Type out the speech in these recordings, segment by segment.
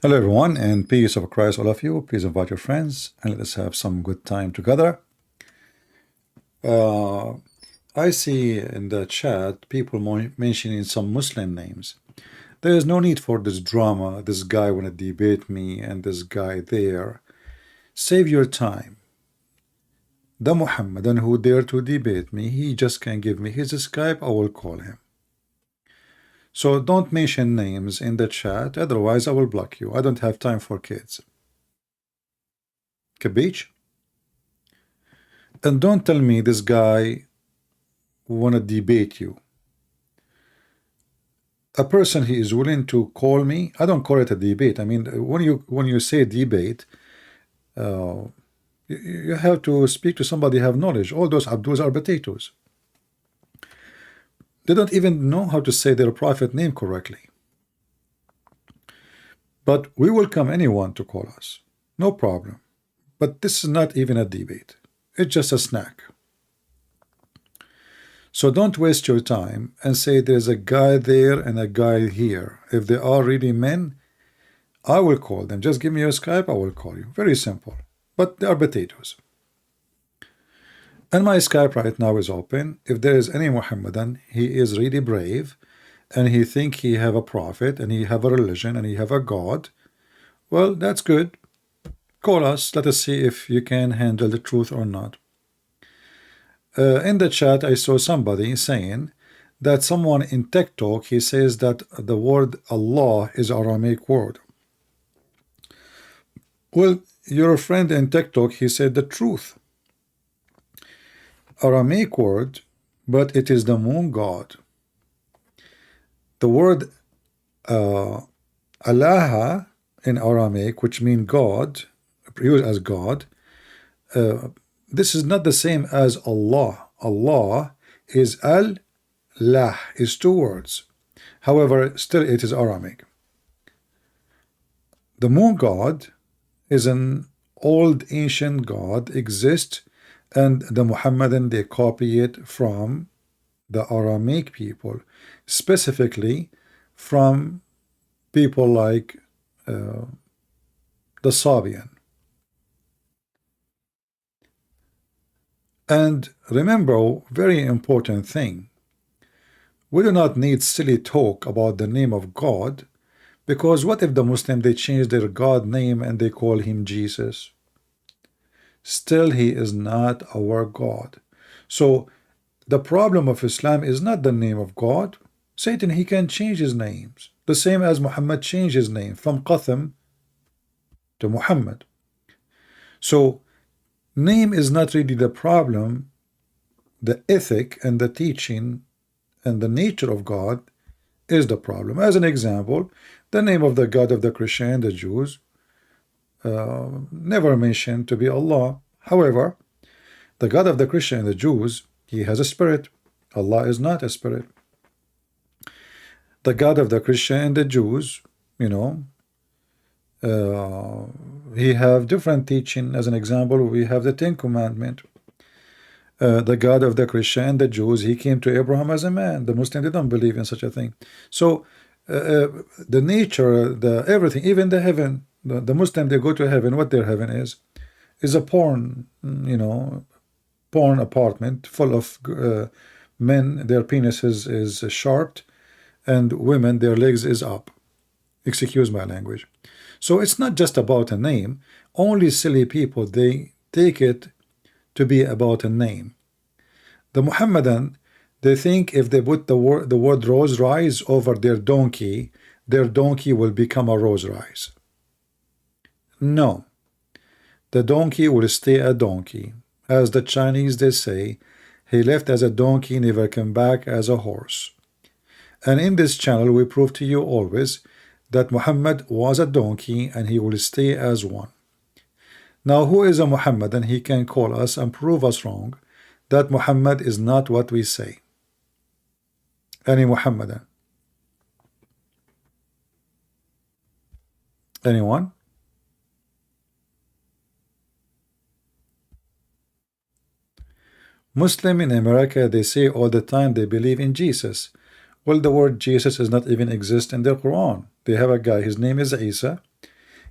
Hello, everyone, and peace of Christ, all of you. Please invite your friends and let us have some good time together. Uh, I see in the chat people mentioning some Muslim names. There is no need for this drama. This guy want to debate me and this guy there. Save your time. The Muhammadan who dare to debate me, he just can give me his Skype, I will call him. So don't mention names in the chat, otherwise I will block you. I don't have time for kids. Cabbage? And don't tell me this guy want to debate you. A person he is willing to call me, I don't call it a debate. I mean, when you say debate, you have to speak to somebody who have knowledge. All those Abdus are potatoes. They don't even know how to say their prophet name correctly. But we welcome anyone to call us, no problem. But this is not even a debate. It's just a snack. So don't waste your time and say there's a guy there and a guy here. If they are really men, I will call them. Just give me your Skype, I will call you. Very simple. But they are potatoes. And my Skype right now is open. If there is any Muhammadan, he is really brave, and he think he have a prophet, and he have a religion, and he have a God, well, that's good. Call us. Let us see if you can handle the truth or not. In the chat, I saw somebody saying that someone in TikTok, he says that the word Allah is Aramaic word. Well, your friend in TikTok, he said the truth. Aramaic word, but it is the moon god. The word Allah in Aramaic, which means God, used as God, this is not the same as Allah. Allah is Al-Lah, is two words. However, still it is Aramaic. The moon god is an old ancient god, exists, and the Muhammadan, they copy it from the Aramaic people, specifically from people like the Sabian. And remember, very important thing, we do not need silly talk about the name of God, because what if the Muslim, they change their God name and they call him Jesus? Still, he is not our God. So the problem of Islam is not the name of God. Satan, he can change his names, the same as Muhammad changed his name from Qatham to Muhammad. So name is not really the problem. The ethic and the teaching and the nature of God is the problem. As an example, the name of the God of the Christian and the Jews never mentioned to be Allah. However, the God of the Christian and the Jews, he has a spirit. Allah is not a spirit. The God of the Christian and the Jews, you know, he have different teaching. As an example, we have the Ten Commandments. The God of the Christian and the Jews, he came to Abraham as a man. The Muslim, they don't believe in such a thing. So the nature, the everything, even the heaven, the Muslim, they go to heaven. What their heaven is a porn, you know, porn apartment full of men. Their penises is sharp, and women, their legs is up. Excuse my language. So it's not just about a name. Only silly people, they take it to be about a name. The Muhammadan, they think if they put the word rose rice over their donkey will become a rose rice. No, the donkey will stay a donkey. As the Chinese, they say, he left as a donkey, never came back as a horse. And in this channel, we prove to you always that Muhammad was a donkey and he will stay as one. Now, who is a Muhammadan? He can call us and prove us wrong, that Muhammad is not what we say. Any Muhammadan? Anyone? Muslim in America, they say all the time they believe in Jesus. Well, the word Jesus does not even exist in the Quran. They have a guy, his name is Isa.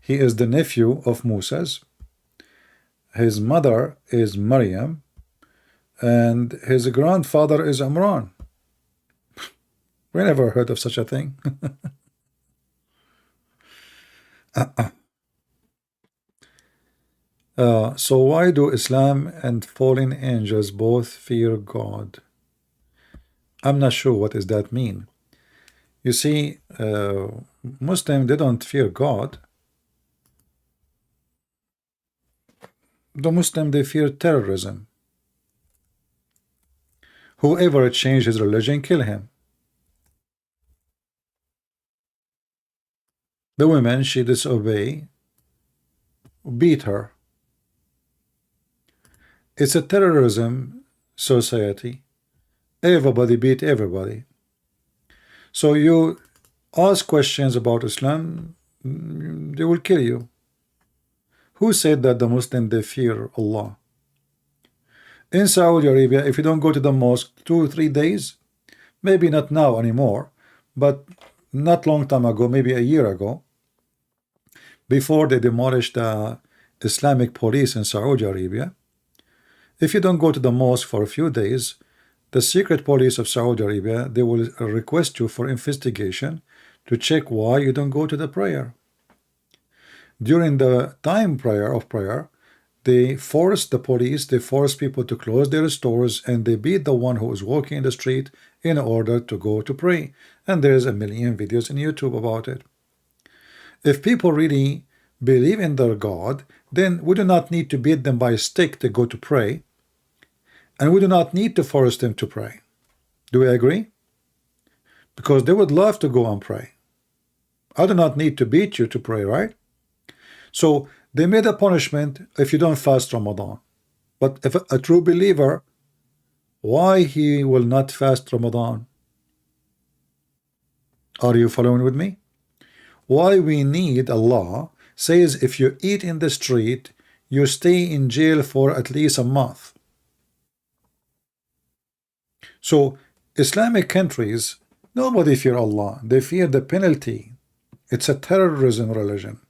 He is the nephew of Moses. His mother is Maryam, and his grandfather is Imran. We never heard of such a thing. So why do Islam and fallen angels both fear God? I'm not sure what does that mean. You see, Muslim, they don't fear God. The Muslim, they fear terrorism. Whoever changed his religion, kill him. The women she disobey, beat her. It's a terrorism society. Everybody beat everybody. So you ask questions about Islam, they will kill you. Who said that the Muslim they fear Allah? In Saudi Arabia, if you don't go to the mosque 2 or 3 days, maybe not now anymore, but not long time ago, maybe a year ago, before they demolished the Islamic police in Saudi Arabia, if you don't go to the mosque for a few days, the secret police of Saudi Arabia, they will request you for investigation to check why you don't go to the prayer. During the time of prayer, they force the police, they force people to close their stores, and they beat the one who is walking in the street in order to go to pray. And there's a million videos on YouTube about it. If people really believe in their God, then we do not need to beat them by a stick to go to pray, and we do not need to force them to pray. Do we agree? Because they would love to go and pray. I do not need to beat you to pray, right? So they made a punishment if you don't fast Ramadan. But if a true believer, why he will not fast Ramadan? Are you following with me? Why we need a law says if you eat in the street, you stay in jail for at least a month. So Islamic countries, nobody fear Allah. They fear the penalty. It's a terrorism religion.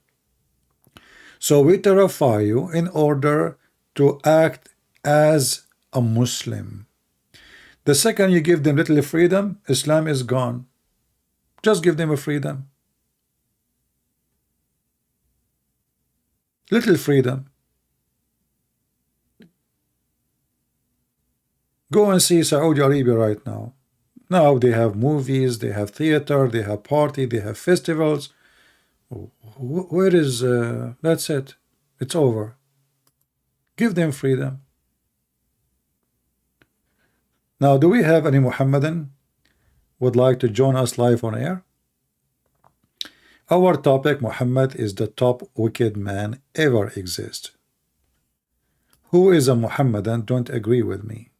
So we terrify you in order to act as a Muslim. The second you give them little freedom, Islam is gone. Just give them a freedom. Little freedom. Go and see Saudi Arabia right now. Now they have movies, they have theater, they have party, they have festivals. Where is that's it? It's over. Give them freedom. Now, do we have any Muhammadan would like to join us live on air? Our topic, Muhammad is the top wicked man ever exist. Who is a Muhammadan? Don't agree with me.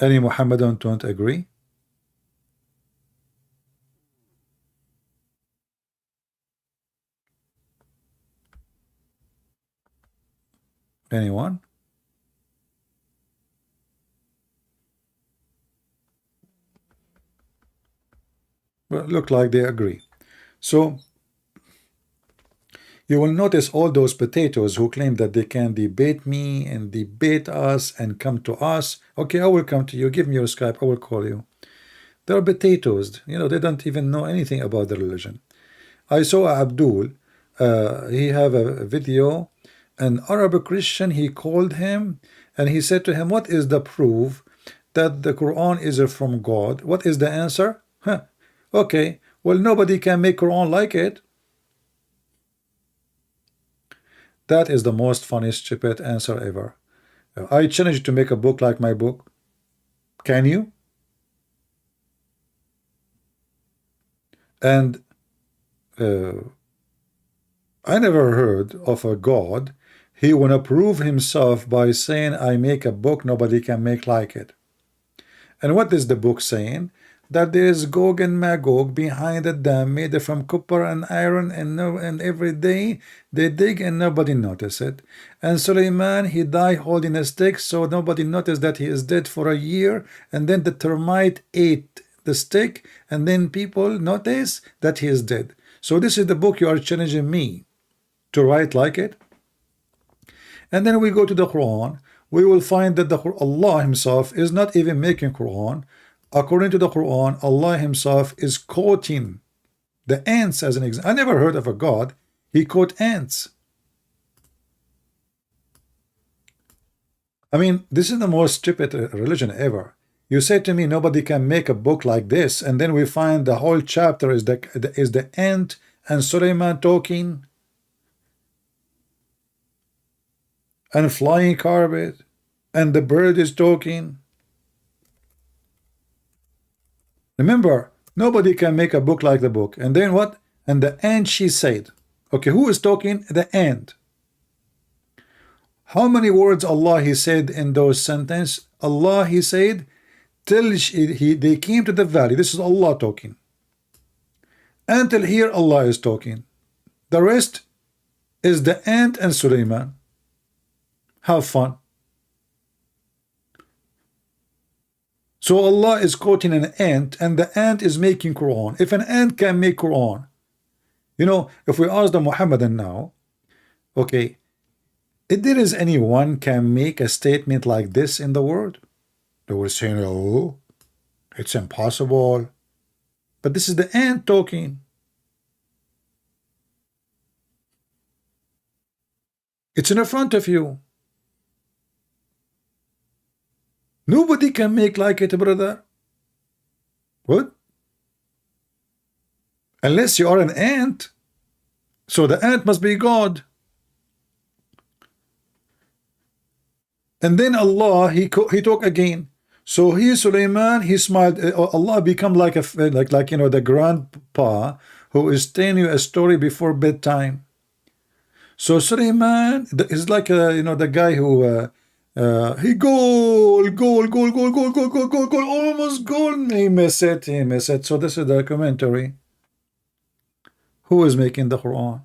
Any Muhammadan don't agree? Anyone? Well, look like they agree. So you will notice all those potatoes who claim that they can debate me and debate us and come to us. Okay, I will come to you. Give me your Skype. I will call you. They're potatoes. You know, they don't even know anything about the religion. I saw Abdul. He have a video. An Arab Christian, he called him and he said to him, what is the proof that the Quran is from God? What is the answer? Huh. Okay, well, nobody can make Quran like it. That is the most funny, stupid answer ever. I challenge you to make a book like my book. Can you? And I never heard of a God. He wanna prove himself by saying, I make a book nobody can make like it. And what is the book saying? That there is Gog and Magog behind the dam made from copper and iron, and every day they dig and nobody notice it. And Suleiman, he died holding a stick, so nobody noticed that he is dead for a year, and then the termite ate the stick, and then people notice that he is dead. So this is the book you are challenging me to write like it. And then we go to the Quran, we will find that Allah himself is not even making Quran. According to the Quran, Allah himself is quoting the ants as an example. I never heard of a God, he quote ants. I mean, this is the most stupid religion ever. You say to me nobody can make a book like this, and then we find the whole chapter is the ant and Suleiman talking, and flying carpet, and the bird is talking. Remember, nobody can make a book like the book. And then what? And the ant, she said. Okay, who is talking? The ant. How many words Allah he said in those sentences? Allah he said till they came to the valley. This is Allah talking. Until here Allah is talking. The rest is the ant and Suleiman. Have fun. So Allah is quoting an ant, and the ant is making Quran. If an ant can make Quran, you know, if we ask the Muhammadan now, okay, if there is anyone can make a statement like this in the world, they will say, no, it's impossible. But this is the ant talking. It's in front of you. Nobody can make like it, brother. What? Unless you are an ant. So the ant must be God. And then Allah, he talk again. So he, Suleiman, he smiled. Allah become like a like you know, the grandpa who is telling you a story before bedtime. So Suleiman is like you know, the guy who he goal, almost goal. He missed it. So this is the commentary. Who is making the Quran?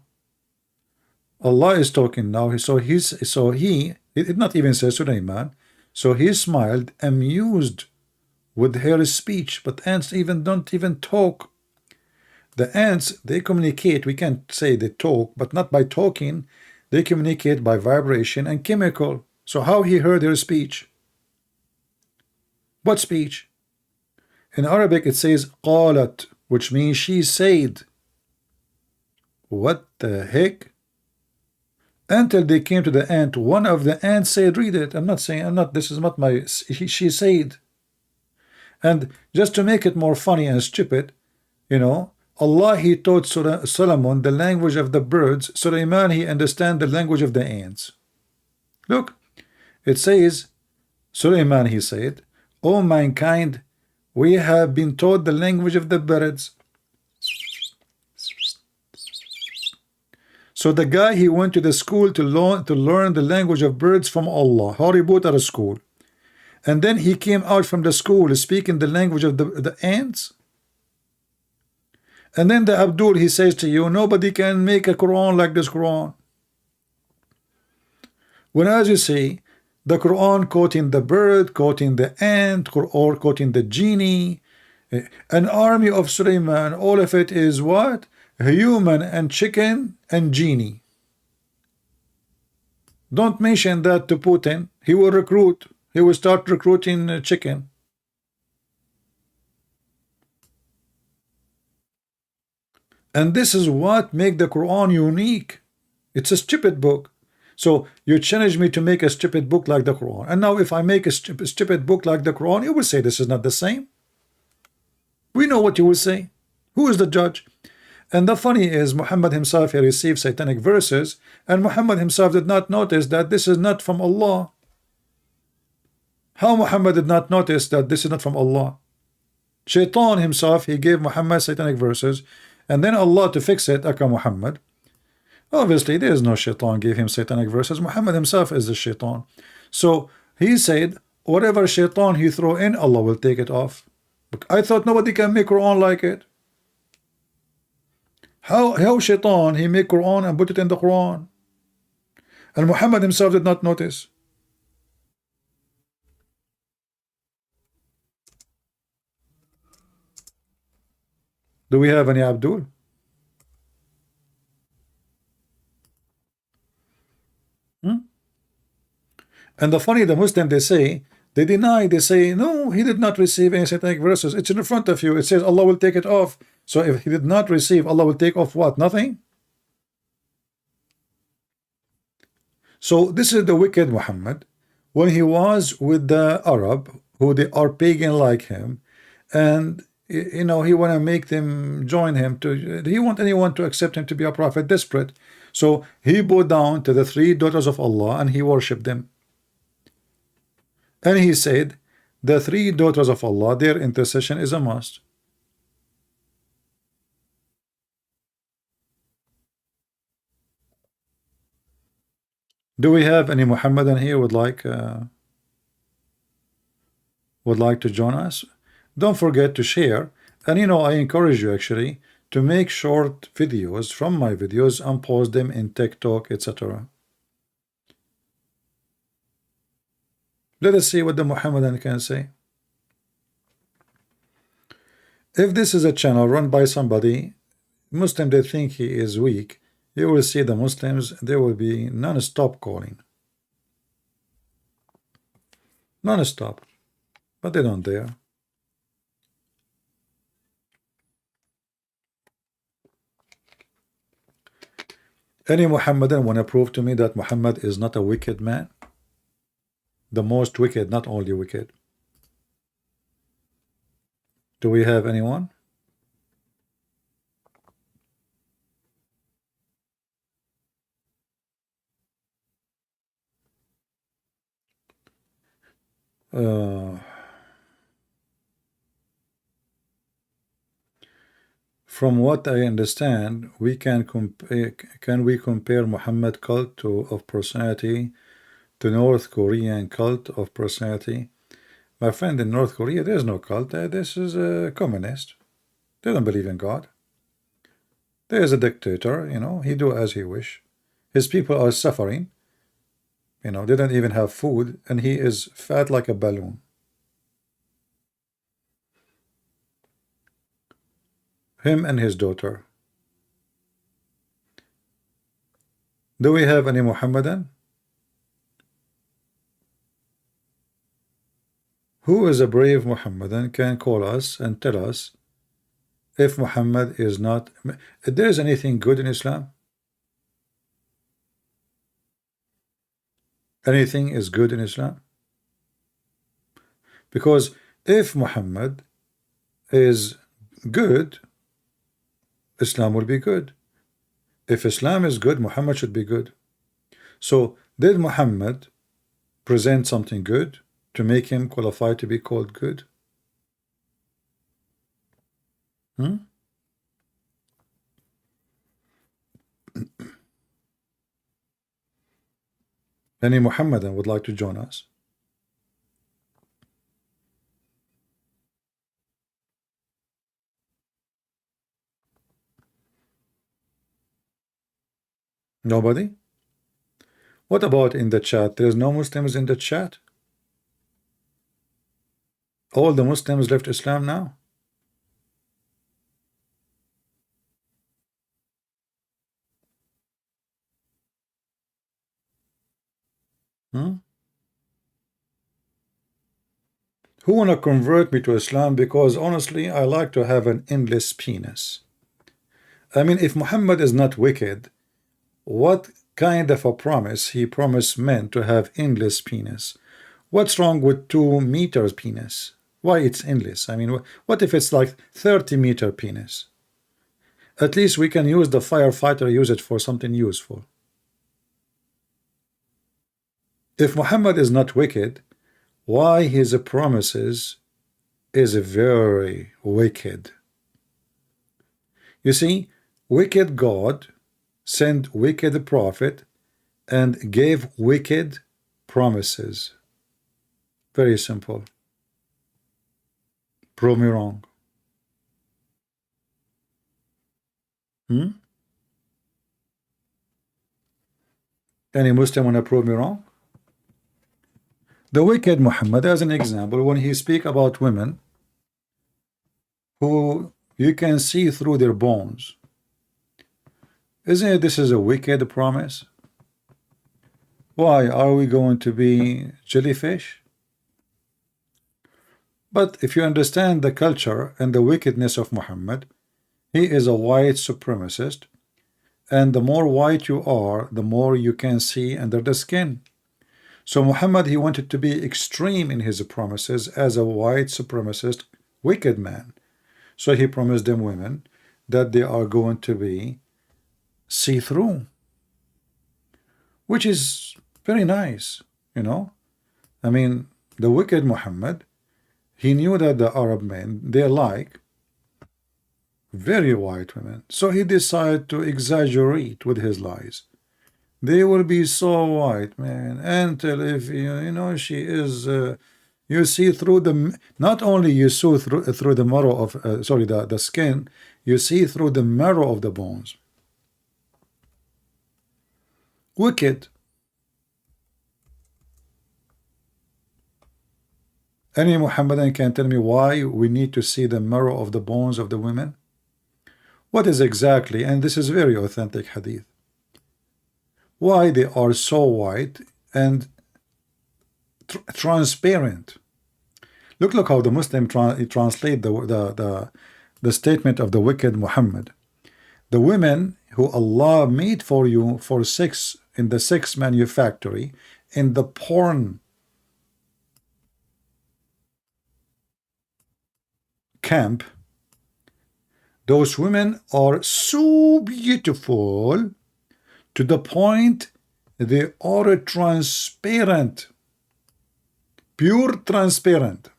Allah is talking now. So it not even says Suleiman. So he smiled, amused with her speech. But ants don't even talk. The ants, they communicate. We can't say they talk, but not by talking. They communicate by vibration and chemical. So how he heard her speech? What speech? In Arabic it says qalat, which means she said. What the heck? Until they came to the ant, one of the ants said, read it. This is not my, she said. And just to make it more funny and stupid, you know, Allah, he taught Solomon the language of the birds. Suleiman, he understand the language of the ants. Look, it says, Suleiman, he said, O mankind, we have been taught the language of the birds. So the guy, he went to the school to learn the language of birds from Allah. Harry Potter school. And then he came out from the school speaking the language of the ants. And then the Abdul, he says to you, nobody can make a Quran like this Quran. When, as you see, the Quran quoting the bird, quoting the ant, or quoting the genie, an army of Suleiman, all of it is what? Human and chicken and genie. Don't mention that to Putin. He will recruit. He will start recruiting chicken. And this is what makes the Quran unique. It's a stupid book. So you challenge me to make a stupid book like the Quran. And now if I make a stupid book like the Quran, you will say this is not the same. We know what you will say. Who is the judge? And the funny is, Muhammad himself, he received satanic verses, and Muhammad himself did not notice that this is not from Allah. How Muhammad did not notice that this is not from Allah? Shaitan himself, he gave Muhammad satanic verses, and then Allah, to fix it, aka Muhammad. Obviously, there is no shaitan gave him satanic verses. Muhammad himself is the shaitan. So he said, whatever shaitan he throw in, Allah will take it off. But I thought nobody can make Quran like it. How shaitan he make Quran and put it in the Quran, and Muhammad himself did not notice. Do we have any Abdul? Hmm? And the funny, the Muslim, they deny, they say, no, he did not receive any satanic verses. It's in front of you. It says Allah will take it off. So if he did not receive, Allah will take off what? Nothing? So this is the wicked Muhammad. When he was with the Arab, who they are pagan like him, and you know, he want to make them join him, to he want anyone to accept him to be a prophet, desperate. So he bowed down to the three daughters of Allah and he worshipped them. And he said, the three daughters of Allah, their intercession is a must. Do we have any Muhammadan here would like to join us? Don't forget to share. And you know, I encourage you actually to make short videos from my videos and post them in TikTok, etc. Let us see what the Muhammadan can say. If this is a channel run by somebody, Muslim, they think he is weak, you will see the Muslims, they will be non-stop calling. Non-stop. But they don't dare. Any Muhammadan want to prove to me that Muhammad is not a wicked man? The most wicked, not only wicked. Do we have anyone? From what I understand, we can compare Muhammad cult of personality to North Korean cult of personality? My friend, in North Korea, there's no cult. This is a communist. They don't believe in God. There is a dictator, you know, he do as he wish. His people are suffering. You know, they don't even have food, and he is fat like a balloon. Him and his daughter. Do we have any Muhammadan? Who is a brave Muhammadan can call us and tell us if Muhammad is not, if there is anything good in Islam? Anything is good in Islam? Because if Muhammad is good, Islam will be good. If Islam is good, Muhammad should be good. So did Muhammad present something good to make him qualified to be called good? Any Muhammadan would like to join us? Nobody? What about in the chat? There's no Muslims in the chat? All the Muslims left Islam now? Who want to convert me to Islam? Because honestly, I like to have an endless penis. I mean, if Muhammad is not wicked, what kind of a promise he promised men to have endless penis? What's wrong with 2 meters penis? Why it's endless? I mean, what if it's like 30-meter penis? At least we can use the firefighter, use it for something useful. If Muhammad is not wicked, why his promises is very wicked? You see, wicked God sent wicked prophet and gave wicked promises. Very simple. Prove me wrong. Any Muslim want to prove me wrong? The wicked Muhammad, as an example, when he speak about women who you can see through their bones. Isn't it this is a wicked promise? Why are we going to be jellyfish? But if you understand the culture and the wickedness of Muhammad, he is a white supremacist, and the more white you are, the more you can see under the skin. So Muhammad, he wanted to be extreme in his promises as a white supremacist wicked man. So he promised them women that they are going to be see-through, which is very nice, you know. I mean, the wicked Muhammad, he knew that the Arab men, they like very white women. So he decided to exaggerate with his lies. They will be so white, man, until if you know she is, you see through the, not only you see through the marrow of, the skin, you see through the marrow of the bones. Wicked. Any Muhammadan can tell me why we need to see the marrow of the bones of the women? What is exactly, and this is very authentic hadith, why they are so white and transparent? Look how the Muslim translate the statement of the wicked Muhammad. The women who Allah made for you for sex in the sex manufactory, in the porn camp, those women are so beautiful to the point they are transparent, pure transparent.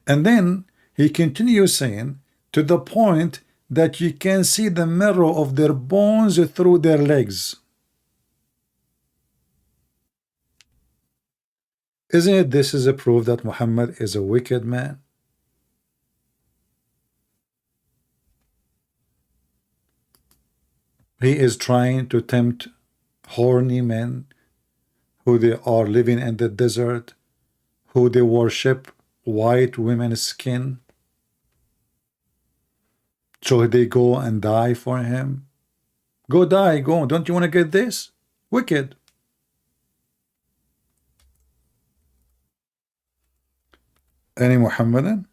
And then he continues saying, to the point that you can see the marrow of their bones through their legs. Isn't it this is a proof that Muhammad is a wicked man? He is trying to tempt horny men who they are living in the desert, who they worship white women's skin, so they go and die for him. Go die, go. Don't you want to get this? Wicked. Any Muhammadan?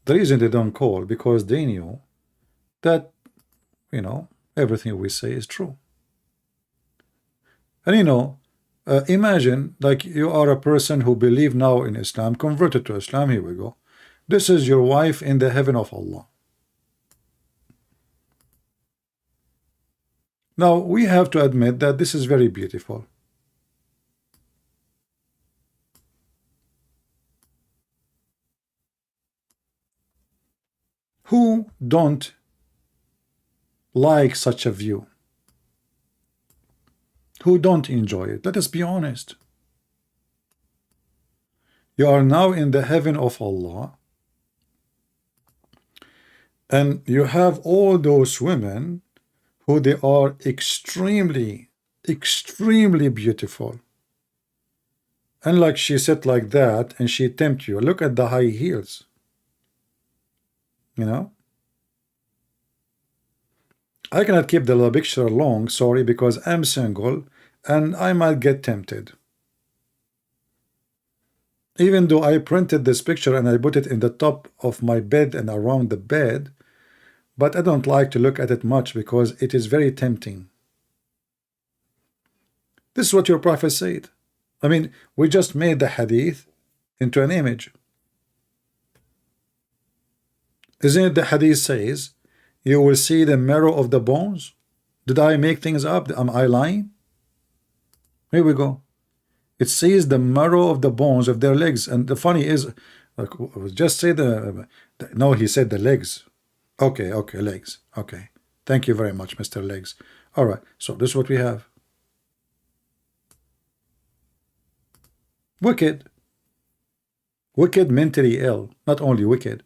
The reason they don't call, because they knew that, you know, everything we say is true. And you know, imagine like you are a person who believe now in Islam, converted to Islam, here we go. This is your wife in the heaven of Allah. Now we have to admit that this is very beautiful. Who don't like such a view? Who don't enjoy it? Let us be honest. You are now in the heaven of Allah, and you have all those women who they are extremely beautiful, and like she said like that, and she tempt you. Look at the high heels, you know. I cannot keep the picture long, sorry, because I'm single and I might get tempted. Even though I printed this picture and I put it in the top of my bed and around the bed, but I don't like to look at it much because it is very tempting. This is what your prophet said. I mean, we just made the hadith into an image. Isn't it the hadith says, you will see the marrow of the bones? Did I make things up? Am I lying? Here we go. It says the marrow of the bones of their legs. And the funny is, like, just say no, he said the legs. Okay, legs. Okay. Thank you very much, Mr. Legs. All right, so this is what we have. Wicked. Wicked, mentally ill. Not only wicked.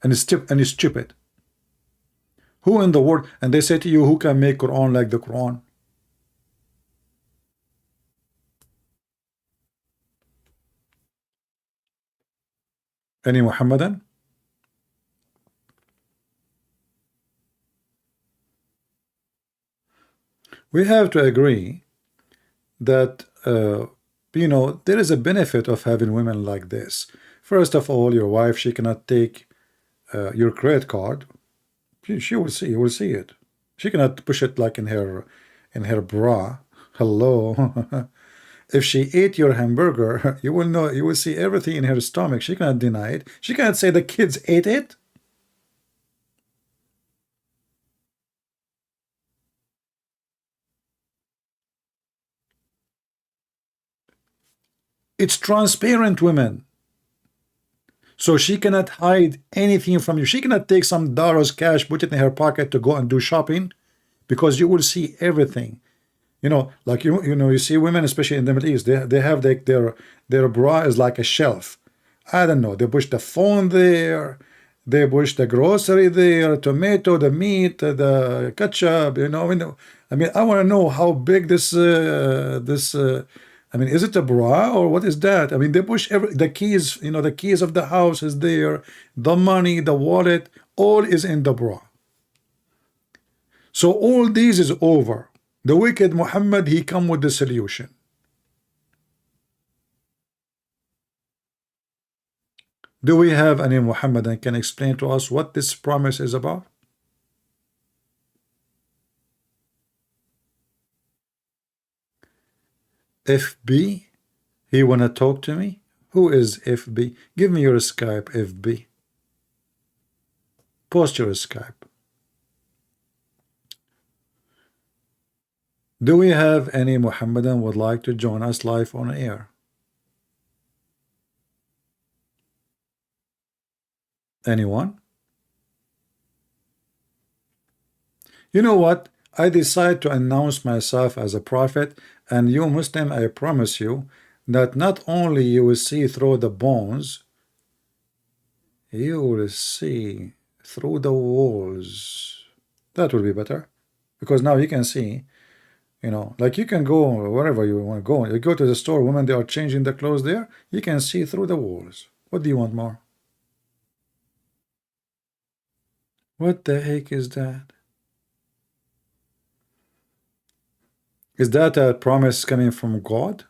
And stupid. Who in the world, and they say to you, who can make Quran like the Quran? Any Muhammadan? We have to agree that there is a benefit of having women like this. First of all, your wife, she cannot take your credit card. She will see, you will see it. She cannot push it like in her bra. Hello. If she ate your hamburger, you will know, you will see everything in her stomach. She cannot deny it. She cannot say the kids ate it. It's transparent, women. So she cannot hide anything from you. She cannot take some dollars cash, put it in her pocket to go and do shopping, because you will see everything. Like you see women, especially in the Middle East, they have their bra is like a shelf. I don't know. They push the phone there. They push the grocery there, tomato, the meat, the ketchup. I mean, I want to know how big this. I mean, is it a bra or what is that? I mean, they push the keys. The keys of the house is there. The money, the wallet, all is in the bra. So all these is over. The wicked Muhammad, he come with the solution. Do we have any Muhammadan can explain to us what this promise is about? FB, he wanna talk to me? Who is FB? Give me your Skype, FB. Post your Skype. Do we have any Muhammadan would like to join us live on air? Anyone? You know what? I decide to announce myself as a prophet, and you Muslim, I promise you that not only you will see through the bones, you will see through the walls. That will be better, because now you can see, like you can go wherever you want to go. You go to the store, women, they are changing the clothes there. You can see through the walls. What do you want more? What the heck is that? Is that a promise coming from God?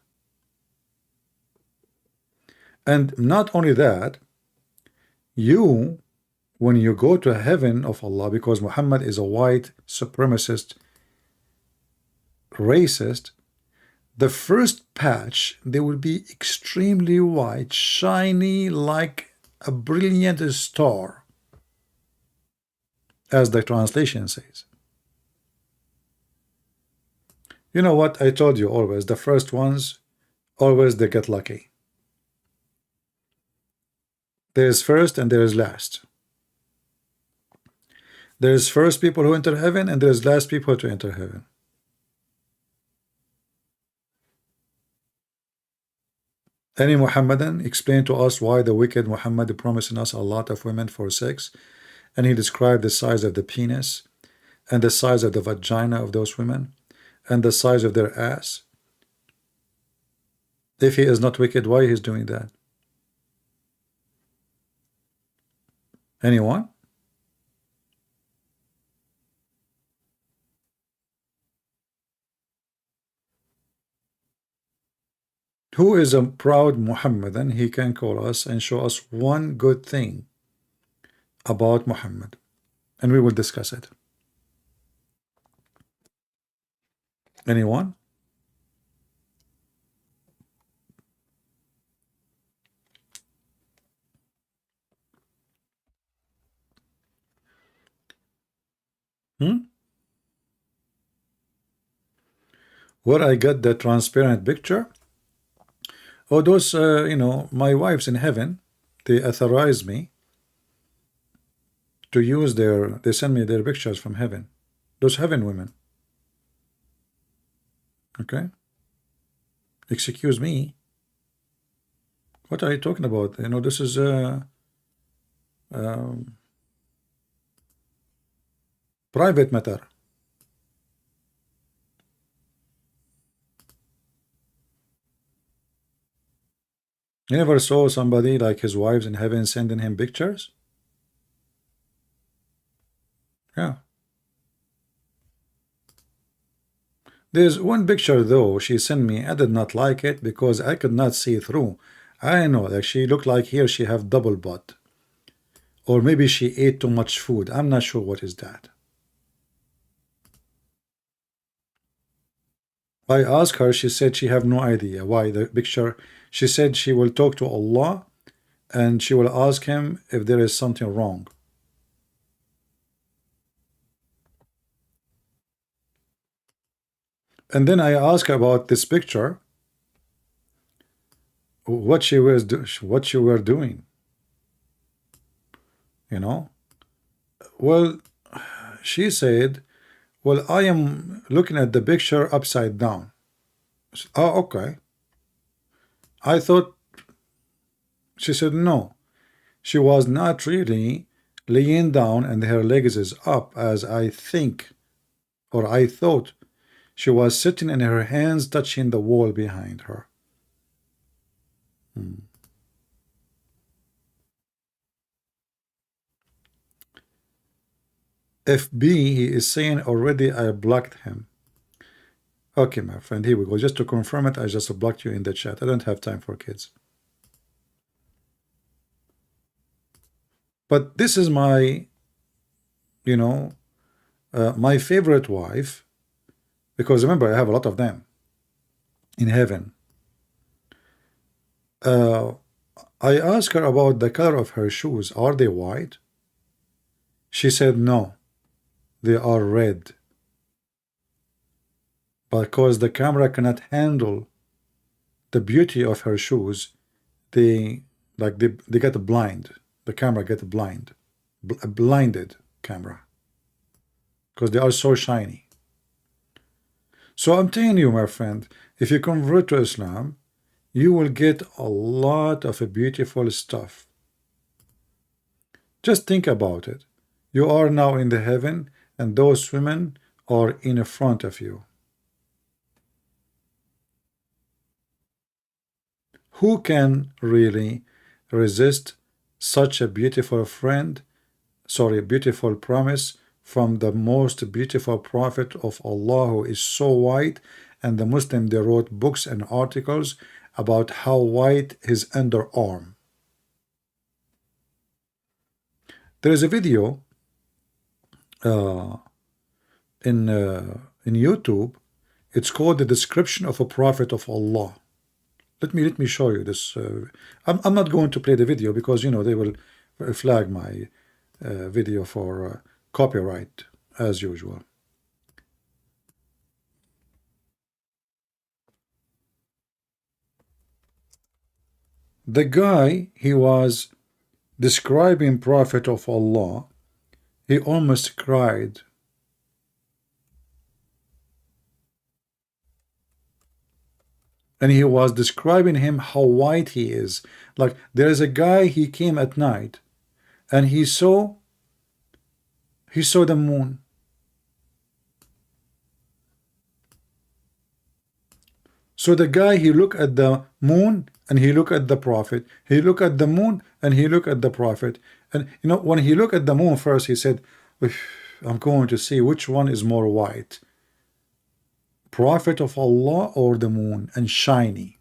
And not only that, when you go to heaven of Allah, because Muhammad is a white supremacist, racist, the first patch, they will be extremely white, shiny like a brilliant star, as the translation says. You know what? I told you always, the first ones, always they get lucky. There is first and there is last. There is first people who enter heaven, and there is last people to enter heaven. Any Muhammadan explain to us why the wicked Muhammad promising us a lot of women for sex, and he described the size of the penis and the size of the vagina of those women and the size of their ass. If he is not wicked, why he's doing that? Anyone? Who is a proud Muhammadan? He can call us and show us one good thing about Muhammad, and we will discuss it. Anyone? Where I got the transparent picture? Oh, those, my wives in heaven, they authorize me to use they send me their pictures from heaven. Those heaven women. Okay? Excuse me. What are you talking about? This is private matter. You never saw somebody like his wives in heaven sending him pictures? Yeah. There's one picture though she sent me. I did not like it because I could not see through. I know, like she looked like here she have double butt. Or maybe she ate too much food. I'm not sure what is that. I asked her, she said she have no idea why the picture. She said she will talk to Allah and she will ask him if there is something wrong. And then I asked about this picture, what she were doing, you know. Well, she said, well, I am looking at the picture upside down. Oh, okay. I thought, she said no, she was not really laying down and her legs is up as I think, or I thought. She was sitting and her hands touching the wall behind her. FB, he is saying already I blocked him. Okay, my friend, here we go. Just to confirm it, I just blocked you in the chat. I don't have time for kids. But this is my, my favorite wife, because remember, I have a lot of them in heaven. I asked her about the color of her shoes. Are they white? She said no, they are red. Because the camera cannot handle the beauty of her shoes, they get blind. The camera get blind, a blinded camera, because they are so shiny. So I'm telling you, my friend, if you convert to Islam, you will get a lot of beautiful stuff. Just think about it. You are now in the heaven, and those women are in front of you. Who can really resist such a beautiful beautiful promise from the most beautiful prophet of Allah, who is so white, and the Muslim, they wrote books and articles about how white his underarm. There is a video in YouTube. It's called The Description of a Prophet of Allah. Let me show you this. I'm not going to play the video because they will flag my video for copyright as usual. The guy, he was describing Prophet of Allah. He almost cried. And he was describing him how white he is. Like there is a guy, he came at night and he saw the moon. So the guy, he looked at the moon and he looked at the prophet. He looked at the moon and he looked at the prophet. And when he looked at the moon first, he said, I'm going to see which one is more white, Prophet of Allah or the moon, and shiny.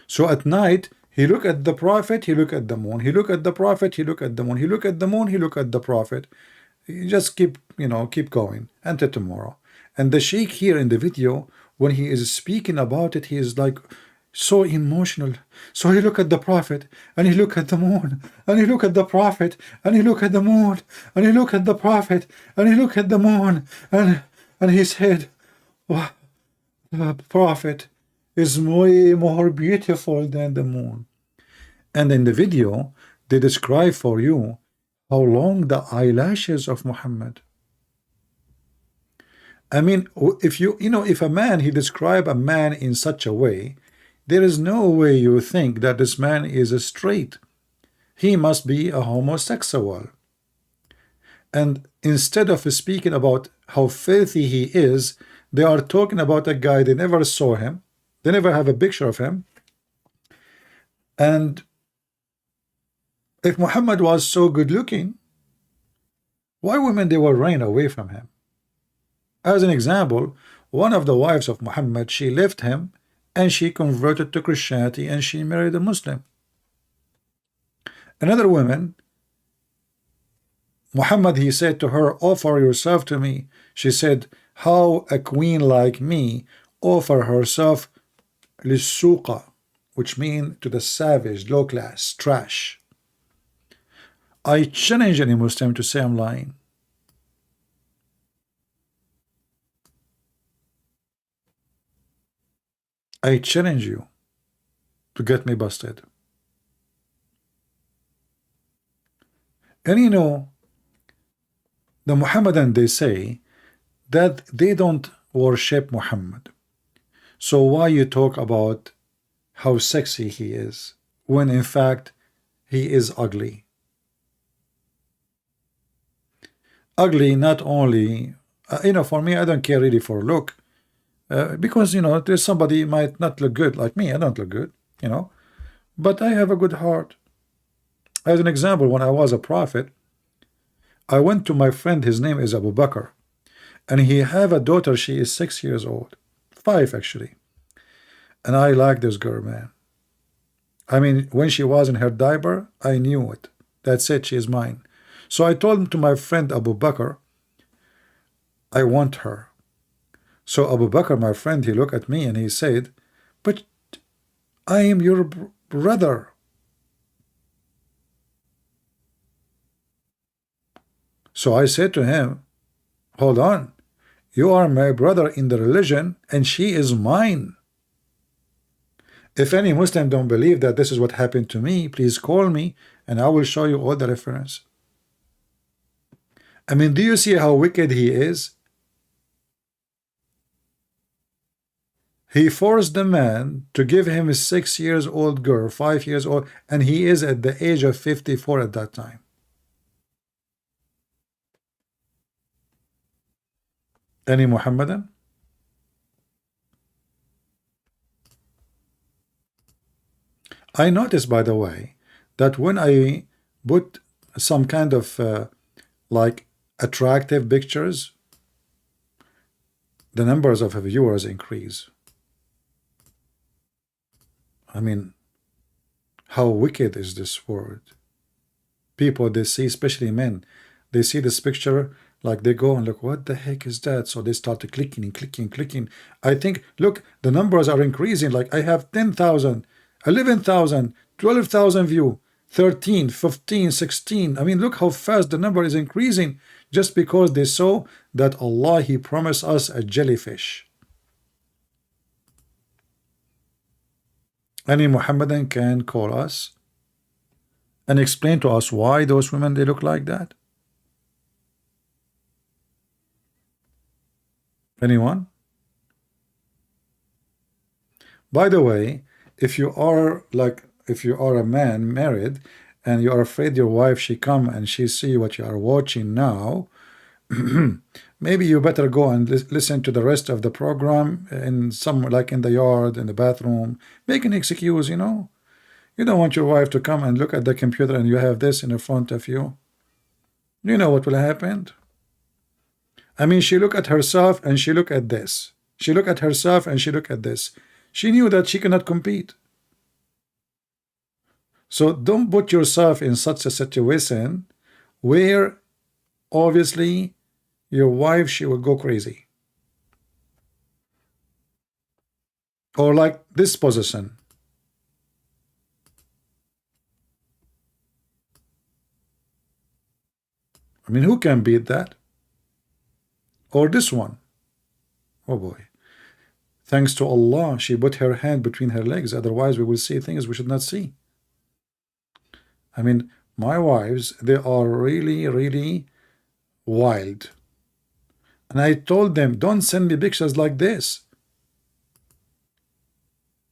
So at night, he looked at the prophet, he looked at the moon, he looked at the prophet, he looked at the moon, he looked at the moon, he looked at the prophet. You just keep going until tomorrow. And the sheikh here in the video, when he is speaking about it, he is like so emotional. So he looked at the prophet, and he looked at the moon, and he looked at the prophet, and he looked at the moon, and he looked at the prophet, and he looked at the moon, and he said, well, the prophet is way more beautiful than the moon. And in the video, they describe for you how long the eyelashes of Muhammad. I mean, if a man, he describe a man in such a way, there is no way you think that this man is a straight. He must be a homosexual. And instead of speaking about how filthy he is, they are talking about a guy, they never saw him, they never have a picture of him, And if Muhammad was so good looking, why women they were running away from him? As an example, one of the wives of Muhammad, she left him and she converted to Christianity and she married a Muslim. Another woman, Muhammad, he said to her, offer yourself to me. She said, how a queen like me offer herself lissuqa, which means to the savage, low class, trash. I challenge any Muslim to say I'm lying. I challenge you to get me busted. And you know, the Muhammadan, they say that they don't worship Muhammad. So why you talk about how sexy he is when in fact he is ugly? Ugly not only, for me, I don't care really for look, because there's somebody might not look good like me. I don't look good, but I have a good heart. As an example, when I was a prophet, I went to my friend, his name is Abu Bakr, and he have a daughter, she is 6 years old, 5 actually, and I like this girl, man. I mean, when she was in her diaper, I knew it. That's it, she is mine. So I told to my friend Abu Bakr, I want her. So Abu Bakr, my friend, he looked at me and he said, but I am your brother. So I said to him, hold on, you are my brother in the religion and she is mine. If any Muslim don't believe that this is what happened to me, please call me and I will show you all the reference. I mean, do you see how wicked he is? He forced the man to give him a 6 years old girl, 5 years old, and he is at the age of 54 at that time. Any Muhammadan? I noticed, by the way, that when I put some kind of like attractive pictures, the numbers of viewers increase. I mean, how wicked is this world? People, they see, especially men, they see this picture, like they go and look, what the heck is that? So they start clicking and clicking, clicking. I think, look, the numbers are increasing. Like I have 10,000, 11,000, 12,000 view, 13, 15, 16. I mean, look how fast the number is increasing just because they saw that Allah, He promised us a jellyfish. Any Muhammadan can call us and explain to us why those women, they look like that? Anyone? By the way, if you are a man married and you are afraid your wife, she come and she see what you are watching now, maybe you better go and listen to the rest of the program in some, like in the yard, in the bathroom, make an excuse, you don't want your wife to come and look at the computer and you have this in front of you. You know what will happen? I mean, she look at herself and she look at this. She look at herself and she look at this. She knew that she cannot compete. So don't put yourself in such a situation where obviously your wife, she will go crazy. Or like this position. I mean, who can beat that? Or this one. Oh boy. Thanks to Allah, she put her hand between her legs. Otherwise, we will see things we should not see. I mean, my wives, they are really, really wild. And I told them, don't send me pictures like this.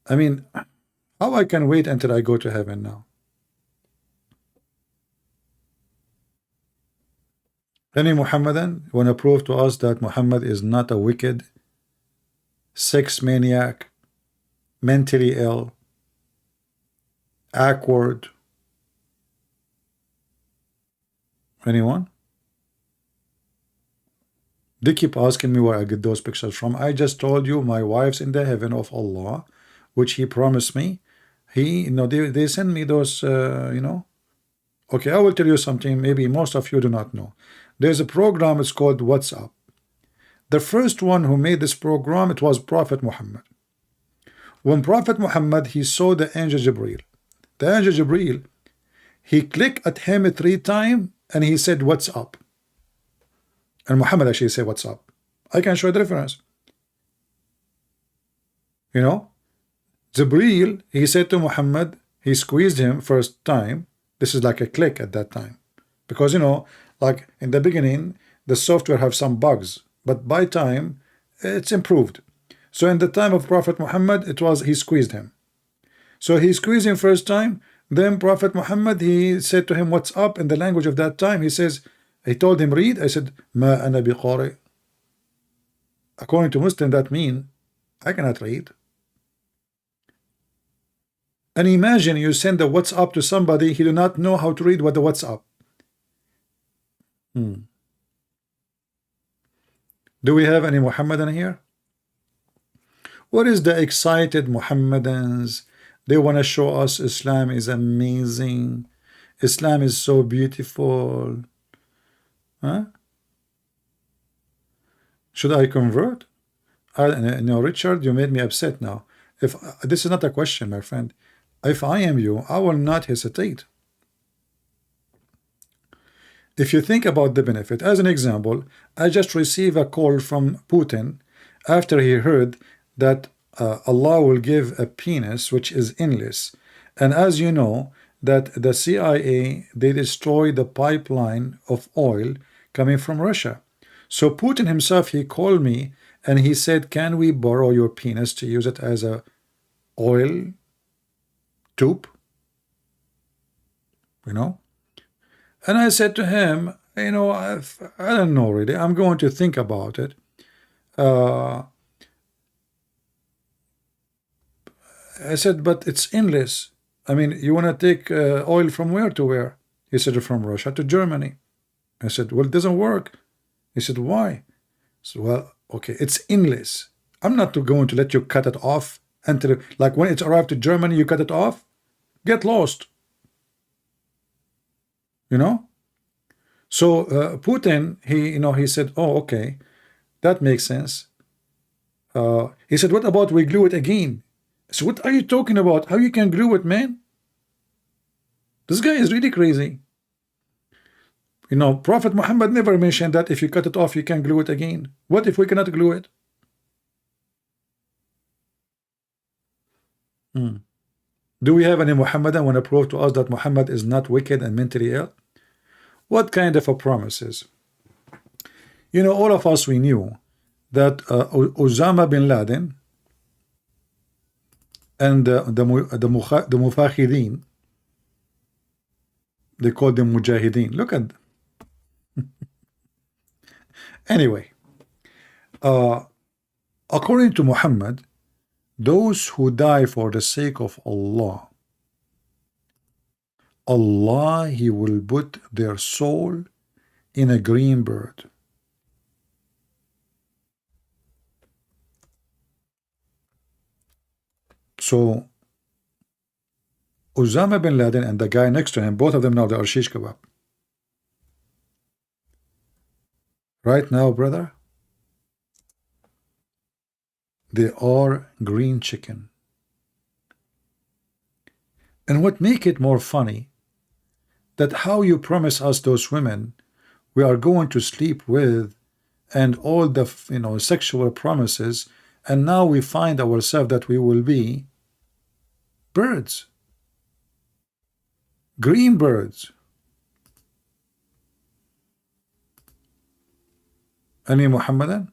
I mean, how I can wait until I go to heaven now? Any Muhammadan want to prove to us that Muhammad is not a wicked, sex maniac, mentally ill, awkward. Anyone? They keep asking me where I get those pictures from. I just told you my wife's in the heaven of Allah, which He promised me. He, they send me those, Okay, I will tell you something maybe most of you do not know. There's a program, it's called WhatsApp. The first one who made this program, it was Prophet Muhammad. When Prophet Muhammad, he saw the angel Jibreel. The angel Jibreel, he clicked at him 3 times and he said, "What's up?" And Muhammad actually said, "What's up?" I can show you the reference. Jibreel, he said to Muhammad, he squeezed him first time. This is like a click at that time. Because, like in the beginning, the software have some bugs. But by time, it's improved. So in the time of Prophet Muhammad, he squeezed him. So he squeezed him first time. Then Prophet Muhammad, he said to him, "What's up?" In the language of that time, he told him, "Read." I said, "Ma ana biqari." According to Muslim, that means I cannot read. And imagine you send a WhatsApp to somebody, he do not know how to read what the WhatsApp. Do we have any Muhammadan here? What is the excited Muhammadans? They want to show us Islam is amazing. Islam is so beautiful. Huh? Should I convert? No, Richard, you made me upset now. If this is not a question, my friend. If I am you, I will not hesitate. If you think about the benefit, as an example, I just received a call from Putin after he heard that Allah will give a penis which is endless. And as you know, that the CIA, they destroyed the pipeline of oil coming from Russia. So Putin himself, he called me and he said, "Can we borrow your penis to use it as a oil tube?" And I said to him, I don't know really. I'm going to think about it. I said, "But it's endless. I mean, you want to take oil from where to where?" He said, "From Russia to Germany." I said, "Well, it doesn't work." He said, "Why?" So, well, okay, it's endless. I'm not going to let you cut it off until, like, when it's arrived to Germany, you cut it off. Get lost. So Putin, he said, "Oh, okay, that makes sense." He said, "What about we glue it again?" So what are you talking about? How you can glue it, man? This guy is really crazy. Prophet Muhammad never mentioned that if you cut it off, you can glue it again. What if we cannot glue it? Do we have any Muhammadan want to prove to us that Muhammad is not wicked and mentally ill? What kind of a promises? All of us, we knew that Osama bin Laden and the Mufakhideen, they called them Mujahideen. Look at anyway, according to Muhammad, those who die for the sake of Allah, He will put their soul in a green bird. So Osama bin Laden and the guy next to him, both of them now they are shish kebab. Right now, brother, they are green chicken. And what make it more funny, that how you promise us those women we are going to sleep with, and all the sexual promises, and now we find ourselves that we will be birds, green birds. Any Muhammadan?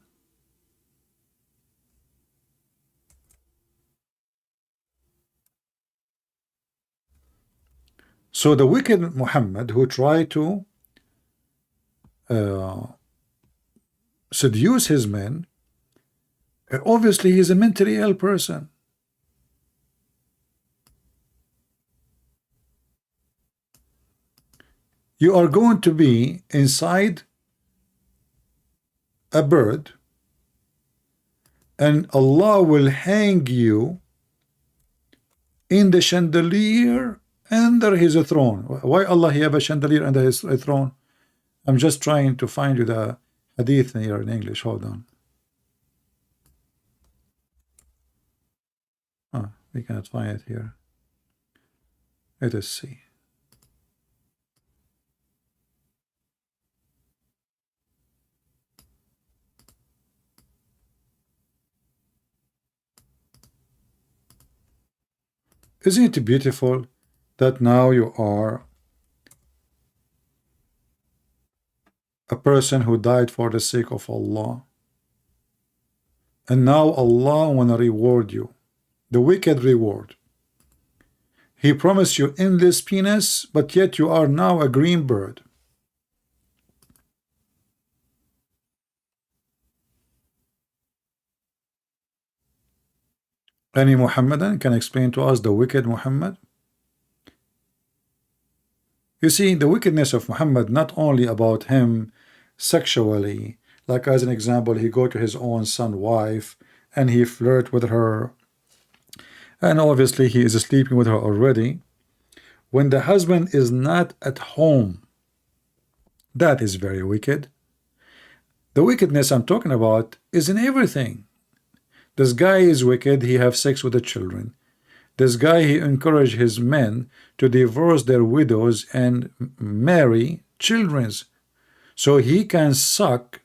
So the wicked Muhammad who tried to seduce his men, obviously he's a mentally ill person. You are going to be inside a bird, and Allah will hang you in the chandelier under his throne. Why Allah he have a chandelier under his throne? I'm just trying to find you the hadith here in English. Hold on. Oh, we cannot find it here. Let us see. Isn't it beautiful that now you are a person who died for the sake of Allah, and now Allah want to reward you, the wicked reward. He promised you endless penis, but yet you are now a green bird. Any Muhammadan can explain to us the wicked Muhammad? You see, the wickedness of Muhammad not only about him sexually, like as an example, he go to his own son wife and he flirt with her, and obviously he is sleeping with her already. When the husband is not at home, that is very wicked. The wickedness I'm talking about is in everything. This guy is wicked, he have sex with the children. This guy, he encourage his men to divorce their widows and marry children's, so he can suck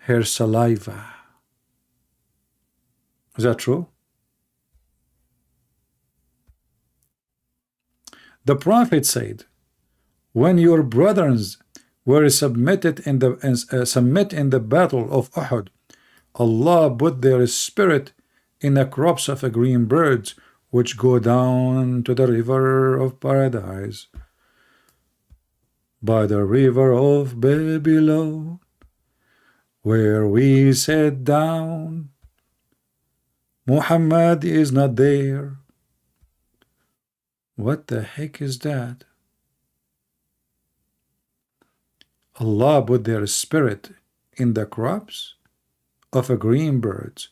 her saliva. Is that true? The Prophet said, when your brothers were submitted in the battle of Uhud, Allah put their spirit in the crops of a green birds which go down to the river of paradise. By the river of Babylon, where we sat down, Muhammad is not there. What the heck is that? Allah put their spirit in the crops of a green birds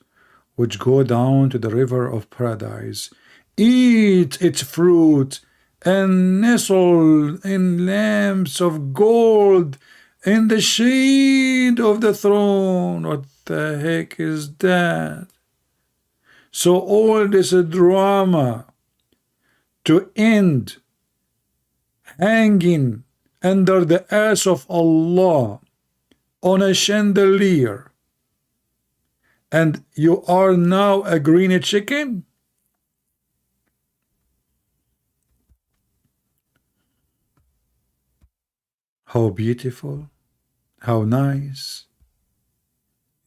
which go down to the river of paradise. Eat its fruit and nestle in lamps of gold in the shade of the throne. What the heck is that? So all this drama to end hanging under the ass of Allah on a chandelier, and you are now a green chicken? How beautiful, how nice.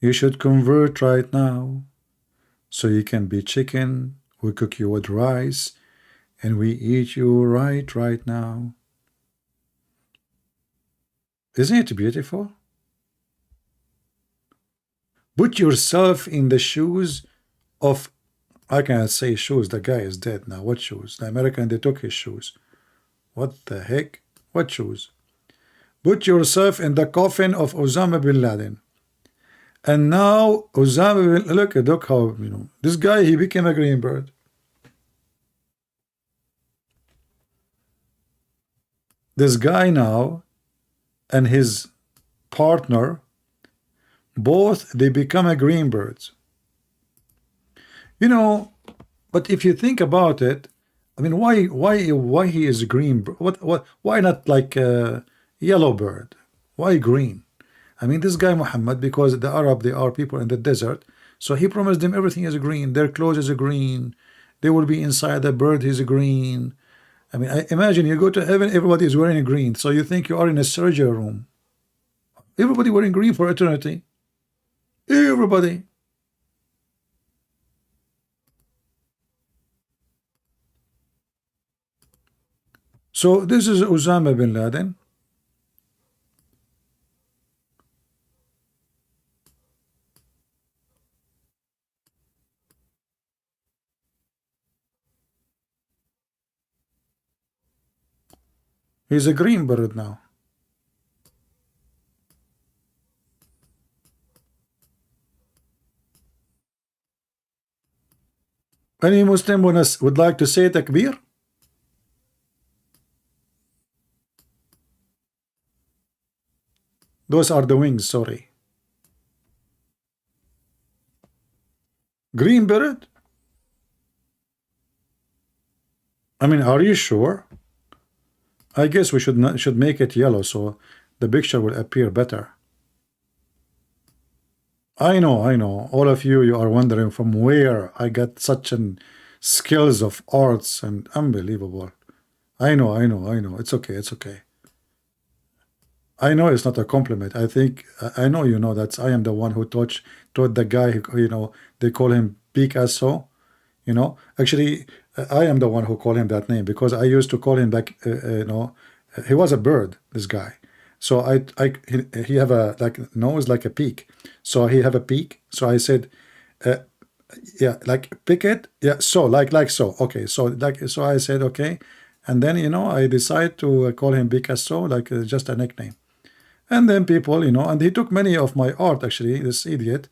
You should convert right now, so you can be chicken. We cook you with rice, and we eat you right now. Isn't it beautiful? Put yourself in the shoes of, I cannot say shoes, the guy is dead now. What shoes? The American, they took his shoes. What the heck? What shoes? Put yourself in the coffin of Osama bin Laden. And now Osama bin, look how, this guy, he became a green bird. This guy now and his partner, both they become a green birds. But if you think about it, I mean, why he is a green bird? Why not like a yellow bird? Why green? I mean, this guy Muhammad, because the Arab, they are people in the desert, so he promised them everything is green. Their clothes is green. They will be inside the bird is green. I mean, imagine you go to heaven, everybody is wearing green, so you think you are in a surgery room. Everybody wearing green for eternity. Everybody. So this is Osama bin Laden. He's a green bird now. Any Muslim would like to say takbir? Those are the wings, sorry. Green bird? I mean, are you sure? I guess we should make it yellow so the picture will appear better. I know. All of you are wondering from where I got such an skills of arts and unbelievable. I know. It's okay. I know it's not a compliment. I know you know that I am the one who taught the guy who, they call him Picasso. Actually, I am the one who called him that name because I used to call him back. He was a bird. This guy. So he have a nose like a peak. So he have a peak. So I said, yeah, like pick it. Yeah, so like so. Okay, so I said okay, and then I decide to call him Picasso, like just a nickname. And then people, and he took many of my art, actually, this idiot,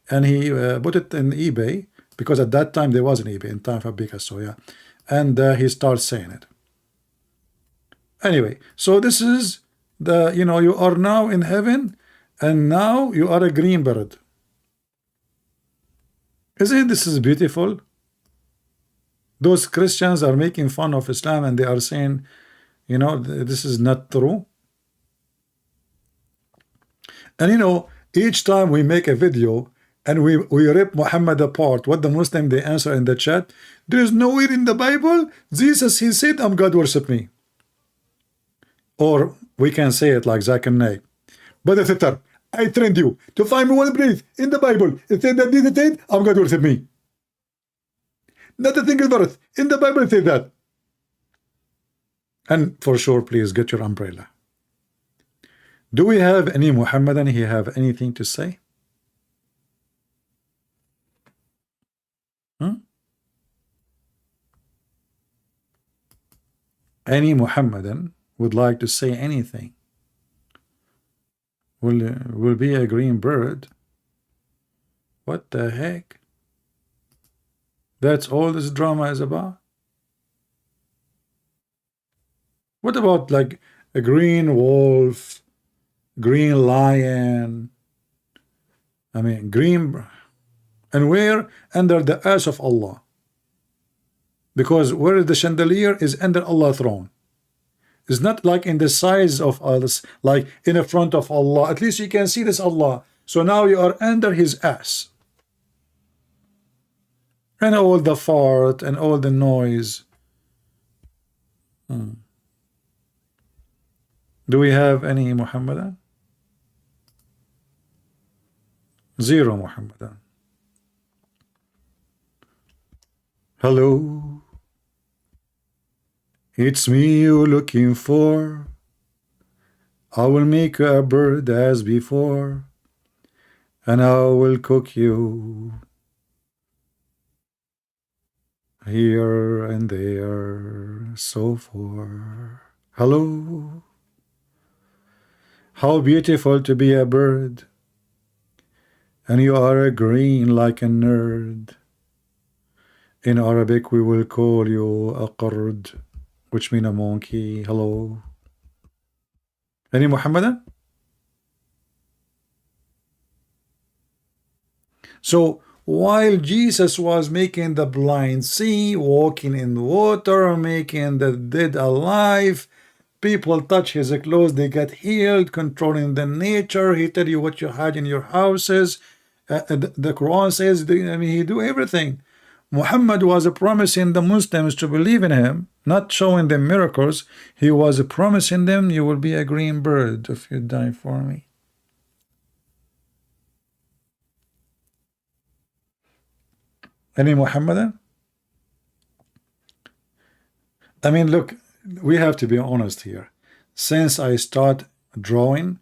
and he put it in eBay, because at that time there was an eBay in time for Picasso, yeah. And he starts saying it. Anyway, so this is you are now in heaven, and now you are a green bird. Isn't this is beautiful? Those Christians are making fun of Islam, and they are saying, this is not true. And each time we make a video and we rip Muhammad apart, what the Muslim they answer in the chat, there is nowhere in the Bible Jesus he said, "I'm God, worship me." Or we can say it like Zach and Nay. But sister, I trained you to find me one place in the Bible. It said that Jesus said, "I'm God, worship me." Not a single verse in the Bible says that. And for sure, please get your umbrella. Do we have any Muhammadan he have anything to say? Any Muhammadan would like to say anything? Will be a green bird? What the heck? That's all this drama is about? What about like a green wolf, green lion? I mean, green, and where? Under the arsh of Allah. Because where the chandelier is under Allah's throne. It's not like in the size of us, like in the front of Allah. At least you can see this Allah. So now you are under his ass. And all the fart and all the noise. Do we have any Muhammadan? Zero Muhammadan. Hello. It's me you're looking for. I will make you a bird as before, and I will cook you here and there, so far. Hello. How beautiful to be a bird, and you are a green like a nerd. In Arabic we will call you a qard, which means a monkey. Hello. Any Muhammadan? So while Jesus was making the blind see, walking in the water, making the dead alive, people touch his clothes, they get healed, controlling the nature. He tell you what you had in your houses. The Quran says, he do everything. Muhammad was promising the Muslims to believe in him, not showing them miracles. He was promising them, you will be a green bird if you die for me. Any Muhammadan? I mean, look, we have to be honest here. Since I start drawing,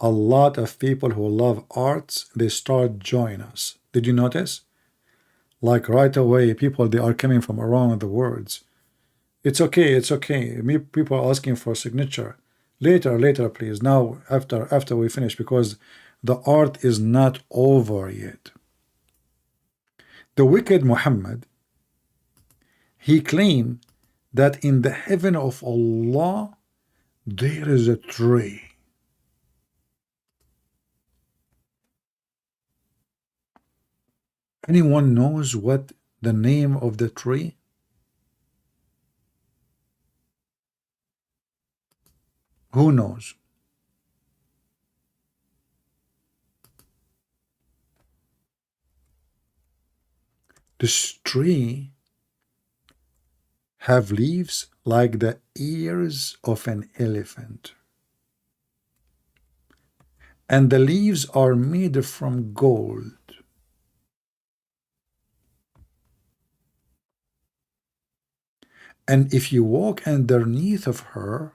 a lot of people who love arts, they start joining us. Did you notice? Like right away, people, they are coming from around the world. It's okay, it's okay. Me, people are asking for a signature. Later, please. Now, after we finish, because the art is not over yet. The wicked Muhammad, he claimed that in the heaven of Allah there is a tree. Anyone knows what the name of the tree? Who knows? This tree have leaves like the ears of an elephant, and the leaves are made from gold. And if you walk underneath of her,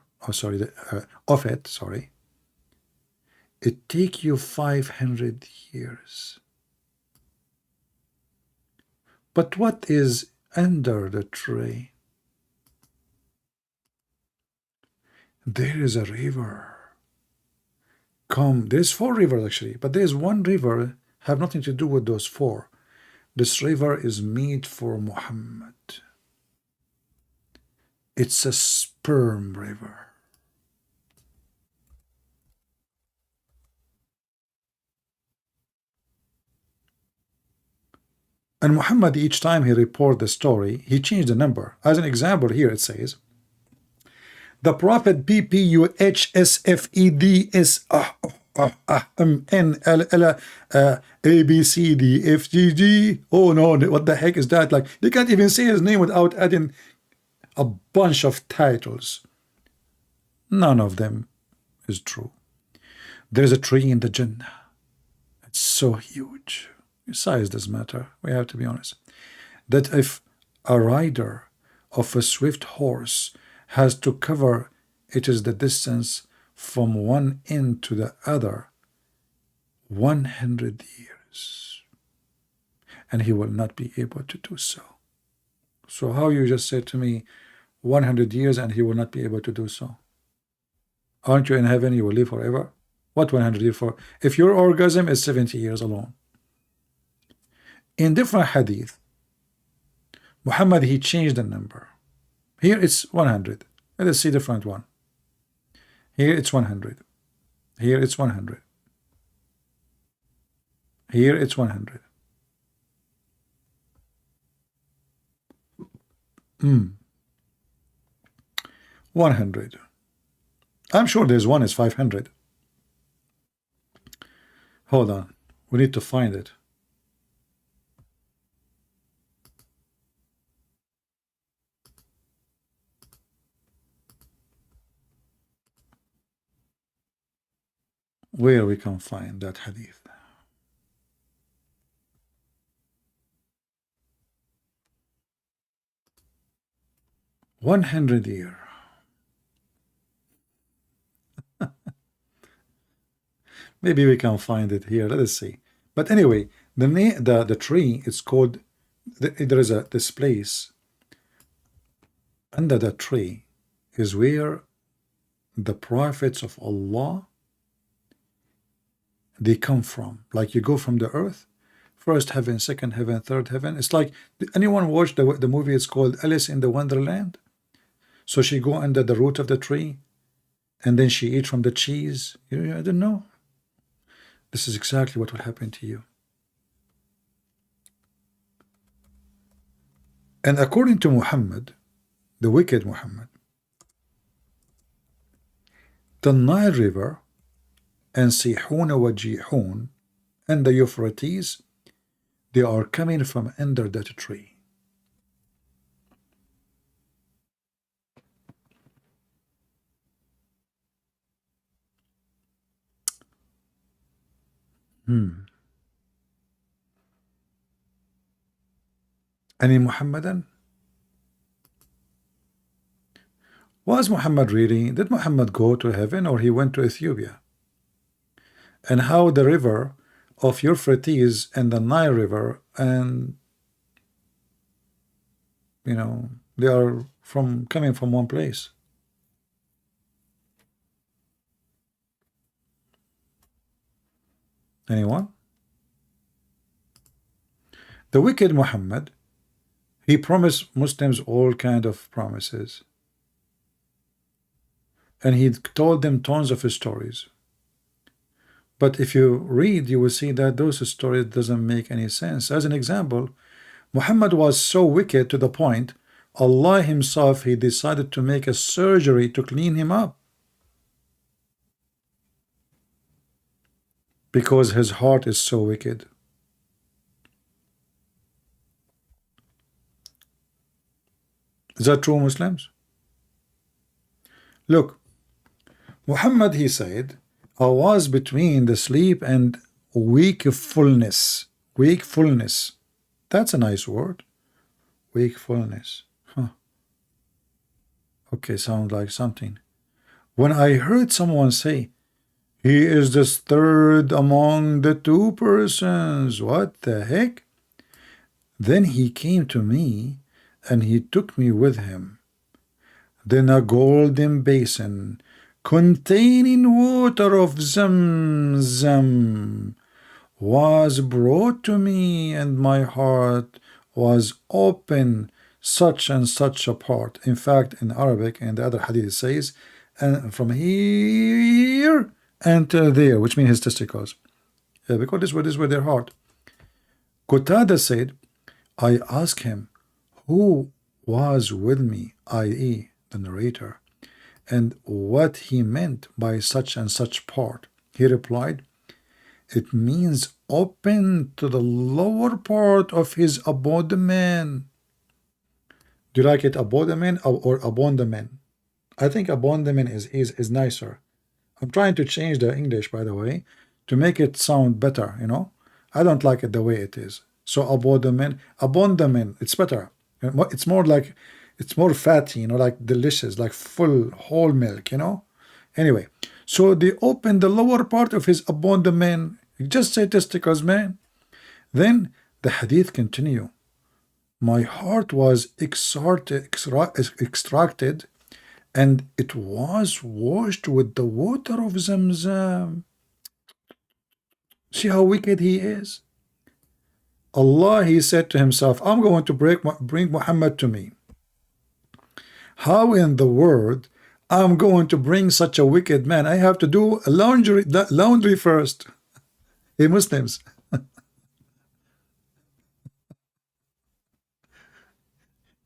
of it, sorry, it take you 500 years. But what is under the tree? There is a river. There's 4 rivers actually, but there's one river have nothing to do with those 4. This river is made for Muhammad. It's a sperm river. And Muhammad, each time he report the story, he changed the number. As an example, here it says, the Prophet PPUHSFEDSNLLABCDFGG. Oh no, what the heck is that? Like, they can't even say his name without adding a bunch of titles. None of them is true. There's a tree in the Jannah. It's so huge. Size doesn't matter. We have to be honest. That if a rider of a swift horse has to cover, it is the distance from one end to the other, 100 years. And he will not be able to do so. So how you just said to me, 100 years and he will not be able to do so? Aren't you in heaven? You will live forever? What 100 years for? If your orgasm is 70 years alone. In different hadith, Muhammad, he changed the number. Here it's 100. Let us see different one. Here it's 100. Here it's 100. Here it's 100. 100. I'm sure there's one is 500. Hold on. We need to find it. Where we can find that hadith. $100. Maybe we can find it here. Let us see. But anyway, the tree is called. There is this place under the tree is where the prophets of Allah, they come from. Like you go from the earth, first heaven, second heaven, third heaven. It's like, anyone watch the movie? It's called Alice in the Wonderland. So she go under the root of the tree, and then she eat from the cheese. I don't know. This is exactly what will happen to you. And according to Muhammad, the wicked Muhammad, the Nile River and Sihun wa Jihun and the Euphrates, they are coming from under that tree. Any Muhammadan? Was Muhammad reading? Did Muhammad go to heaven or he went to Ethiopia? And how the river of Euphrates and the Nile River, and they are from coming from one place. Anyone? The wicked Muhammad, he promised Muslims all kind of promises, and he told them tons of stories. But if you read, you will see that those stories doesn't make any sense. As an example, Muhammad was so wicked to the point Allah himself, he decided to make a surgery to clean him up, because his heart is so wicked. Is that true, Muslims? Look, Muhammad, he said, I was between the sleep and wakefulness. Wakefulness. That's a nice word. Wakefulness. Huh. Okay, sounds like something. When I heard someone say, he is the third among the two persons, what the heck? Then he came to me and he took me with him. Then a golden basin containing water of Zamzam was brought to me, and my heart was open, such and such a part. In fact, in Arabic, and the other hadith, it says, and from here until there, which means his testicles, because this were their heart. Qatada said, I asked him, who was with me, i.e., the narrator, and what he meant by such and such part. He replied, it means open to the lower part of his abdomen. Do you like it, abdomen or abdomen? I think abdomen is nicer. I'm trying to change the English, by the way, to make it sound better, you know. I don't like it the way it is. So abdomen, it's better. It's more like, it's more fatty, you know, like delicious, like full whole milk, you know. Anyway, so they opened the lower part of his abdomen. Just say testicles, man. Then the hadith continue. My heart was extracted, and it was washed with the water of Zamzam. See how wicked he is? Allah, he said to himself, I'm going to bring Muhammad to me. How in the world I'm going to bring such a wicked man? I have to do a laundry first. Hey, Muslims.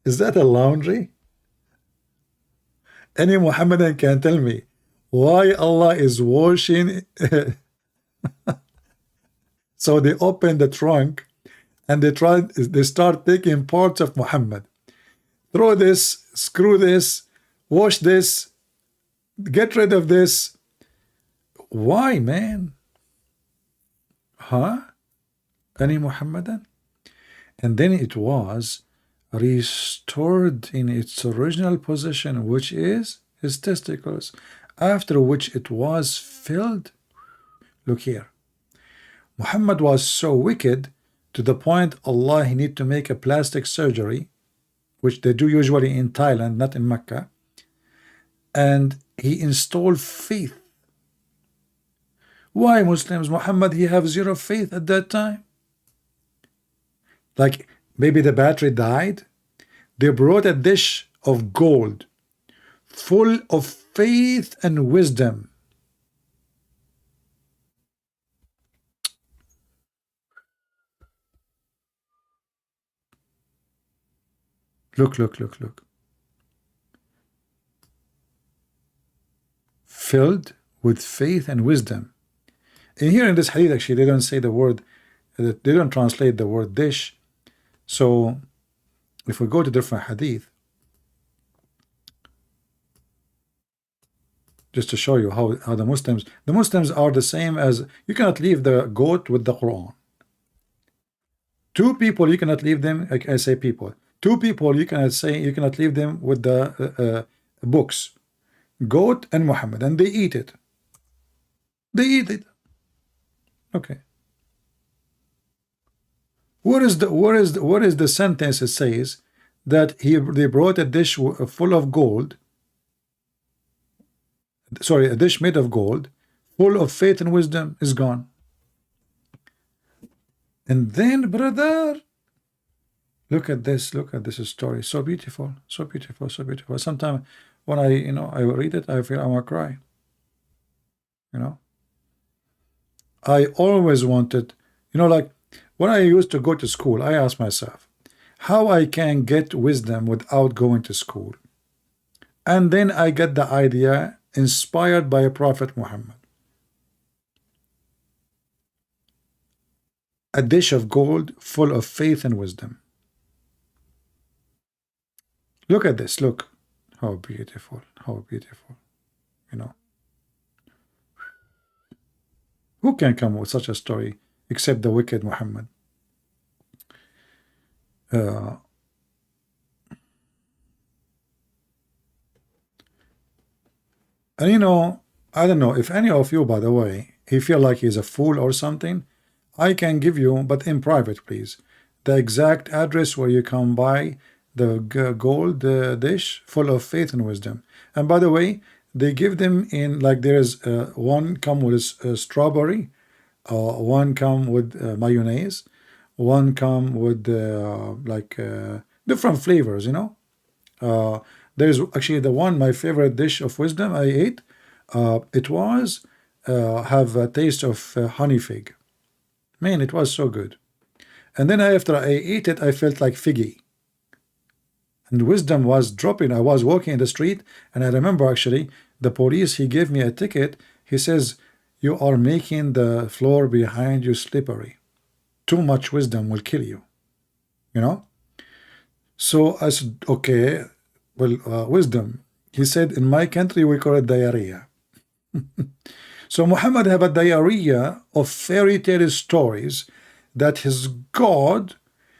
Is that a laundry? Any Muhammadan can tell me why Allah is washing. So they open the trunk and they start taking parts of Muhammad. Throw this, screw this, wash this, get rid of this. Why, man? Huh? Any Muhammadan? And then it was restored in its original position, which is his testicles, after which it was filled. Look here. Muhammad was so wicked to the point Allah, he need to make a plastic surgery, which they do usually in Thailand, not in Mecca, and he installed faith. Why, Muslims? Muhammad, he have zero faith at that time. Like maybe the battery died. They brought a dish of gold full of faith and wisdom. Look. Filled with faith and wisdom. And here in this hadith, actually, they don't say the word, they don't translate the word dish. So if we go to different hadith, just to show you how the Muslims are the same as, you cannot leave the goat with the Quran. Two people, you cannot leave them, like I say people. Two people, you cannot leave them with the books. Goat and Muhammad, and they eat it. They eat it. Okay. What is the sentence that says that they brought a dish full of gold, sorry, a dish made of gold, full of faith and wisdom, is gone. And then, brother, look at this story. So beautiful, so beautiful, so beautiful. Sometimes when I read it, I feel I want to cry. I always wanted, like when I used to go to school, I asked myself how I can get wisdom without going to school. And then I get the idea inspired by Prophet Muhammad. A dish of gold full of faith and wisdom. Look at this. Look how beautiful, how beautiful. Who can come with such a story except the wicked Muhammad? And I don't know if any of you, by the way, he feel like he's a fool or something, I can give you, but in private, please, the exact address where you can buy the gold dish full of faith and wisdom. And by the way, they give them in, like, there's one come with strawberry, one come with mayonnaise, one come with different flavors, there's actually the one, my favorite dish of wisdom I ate, it was have a taste of honey fig. Man, it was so good. And then after I ate it, I felt like figgy. And wisdom was dropping. I was walking in the street, and I remember actually the police, he gave me a ticket. He says, you are making the floor behind you slippery. Too much wisdom will kill you. So I said, okay, well, wisdom. He said, in my country, we call it diarrhea. So Muhammad have a diarrhea of fairy tale stories that his God,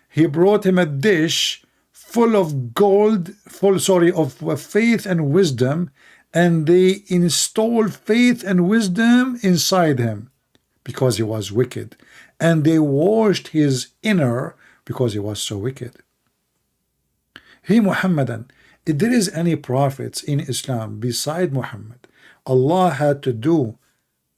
he brought him a dish full of gold, of faith and wisdom, and they installed faith and wisdom inside him because he was wicked, and they washed his inner because he was so wicked. Hey Muhammadan, if there is any prophets in Islam beside Muhammad, Allah had to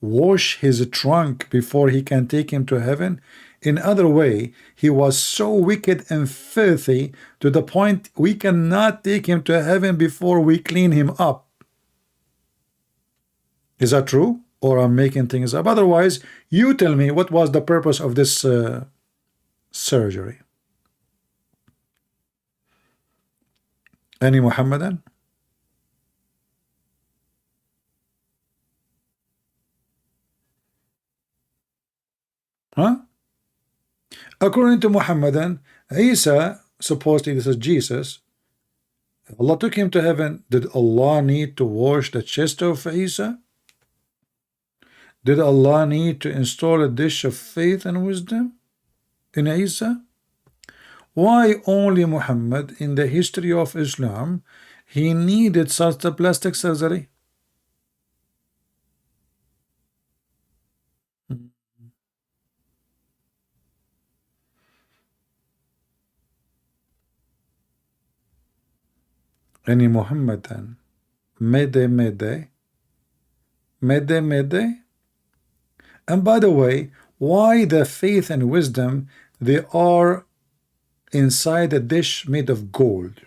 wash his trunk before he can take him to heaven. In other way, he was so wicked and filthy to the point we cannot take him to heaven before we clean him up. Is that true? Or I'm making things up? Otherwise, you tell me what was the purpose of this surgery. Any Muhammadan? Huh? According to Muhammadan, Isa, supposedly this is Jesus, Allah took him to heaven. Did Allah need to wash the chest of Isa? Did Allah need to install a dish of faith and wisdom in Isa? Why only Muhammad in the history of Islam he needed such a plastic surgery? Any Muhammadan? Mede. And by the way, why the faith and wisdom, they are inside a dish made of gold?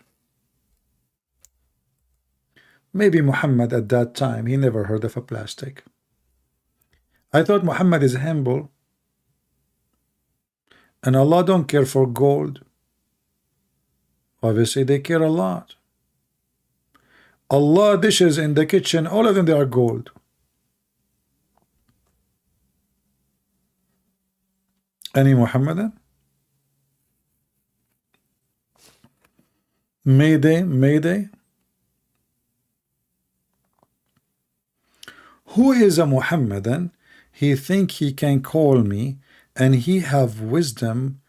Maybe Muhammad at that time, he never heard of a plastic. I thought Muhammad is humble, and Allah don't care for gold. Obviously they care a lot. Allah dishes in the kitchen, all of them, they are gold. Any Muhammadan? Mayday. Who is a Muhammadan? He think he can call me and he have wisdom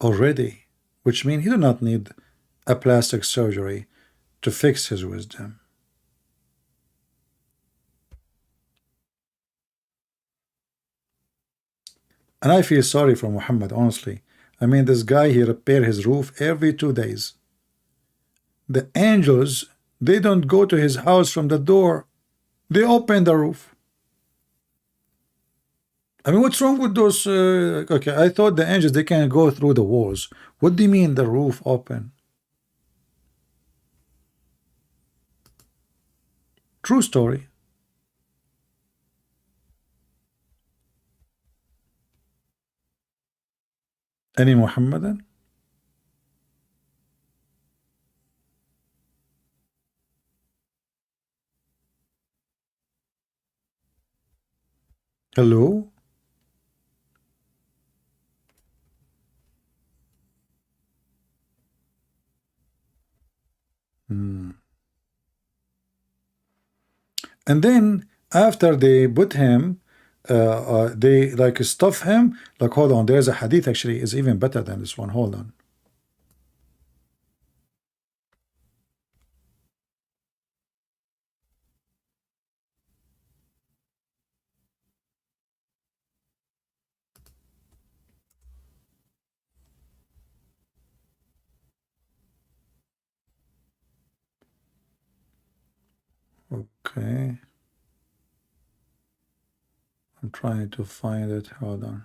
already, which means he do not need a plastic surgery to fix his wisdom. And I feel sorry for Muhammad, honestly. I mean, this guy, he repair his roof every 2 days. The angels, they don't go to his house from the door. They open the roof. I mean, what's wrong with those? Okay, I thought the angels, they can go through the walls. What do you mean the roof open? True story. Any Muhammadan? Hello? And then after they put him, they like stuff him. Like, hold on, there's a hadith actually is even better than this one. Hold on. Okay. I'm trying to find it. Hold on.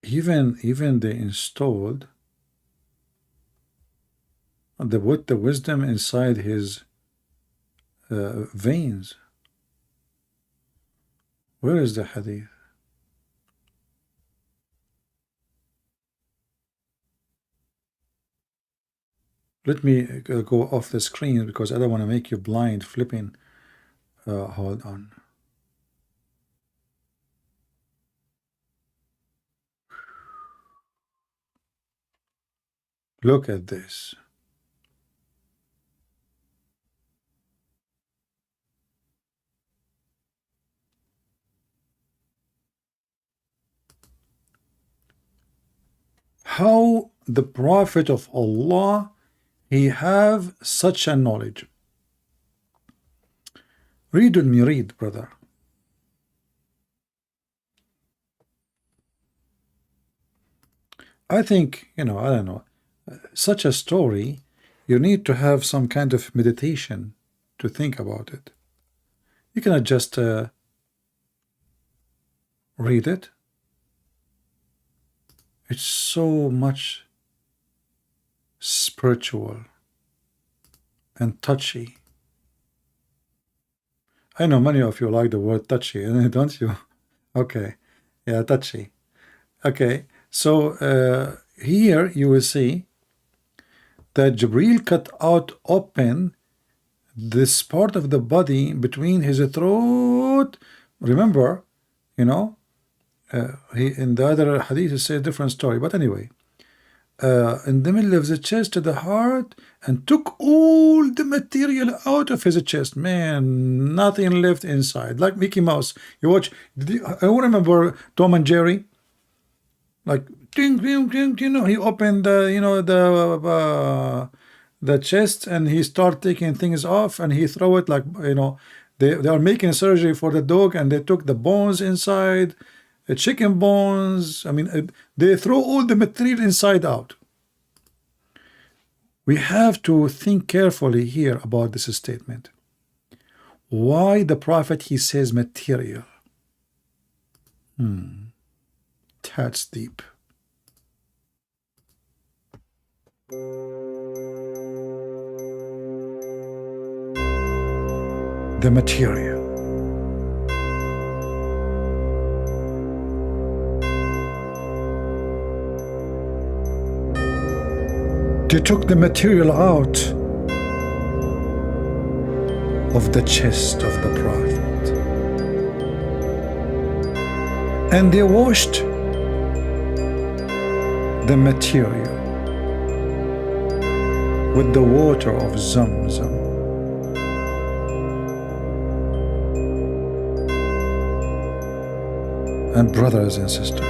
Even they installed the wisdom inside his veins. Where is the hadith? Let me go off the screen because I don't want to make you blind flipping. Hold on. Look at this. How the Prophet of Allah, he have such a knowledge. Read me, read, brother. I think, I don't know, such a story, you need to have some kind of meditation to think about it. You cannot just read it. It's so much spiritual and touchy. I know many of you like the word touchy, don't you? Okay, yeah, touchy. Okay, so here you will see that Jibril cut out open this part of the body between his throat. Remember, he in the other hadith it says a different story, but anyway, in the middle of the chest to the heart, and took all the material out of his chest. Man, nothing left inside, like Mickey Mouse. You watch, I remember Tom and Jerry, like ding, ding, ding, he opened the chest and he start taking things off and he throw it, like they are making surgery for the dog and they took the bones inside, the chicken bones. I mean, they throw all the material inside out. We have to think carefully here about this statement. Why the Prophet, he says material? That's deep. The material. They took the material out of the chest of the Prophet and they washed the material with the water of Zamzam. And brothers and sisters,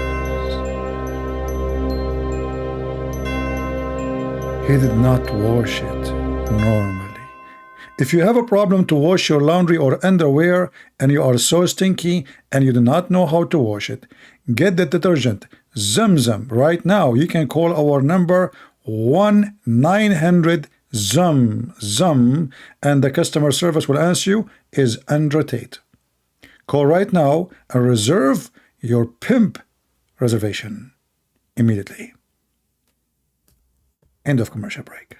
He did not wash it normally. If you have a problem to wash your laundry or underwear and you are so stinky and you do not know how to wash it, get the detergent Zamzam right now. You can call our number 1-900-ZUM and the customer service will answer you. Is Andrew Tate. Call right now and reserve your pimp reservation immediately. End of commercial break.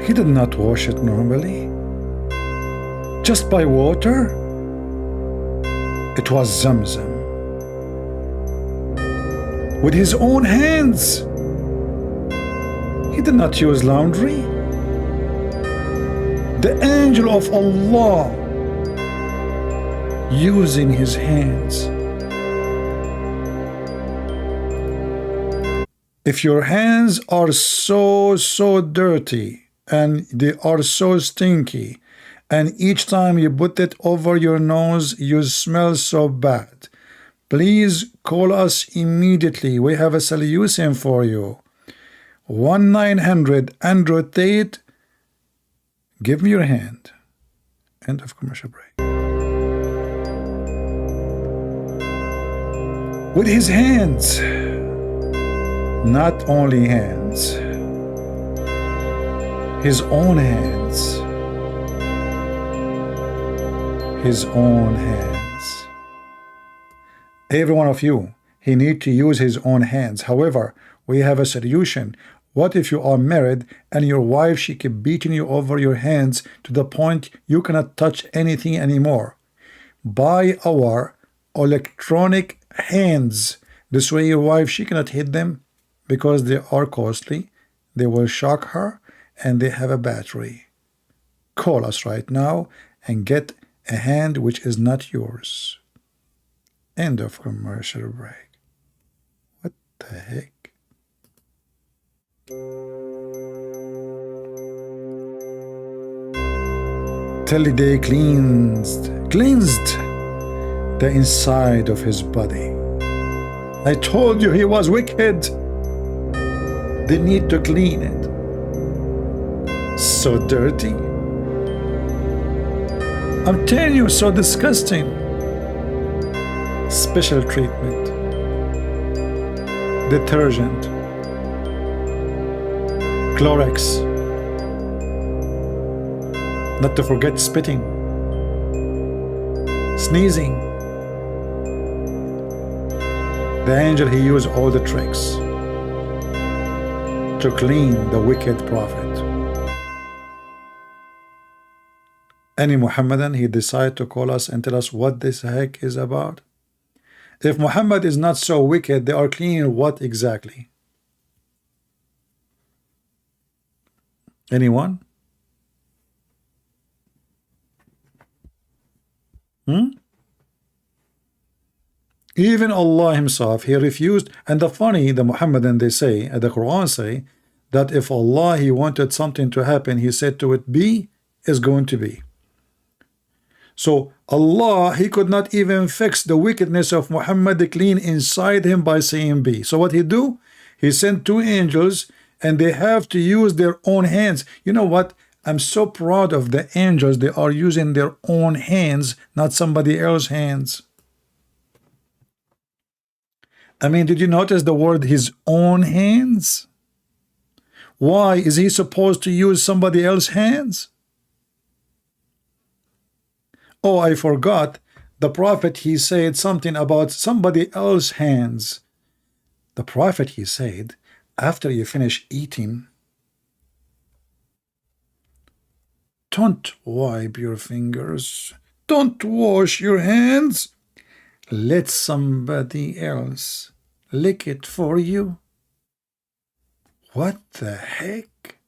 He did not wash it normally. Just by water. It was Zamzam. With his own hands. He did not use laundry. The angel of Allah using his hands. If your hands are so dirty and they are so stinky, and each time you put it over your nose you smell so bad, please call us immediately. We have a solution for you. 1-900 Andrew Tate. Give me your hand. End of commercial break. With his hands. Not only hands, his own hands. His own hands. Every one of you, he need to use his own hands. However, we have a solution. What if you are married and your wife, she keep beating you over your hands to the point you cannot touch anything anymore? Buy our electronic hands. This way your wife, she cannot hit them because they are costly. They will shock her and they have a battery. Call us right now and get a hand which is not yours. End of commercial break. What the heck? Till they cleansed the inside of his body. I told you he was wicked. They need to clean it. So dirty. I'm telling you, so disgusting. Special treatment. Detergent. Clorox. Not to forget spitting. Sneezing. The angel, he used all the tricks to clean the wicked prophet. Any Muhammadan, he decided to call us and tell us what this heck is about. If Muhammad is not so wicked, they are cleaning what exactly? Anyone? Even Allah himself, he refused. And the Muhammadan, they say, the Quran say, that if Allah, he wanted something to happen, he said to it, be, is going to be. So Allah, he could not even fix the wickedness of Muhammad clean inside him by saying be. So what he do? He sent two angels and they have to use their own hands. You know what? I'm so proud of the angels. They are using their own hands, not somebody else's hands. I mean, did you notice the word his own hands? Why is he supposed to use somebody else's hands? Oh, I forgot. The prophet, he said something about somebody else's hands. The prophet, he said, after you finish eating, don't wipe your fingers. Don't wash your hands. Let somebody else lick it for you. What the heck?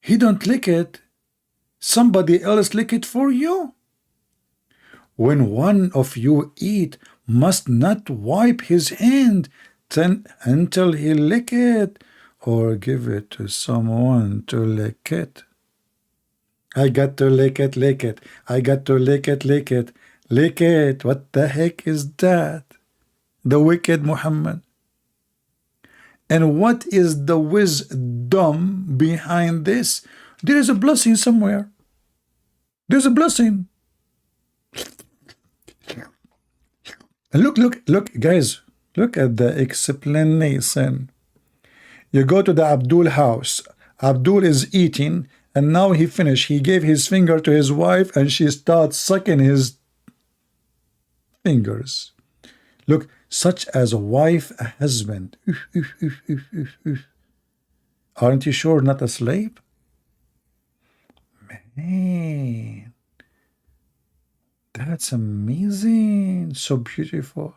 He don't lick it. Somebody else lick it for you. When one of you eat, must not wipe his hand until he lick it, or give it to someone to lick it. I got to lick it, lick it. I got to lick it, lick it. Lick it. What the heck is that? The wicked Muhammad. And what is the wisdom behind this? There is a blessing somewhere. There's a blessing. And look, guys. Look at the explanation. You go to the Abdul house. Abdul is eating, and now he finished. He gave his finger to his wife, and she starts sucking his fingers. Look, such as a wife, a husband. Aren't you sure not a slave? Man, that's amazing. So beautiful.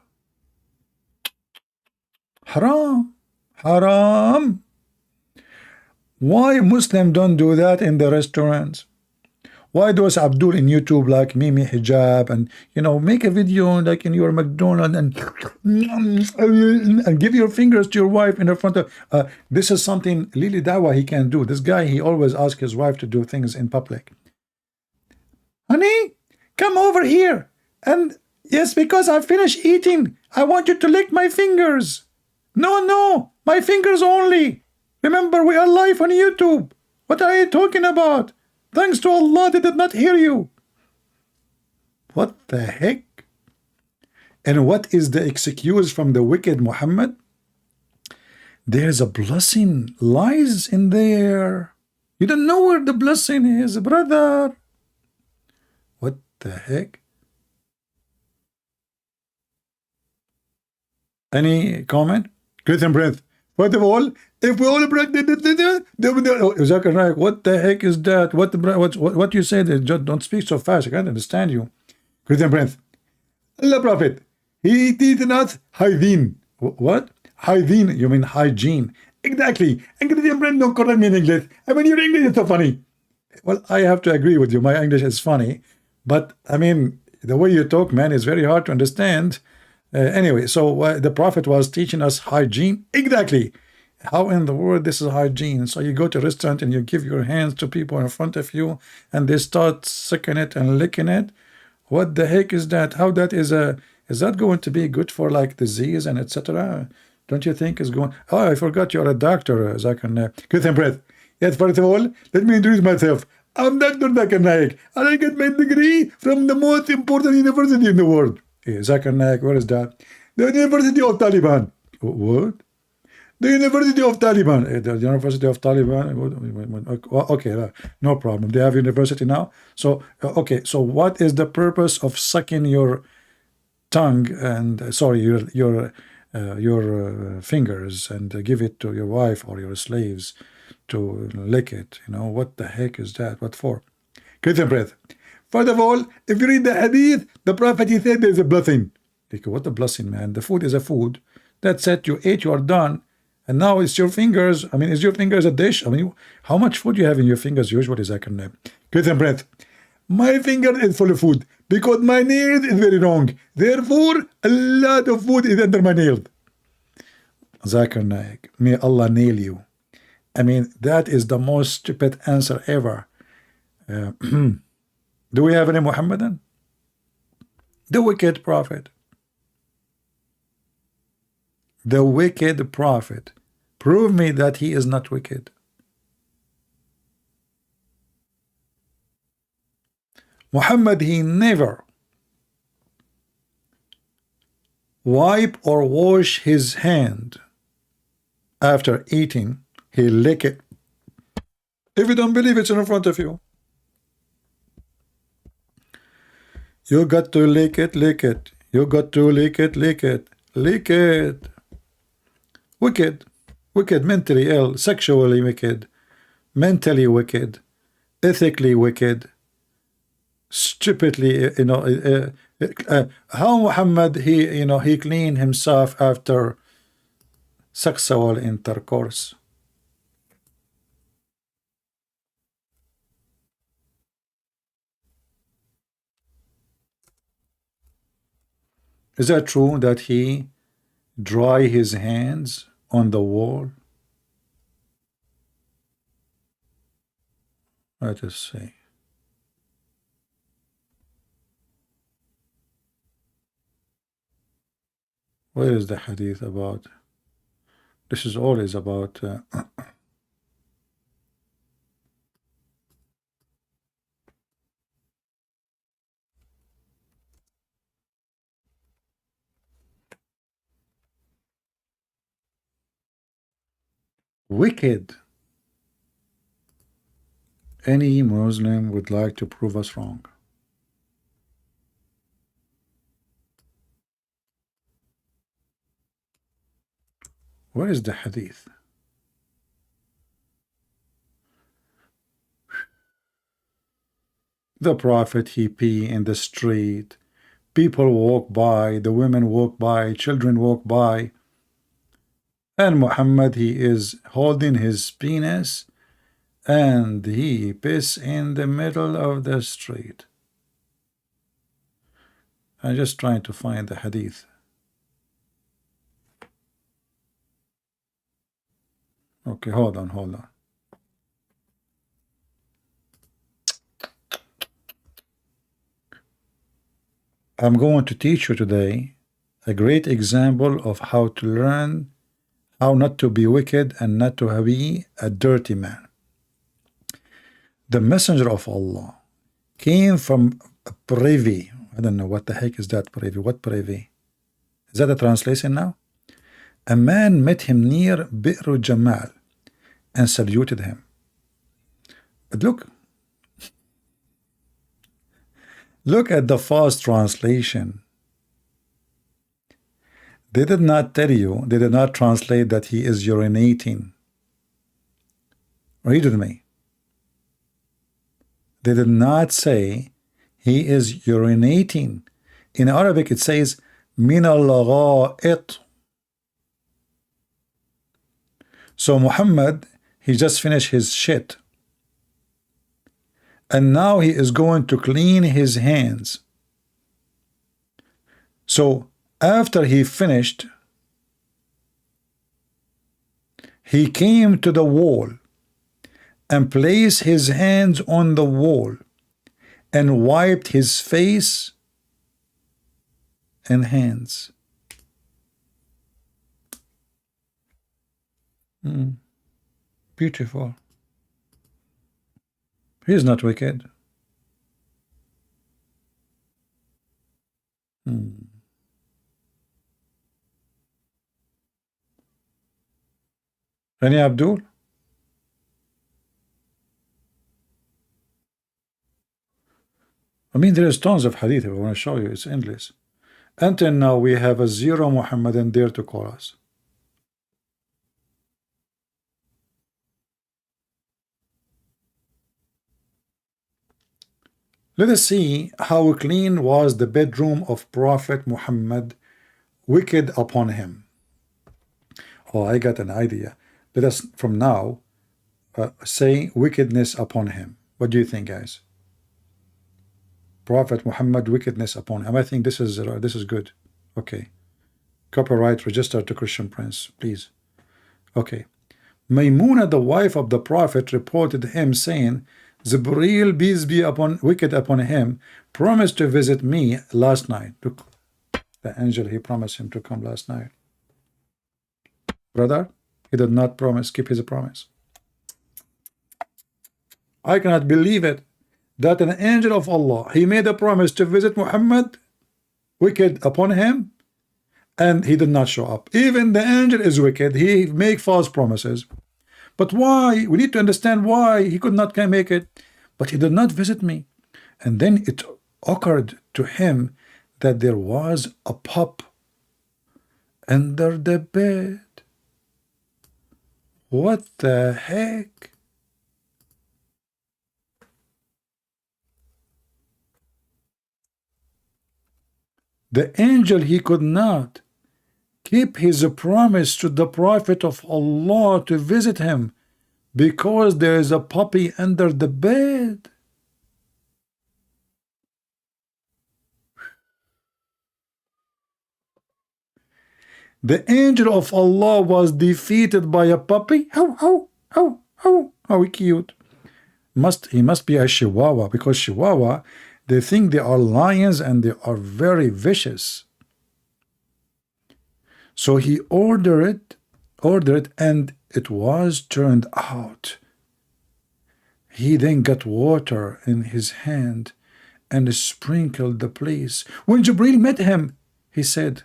Haram. Haram. Why Muslims don't do that in the restaurants? Why those Abdul in YouTube like Mimi Hijab and make a video like in your McDonald's and give your fingers to your wife in the front of this is something Lili Dawa he can do. This guy, he always asks his wife to do things in public. Honey, come over here. And yes, because I finished eating, I want you to lick my fingers. No, my fingers only. Remember, we are live on YouTube. What are you talking about? Thanks to Allah, they did not hear you. What the heck? And what is the excuse from the wicked Muhammad? There's a blessing lies in there. You don't know where the blessing is, brother. What the heck? Any comment? Christian Breath. First of all, if we all break what the heck is that? What you said? Just don't speak so fast. I can't understand you. Christian Breath. Allah Prophet. He did not hygiene. What? Hygiene. You mean hygiene. Exactly. And Christian Breath, don't correct me in English. I mean, your English is so funny. Well, I have to agree with you. My English is funny. But, I mean, the way you talk, man, is very hard to understand. Anyway, so the Prophet was teaching us hygiene. Exactly. How in the world this is hygiene? So you go to a restaurant and you give your hands to people in front of you and they start sucking it and licking it. What the heck is that? How that is that going to be good for like disease and etc.? Don't you think it's going? Oh, I forgot you're a doctor, Zakir. Good breath. Yes, first of all, let me introduce myself. I'm Dr. Zakir Naik, and I get my degree from the most important university in the world. Zakir Naik, where is that? The University of Taliban. What? The University of Taliban. The University of Taliban. Okay, no problem. They have university now. So, okay, so what is the purpose of sucking your tongue and, sorry, your fingers and give it to your wife or your slaves to lick it? What the heck is that? What for? Christian breath. First of all, if you read the hadith, the Prophet, he said there's a blessing. Like, what a blessing, man. The food is a food. That's it. You ate, you are done. And now it's your fingers. I mean, is your fingers a dish? I mean, how much food you have in your fingers usually, Zakir? Christian breath. My finger is full of food because my nail is very long. Therefore, a lot of food is under my nail. Zakir Naik, may Allah nail you. I mean, that is the most stupid answer ever. Do we have any Muhammadan? The wicked prophet. The wicked prophet. Prove me that he is not wicked. Muhammad, he never wipe or wash his hand after eating. He lick it. If you don't believe it's in front of you, you got to lick it, lick it. You got to lick it, lick it, lick it. Wicked, wicked, mentally ill, sexually wicked, mentally wicked, ethically wicked, stupidly, how Muhammad, he cleaned himself after sexual intercourse. Is that true that he dry his hands on the wall? Let us see. Where is the hadith about? This is always about wicked. Any Muslim would like to prove us wrong. Where is the hadith? The Prophet, he pee in the street. People walk by, the women walk by, children walk by. And Muhammad, he is holding his penis and he piss in the middle of the street. I'm just trying to find the hadith. Okay, hold on. I'm going to teach you today a great example of how to learn how not to be wicked and not to be a dirty man. The Messenger of Allah came from privy. I don't know what the heck is that privy. What privy? Is that a translation now? A man met him near Bi'r Jamal and saluted him. But look at the fast translation. They did not tell you, they did not translate that he is urinating. Read with me. They did not say he is urinating. In Arabic it says min al-gha'it. So Muhammad, he just finished his shit. And now he is going to clean his hands. So after he finished, he came to the wall and placed his hands on the wall and wiped his face and hands. Beautiful. He is not wicked. Any Abdul? I mean, there is tons of hadith. I want to show you. It's endless. Until now, we have a zero Muhammadan dare to call us. Let us see how clean was the bedroom of Prophet Muhammad, wicked upon him. Oh, I got an idea. Let us from now say wickedness upon him. What do you think, guys? Prophet Muhammad, wickedness upon him. I think this is good. Okay. Copyright register to Christian Prince, please. Okay. Maymuna, the wife of the Prophet, reported him saying, Jibreel, peace be upon wicked upon him, promised to visit me last night. Look, the angel, he promised him to come last night. Brother, he did not keep his promise. I cannot believe it that an angel of Allah, he made a promise to visit Muhammad, wicked upon him, and he did not show up. Even the angel is wicked. He make false promises. But why? We need to understand why he could not make it. But he did not visit me. And then it occurred to him that there was a pup under the bed. What the heck? The angel, he could not keep his promise to the Prophet of Allah to visit him because there is a puppy under the bed. The angel of Allah was defeated by a puppy. How cute. He must be a Chihuahua, because Chihuahua, they think they are lions and they are very vicious. So he ordered, and it was turned out. He then got water in his hand and sprinkled the place. When Jibril met him, he said,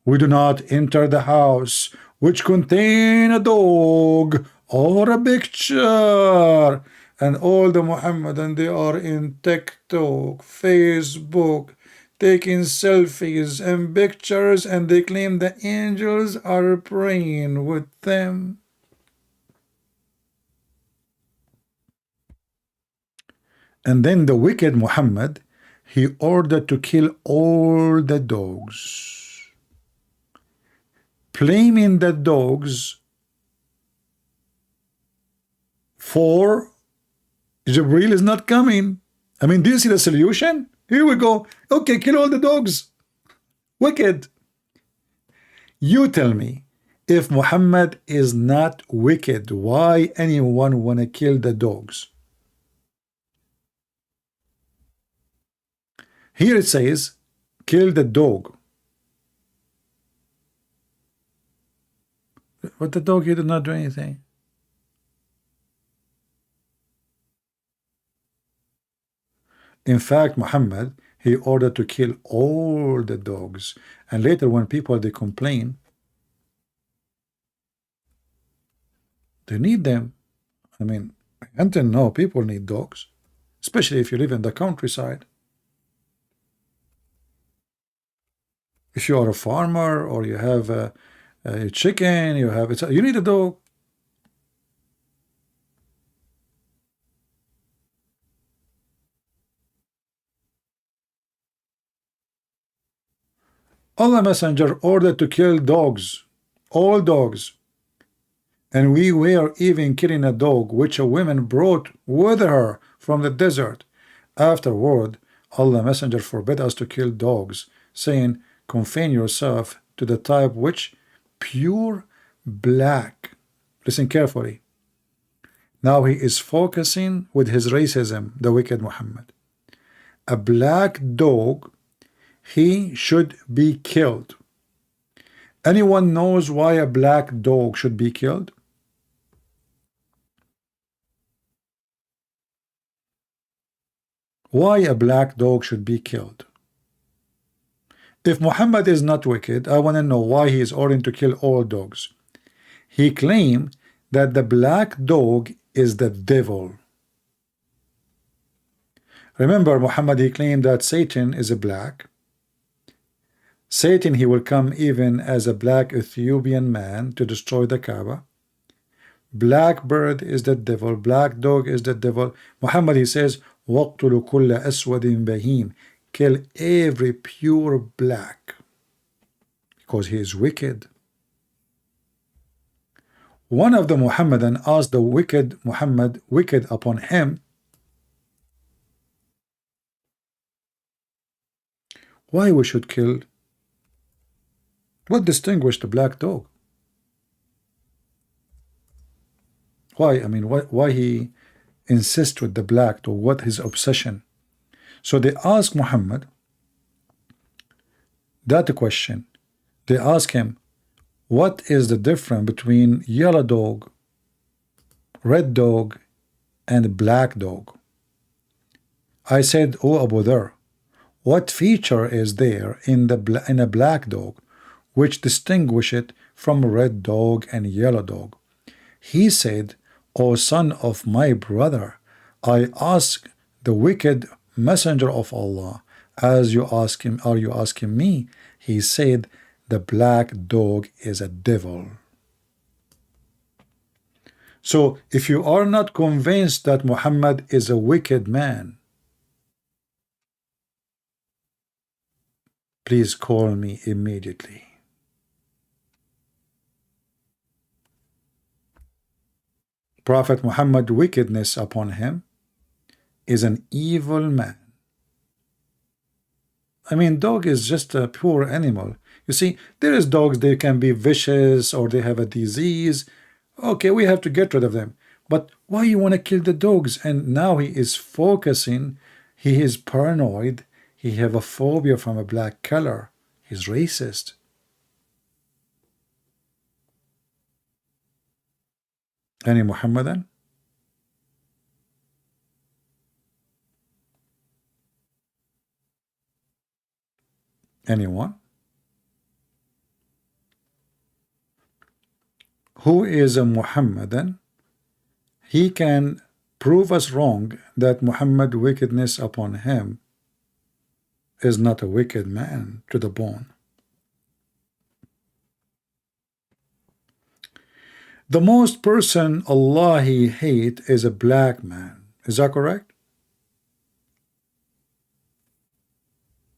"We do not enter the house which contain a dog or a picture." And all the Muhammadan, they are in TikTok, Facebook, taking selfies and pictures, and they claim the angels are praying with them. And then the wicked Muhammad, he ordered to kill all the dogs, blaming the dogs for Jibril is not coming. I mean, do you see the solution? Here we go. Okay, kill all the dogs. Wicked. You tell me, if Muhammad is not wicked, why anyone want to kill the dogs? Here it says, kill the dog. But the dog, he did not do anything. In fact, Muhammad, he ordered to kill all the dogs. And later when people, they complain, they need them. I mean, until now, people need dogs, especially if you live in the countryside. If you are a farmer or you have a chicken, you need a dog. Allah Messenger ordered to kill dogs, all dogs. And we were even killing a dog which a woman brought with her from the desert. Afterward, Allah Messenger forbid us to kill dogs, saying, confine yourself to the type which pure black. Listen carefully. Now he is focusing with his racism, the wicked Muhammad. A black dog, he should be killed. Anyone knows why a black dog should be killed? Why a black dog should be killed? If Muhammad is not wicked, I want to know why he is ordering to kill all dogs. He claimed that the black dog is the devil. Remember, Muhammad, he claimed that Satan is a black. Satan, he will come even as a black Ethiopian man to destroy the Kaaba. Black bird is the devil. Black dog is the devil. Muhammad, he says, وَاقْتُلُوا كُلَّ أَسْوَدٍ بَهِيمٍ. Kill every pure black, because he is wicked. One of the Muhammadan asked the wicked Muhammad, wicked upon him, why we should kill? What distinguished the black dog? Why? I mean, why he insists with the black dog? What his obsession? So they ask Muhammad that question. They ask him, what is the difference between yellow dog, red dog, and black dog? I said, oh Abu Dharr, what feature is there in a black dog which distinguish it from a red dog and yellow dog? He said, O son of my brother, I ask the wicked messenger of Allah, as you ask him, are you asking me? He said, the black dog is a devil. So if you are not convinced that Muhammad is a wicked man, please call me immediately. Prophet Muhammad, wickedness upon him, is an evil man. I mean, dog is just a pure animal. You see, there is dogs, they can be vicious or they have a disease. Okay, we have to get rid of them. But why you want to kill the dogs? And now he is focusing, he is paranoid, he have a phobia from a black color. He's racist. Any Muhammadan? Anyone? Who is a Muhammadan? He can prove us wrong that Muhammad wickedness upon him is not a wicked man to the bone. The most person Allah he hate is a black man. Is that correct?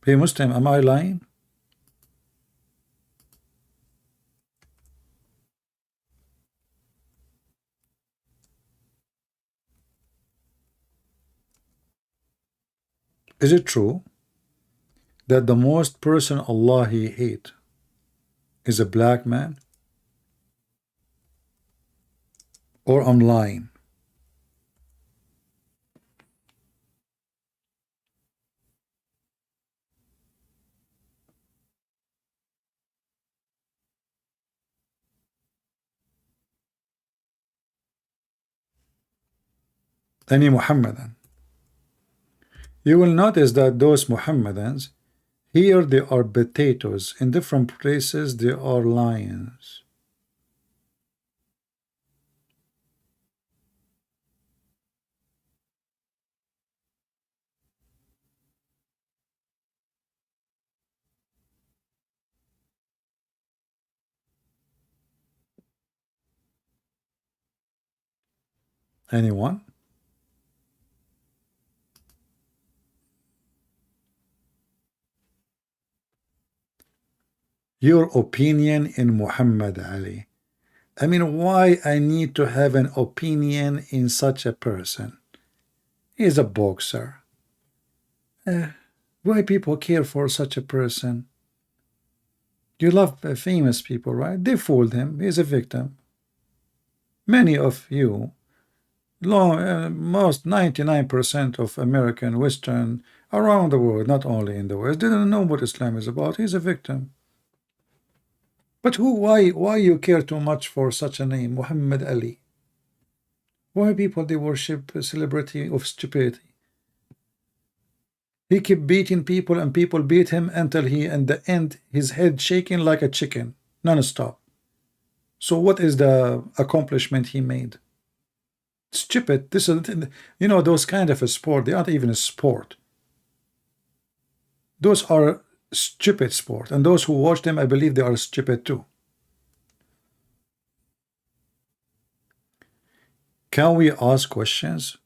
Hey Muslim, am I lying? Is it true that the most person Allah he hate is a black man? Or I'm lying? Any Muhammadan. You will notice that those Muhammadans, here they are potatoes, in different places they are lions. Anyone? Your opinion in Muhammad Ali. I mean, why I need to have an opinion in such a person? He's a boxer. Why people care for such a person? You love famous people, right? They fooled him. He's a victim. Many of you, most 99% of American, Western, around the world, not only in the West, didn't know what Islam is about. He's a victim. But why you care too much for such a name, Muhammad Ali? Why people they worship a celebrity of stupidity? He kept beating people and people beat him until he, in the end, his head shaking like a chicken, non-stop. So what is the accomplishment he made? Stupid. This is, you know, those kind of a sport, they aren't even a sport. Those are stupid sport, and those who watch them, I believe they are stupid too. Can we ask questions?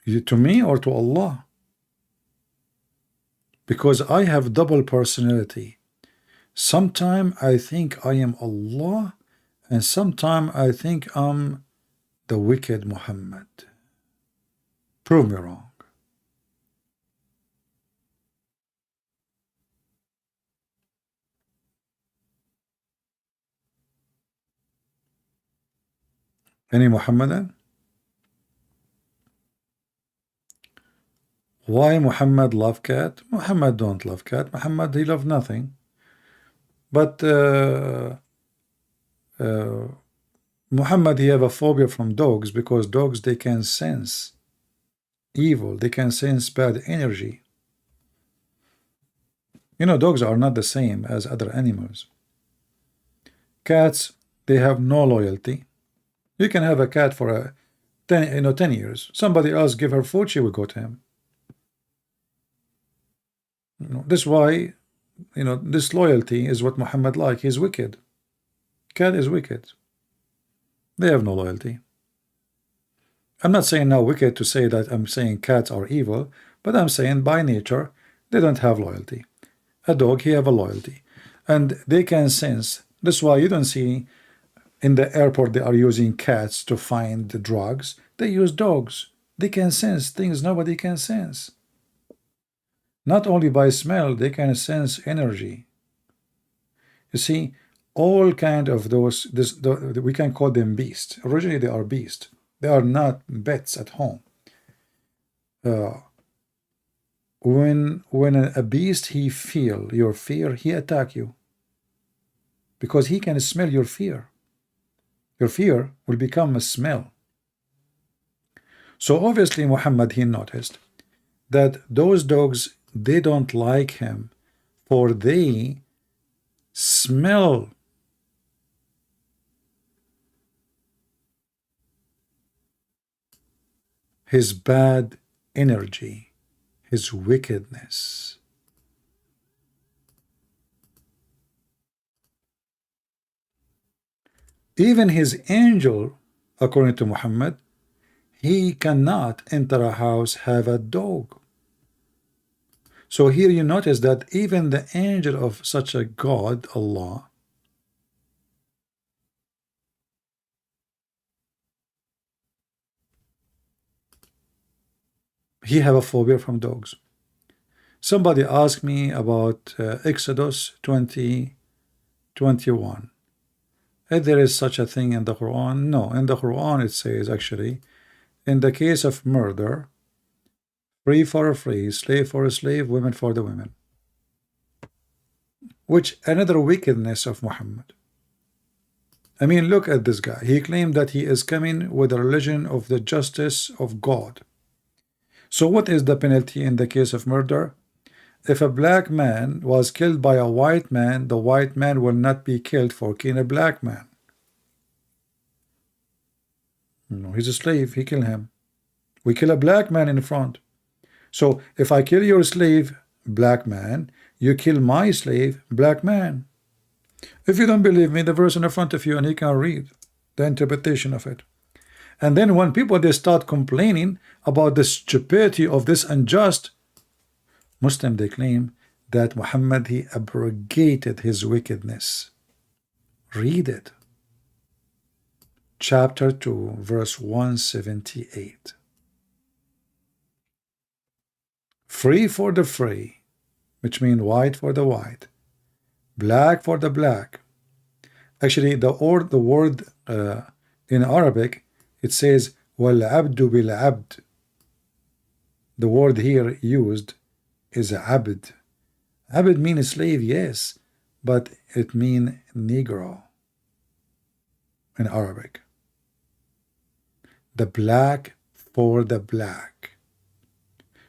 To me or to Allah? Because I have double personality. Sometime I think I am Allah, and sometime I think I'm the wicked Muhammad. Prove me wrong. Any Muhammadan? Why Muhammad love cat? Muhammad don't love cat. Muhammad he love nothing. But Muhammad he have a phobia from dogs because dogs they can sense evil. They can sense bad energy. You know, dogs are not the same as other animals. Cats, they have no loyalty. You can have a cat for a 10 years. Somebody else give her food, she will go to him. This is why, this loyalty is what Muhammad like. He's wicked. Cat is wicked. They have no loyalty. I'm not saying now wicked to say that I'm saying cats are evil, but I'm saying by nature they don't have loyalty. A dog, he have a loyalty, and they can sense. That's why you don't see in the airport they are using cats to find the drugs. They use dogs. They can sense things nobody can sense. Not only by smell, they can sense energy. You see, all kind of those, we can call them beasts. Originally they are beasts. They are not pets at home. When a beast he feel your fear, he attack you because he can smell your fear. Your fear will become a smell. So obviously Muhammad, he noticed that those dogs, they don't like him, for they smell his bad energy, his wickedness. Even his angel, according to Muhammad, he cannot enter a house have a dog. So here you notice that even the angel of such a God, Allah, he have a phobia from dogs. Somebody asked me about Exodus 20:21. If there is such a thing in the Quran? No, in the Quran it says actually, in the case of murder, free for a free, slave for a slave, women for the women. Which another wickedness of Muhammad. I mean, look at this guy. He claimed that he is coming with a religion of the justice of God. So what is the penalty in the case of murder? If a black man was killed by a white man, the white man will not be killed for killing a black man. No, he's a slave. He kill him. We kill a black man in front. So if I kill your slave, black man, you kill my slave, black man. If you don't believe me, the verse in front of you, and you can read the interpretation of it. And then when people, they start complaining about the stupidity of this unjust, Muslim, they claim that Muhammad, he abrogated his wickedness. Read it. Chapter 2, verse 178. Free for the free, which means white for the white, black for the black. Actually, the word in Arabic, it says wal abdu bil abd. The word here used is abd. Abd means slave, yes, but it means Negro in Arabic. The black for the black.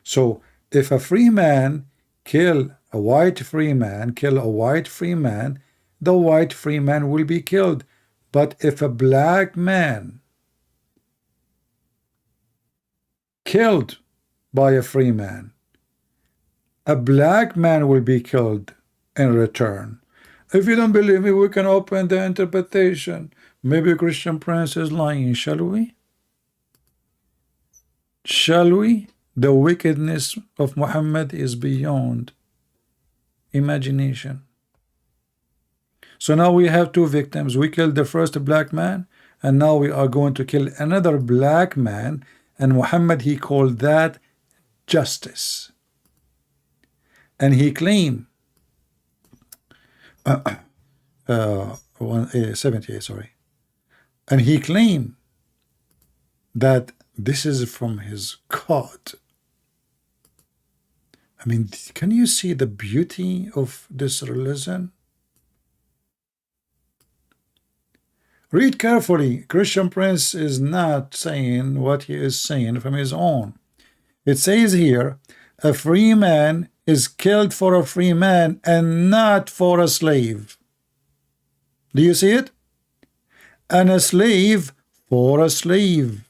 So if a free man kill a white free man, the white free man will be killed. But if a black man killed by a free man, a black man will be killed in return. If you don't believe me, we can open the interpretation. Maybe Christian Prince is lying, shall we? Shall we? The wickedness of Muhammad is beyond imagination. So now we have two victims. We killed the first black man, and now we are going to kill another black man, and Muhammad, he called that justice. And he claimed 78, sorry. And he claimed that this is from his God. I mean, can you see the beauty of this religion? Read carefully. Christian Prince is not saying what he is saying from his own. It says here, a free man is killed for a free man and not for a slave. Do you see it? And a slave for a slave.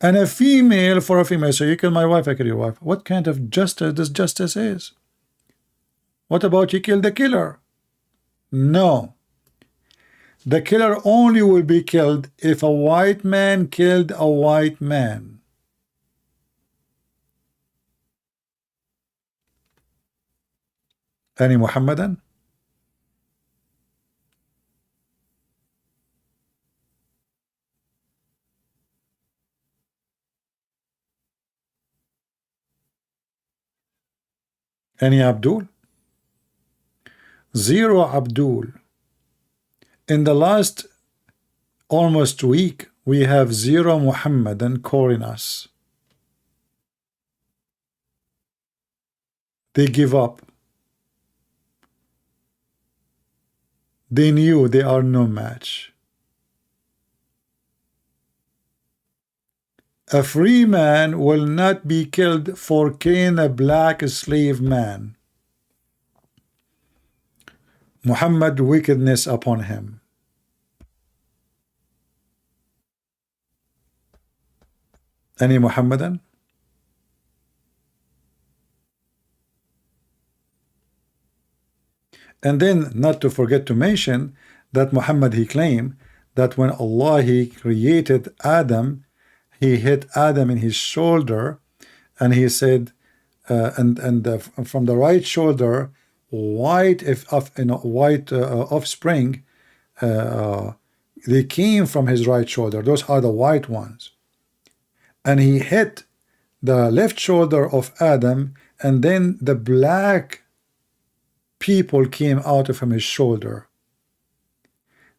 And a female for a female. So you kill my wife, I kill your wife. What kind of justice this justice is? What about you kill the killer? No. The killer only will be killed if a white man killed a white man. Any Muhammadan? Any Abdul? Zero Abdul. In the last almost week, we have zero Muhammadan calling us. They give up. They knew they are no match. A free man will not be killed for killing a black slave man. Muhammad wickedness upon him. Any Muhammadan? And then not to forget to mention that Muhammad, he claimed that when Allah, he created Adam, he hit Adam in his shoulder, and he said, from the right shoulder, white offspring, they came from his right shoulder. Those are the white ones. And he hit the left shoulder of Adam, and then the black people came out from his shoulder.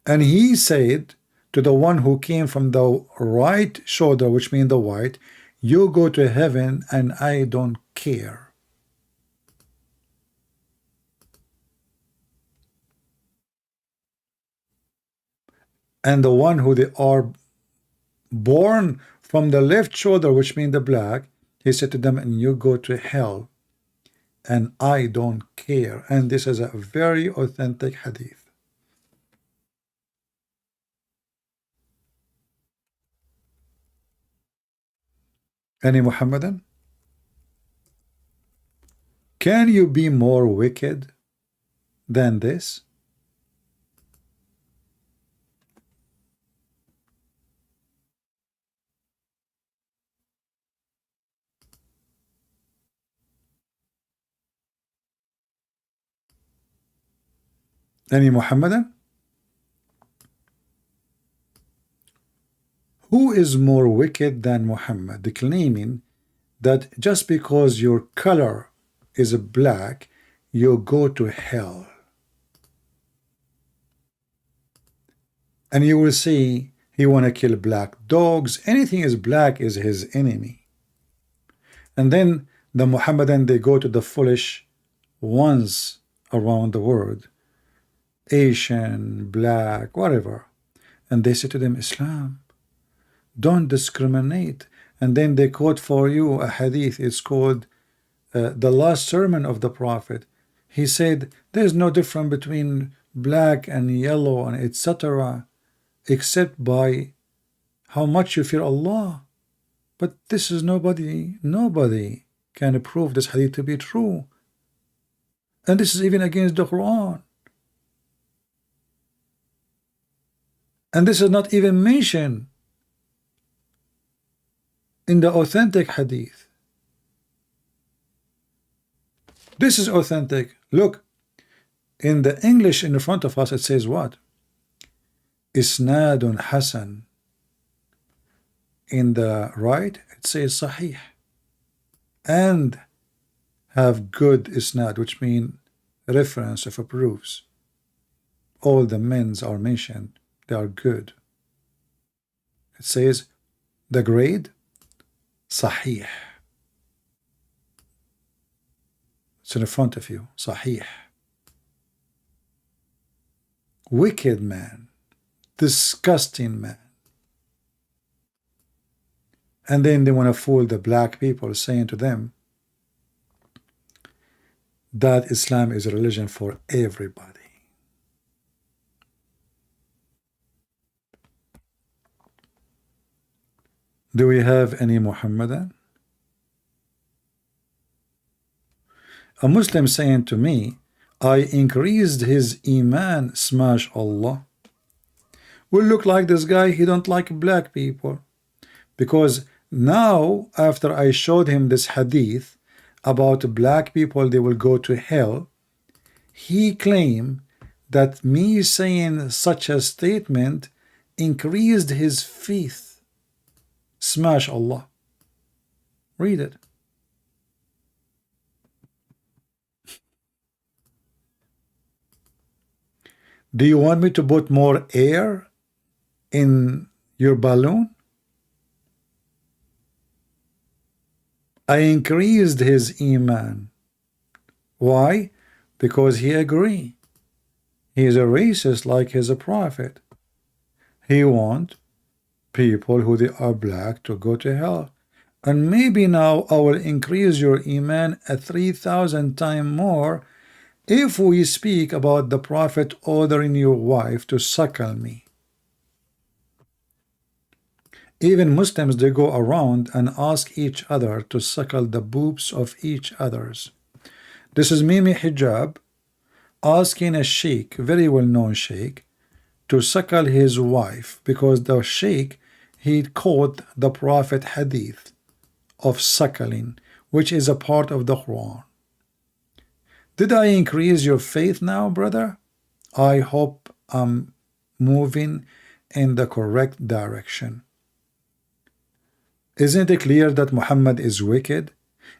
And he said to the one who came from the right shoulder, which means the white, you go to heaven and I don't care. And the one who they are born from the left shoulder, which means the black, he said to them, and you go to hell and I don't care. And this is a very authentic hadith. Any Muhammadan? Can you be more wicked than this? Any Muhammadan? Who is more wicked than Muhammad, claiming that just because your color is black, you go to hell? And you will see he want to kill black dogs. Anything is black is his enemy. And then the Muhammadan, they go to the foolish ones around the world, Asian, black, whatever, and they say to them, Islam, don't discriminate. And then they quote for you a hadith. It's called the last sermon of the Prophet. He said there's no difference between black and yellow and etc., except by how much you fear Allah. But this is nobody can prove this hadith to be true. And this is even against the Quran. And this is not even mentioned in the authentic hadith. This is authentic. Look, in the English in the front of us, it says what? Isnadun Hasan. In the right, it says Sahih. And have good isnad, which means reference of proofs. All the men's are mentioned. They are good. It says the grade Sahih. It's in the front of you. Sahih. Wicked man. Disgusting man. And then they want to fool the black people, saying to them that Islam is a religion for everybody. Do we have any Muhammadan? A Muslim saying to me, I increased his iman, smash Allah. Will look like this guy, he don't like black people. Because now, after I showed him this hadith about black people, they will go to hell, he claimed that me saying such a statement increased his faith. Smash Allah. Read it. Do you want me to put more air in your balloon? I increased his iman. Why? Because he agreed. He is a racist like his prophet. He want people who they are black to go to hell. And maybe now I will increase your iman at 3,000 times more if we speak about the Prophet ordering your wife to suckle me. Even Muslims, they go around and ask each other to suckle the boobs of each others. This is Mimi Hijab asking a sheikh, very well-known sheikh, to suckle his wife because the sheikh, he quote the Prophet hadith of suckling, which is a part of the Quran. Did I increase your faith now, brother? I hope I'm moving in the correct direction. Isn't it clear that Muhammad is wicked?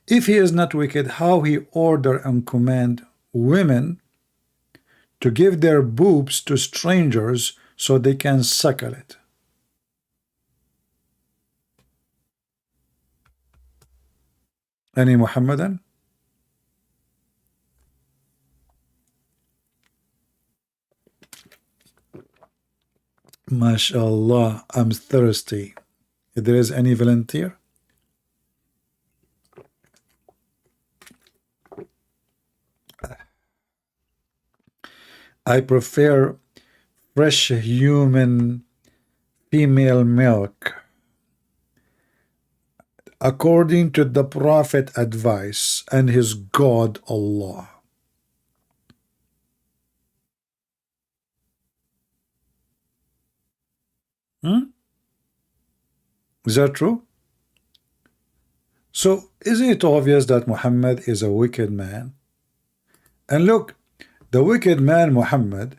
If he is not wicked, how he order and command women to give their boobs to strangers so they can suckle it? Any Muhammadan? MashaAllah, I'm thirsty. If there is any volunteer? I prefer fresh human female milk according to the Prophet advice and his God Allah. Is that true? So isn't it obvious that Muhammad is a wicked man? And look, the wicked man Muhammad,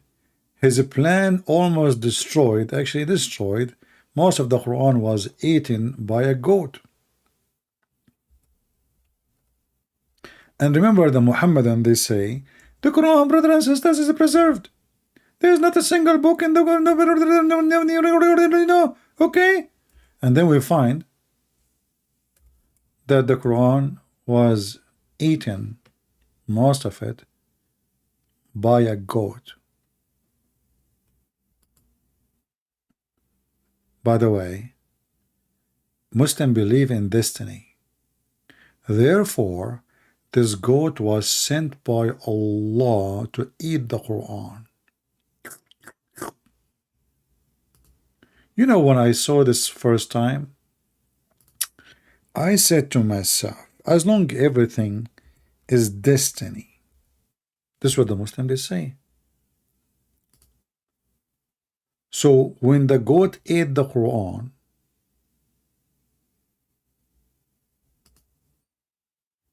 his plan almost destroyed, actually destroyed, most of the Quran was eaten by a goat. And remember the Muhammadan, they say, the Quran, brothers and sisters, is preserved. There is not a single book in the no, okay? And then we find that the Quran was eaten, most of it, by a goat. By the way, Muslims believe in destiny. Therefore, this goat was sent by Allah to eat the Quran. You know, when I saw this first time, I said to myself, as long as everything is destiny, this is what the Muslims say. So when the goat ate the Quran,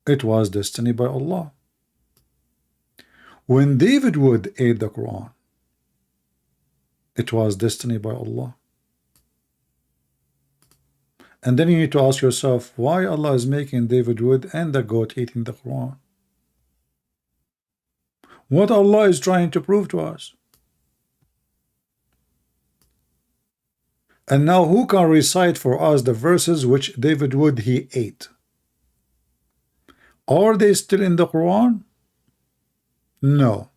it was destiny by Allah. When David Wood ate the Quran, it was destiny by Allah. And then you need to ask yourself why Allah is making David Wood and the goat eating the Quran. What Allah is trying to prove to us. And now who can recite for us the verses which David Wood he ate? Are they still in the Quran? No.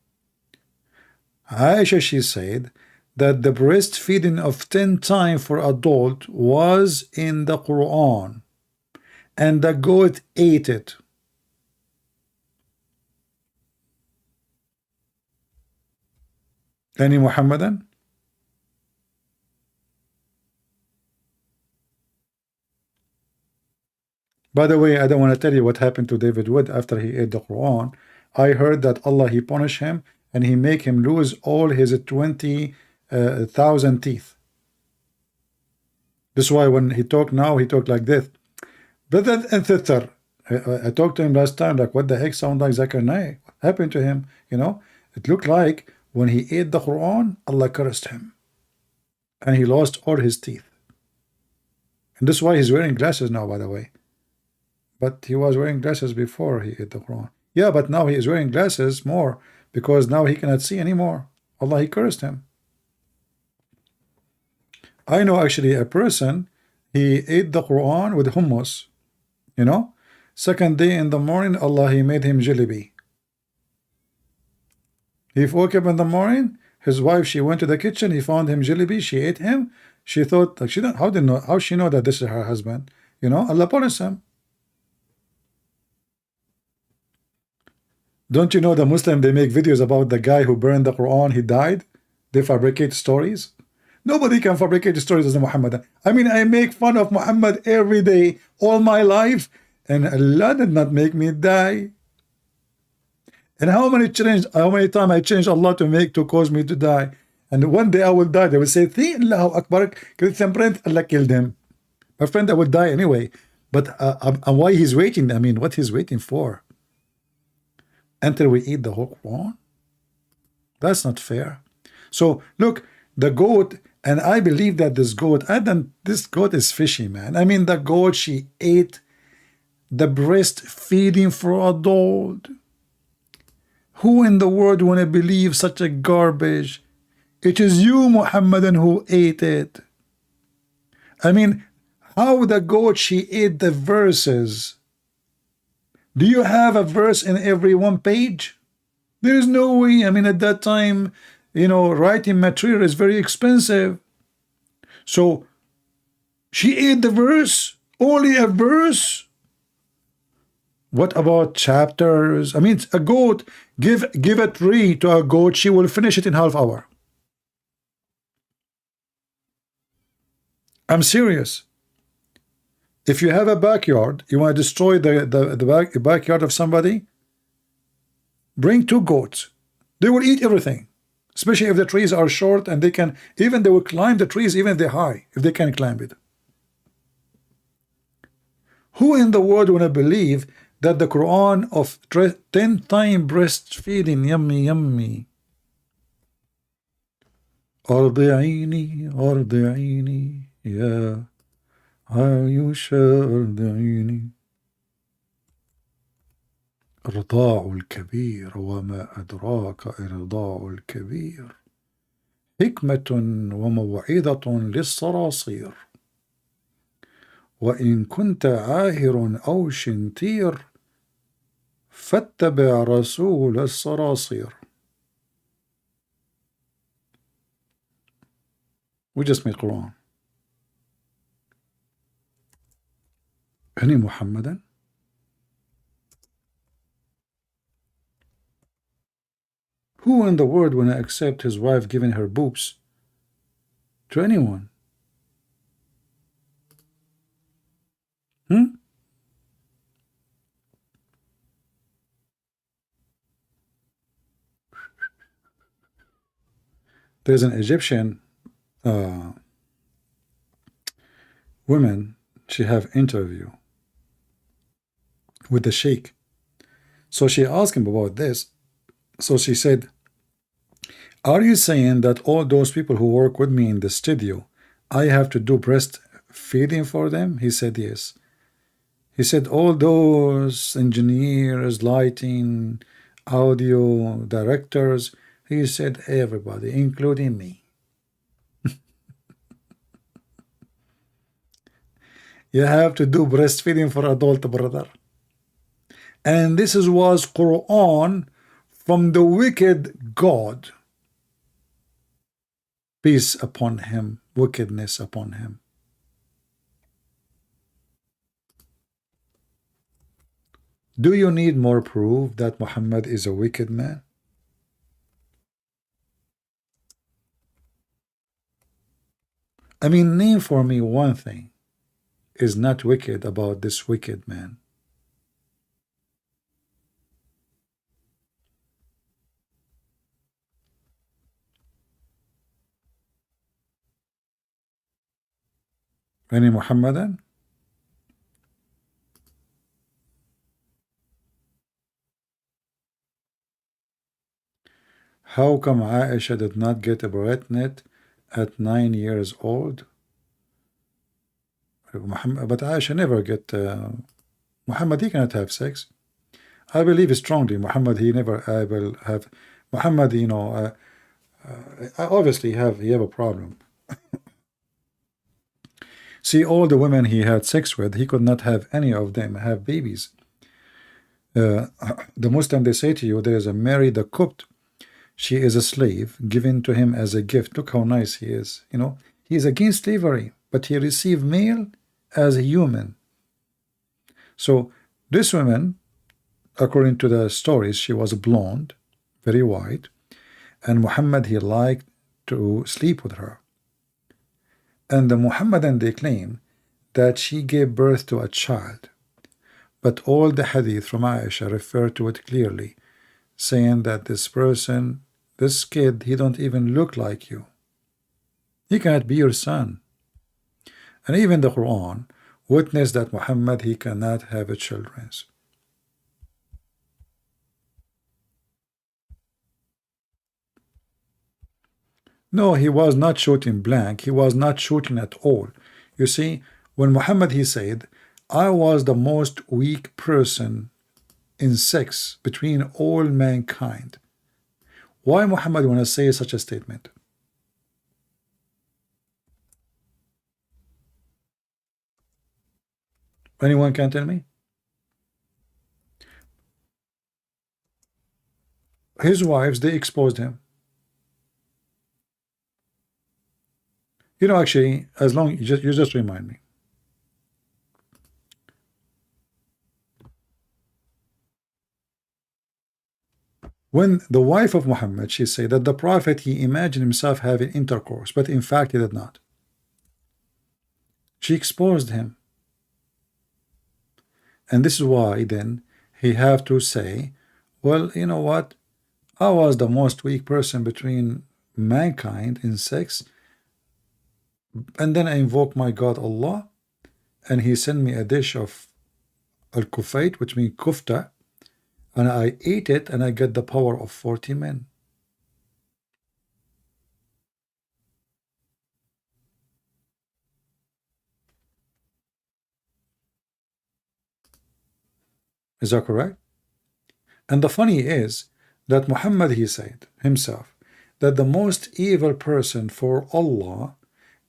Aisha, she said that the breastfeeding of 10 times for adult was in the Quran, and the goat ate it. Any Muhammadan? By the way, I don't want to tell you what happened to David Wood after he ate the Quran. I heard that Allah, he punished him and he make him lose all his 20,000 teeth. This is why when he talk now, he talk like this. Brother and sister, I talked to him last time, like, what the heck sound like Zakir Naik? What happened to him? You know, it looked like when he ate the Quran, Allah cursed him. And he lost all his teeth. And this is why he's wearing glasses now, by the way. But he was wearing glasses before he ate the Quran. Yeah, but now he is wearing glasses more because now he cannot see anymore. Allah, he cursed him. I know actually a person, he ate the Quran with hummus. You know, second day in the morning, Allah, he made him jalebi. He woke up in the morning, his wife, she went to the kitchen, he found him jalebi, she ate him. She thought like she don't how did know how she know that this is her husband? You know, Allah punished him. Don't you know the Muslim they make videos about the guy who burned the Quran, he died? They fabricate stories. Nobody can fabricate stories as a Muhammad. I mean, I make fun of Muhammad every day, all my life, and Allah did not make me die. And how many times I changed Allah to cause me to die? And one day I will die. They will say, Allahu Akbar, Christian friend, Allah killed him. My friend, I will die anyway. But why he's waiting? I mean, what he's waiting for? Until we eat the whole Quran? That's not fair. So look, the goat, and I believe that this goat, this goat is fishy, man. I mean, the goat, she ate the breast feeding for adult. Who in the world want to believe such a garbage? It is you, Muhammadan, who ate it. I mean, how the goat, she ate the verses. Do you have a verse in every one page? There is no way. I mean, at that time, you know, writing material is very expensive. So she ate the verse, only a verse. What about chapters? I mean, a goat, give a tree to a goat, she will finish it in half hour. I'm serious. If you have a backyard, you want to destroy the backyard of somebody, bring 2 goats. They will eat everything, especially if the trees are short and they will climb the trees even if they're high, if they can climb it. Who in the world want to believe that the Quran of 10-time breastfeeding, yummy, أرضعيني يا عايشة أرضعيني إرضاع الكبير وما أدراك إرضاع الكبير حكمة وموعظة للصراصير وإن كنت عاهر أو شنتير فاتبع رسول الصراصير. We just made Quran. Any Muhammadan? Who in the world will accept his wife giving her boobs to anyone? There's an Egyptian woman, she have interview with the sheikh. So she asked him about this. So she said, are you saying that all those people who work with me in the studio, I have to do breastfeeding for them? He said, yes. He said, all those engineers, lighting, audio, directors, he said, everybody, including me. You have to do breastfeeding for adult, brother. And this was Quran from the wicked God. Peace upon him, wickedness upon him. Do you need more proof that Muhammad is a wicked man? I mean, name for me one thing is not wicked about this wicked man. Any Muhammadan? How come Aisha did not get pregnant at 9 years old? But Aisha never get Muhammad, he cannot have sex. I believe strongly Muhammad, he never will have Muhammad, you know, obviously he have a problem. See, all the women he had sex with, he could not have any of them have babies. The Muslim, they say to you, there is a Mary the Copt. She is a slave given to him as a gift. Look how nice he is. You know, He is against slavery, but he received male as a human. So this woman, according to the stories, she was blonde, very white, and Muhammad, he liked to sleep with her. And the Muhammadan, they claim that she gave birth to a child. But all the hadith from Aisha refer to it clearly, saying that this person, this kid, he don't even look like you. He cannot be your son. And even the Quran witnessed that Muhammad, he cannot have a children. No, he was not shooting blank. He was not shooting at all. You see, when Muhammad, he said, I was the most weak person in sex between all mankind. Why Muhammad want to say such a statement? Anyone can tell me? His wives, they exposed him. You know, actually, as long you just remind me. When the wife of Muhammad, she said that the Prophet, he imagined himself having intercourse, but in fact he did not. She exposed him. And this is why then he have to say, well, you know what? I was the most weak person between mankind in sex, and then I invoke my God Allah, and he sent me a dish of al-kufayt, which means kufta, and I ate it, and I get the power of 40 men. Is that correct? And the funny is that Muhammad, he said himself that the most evil person for Allah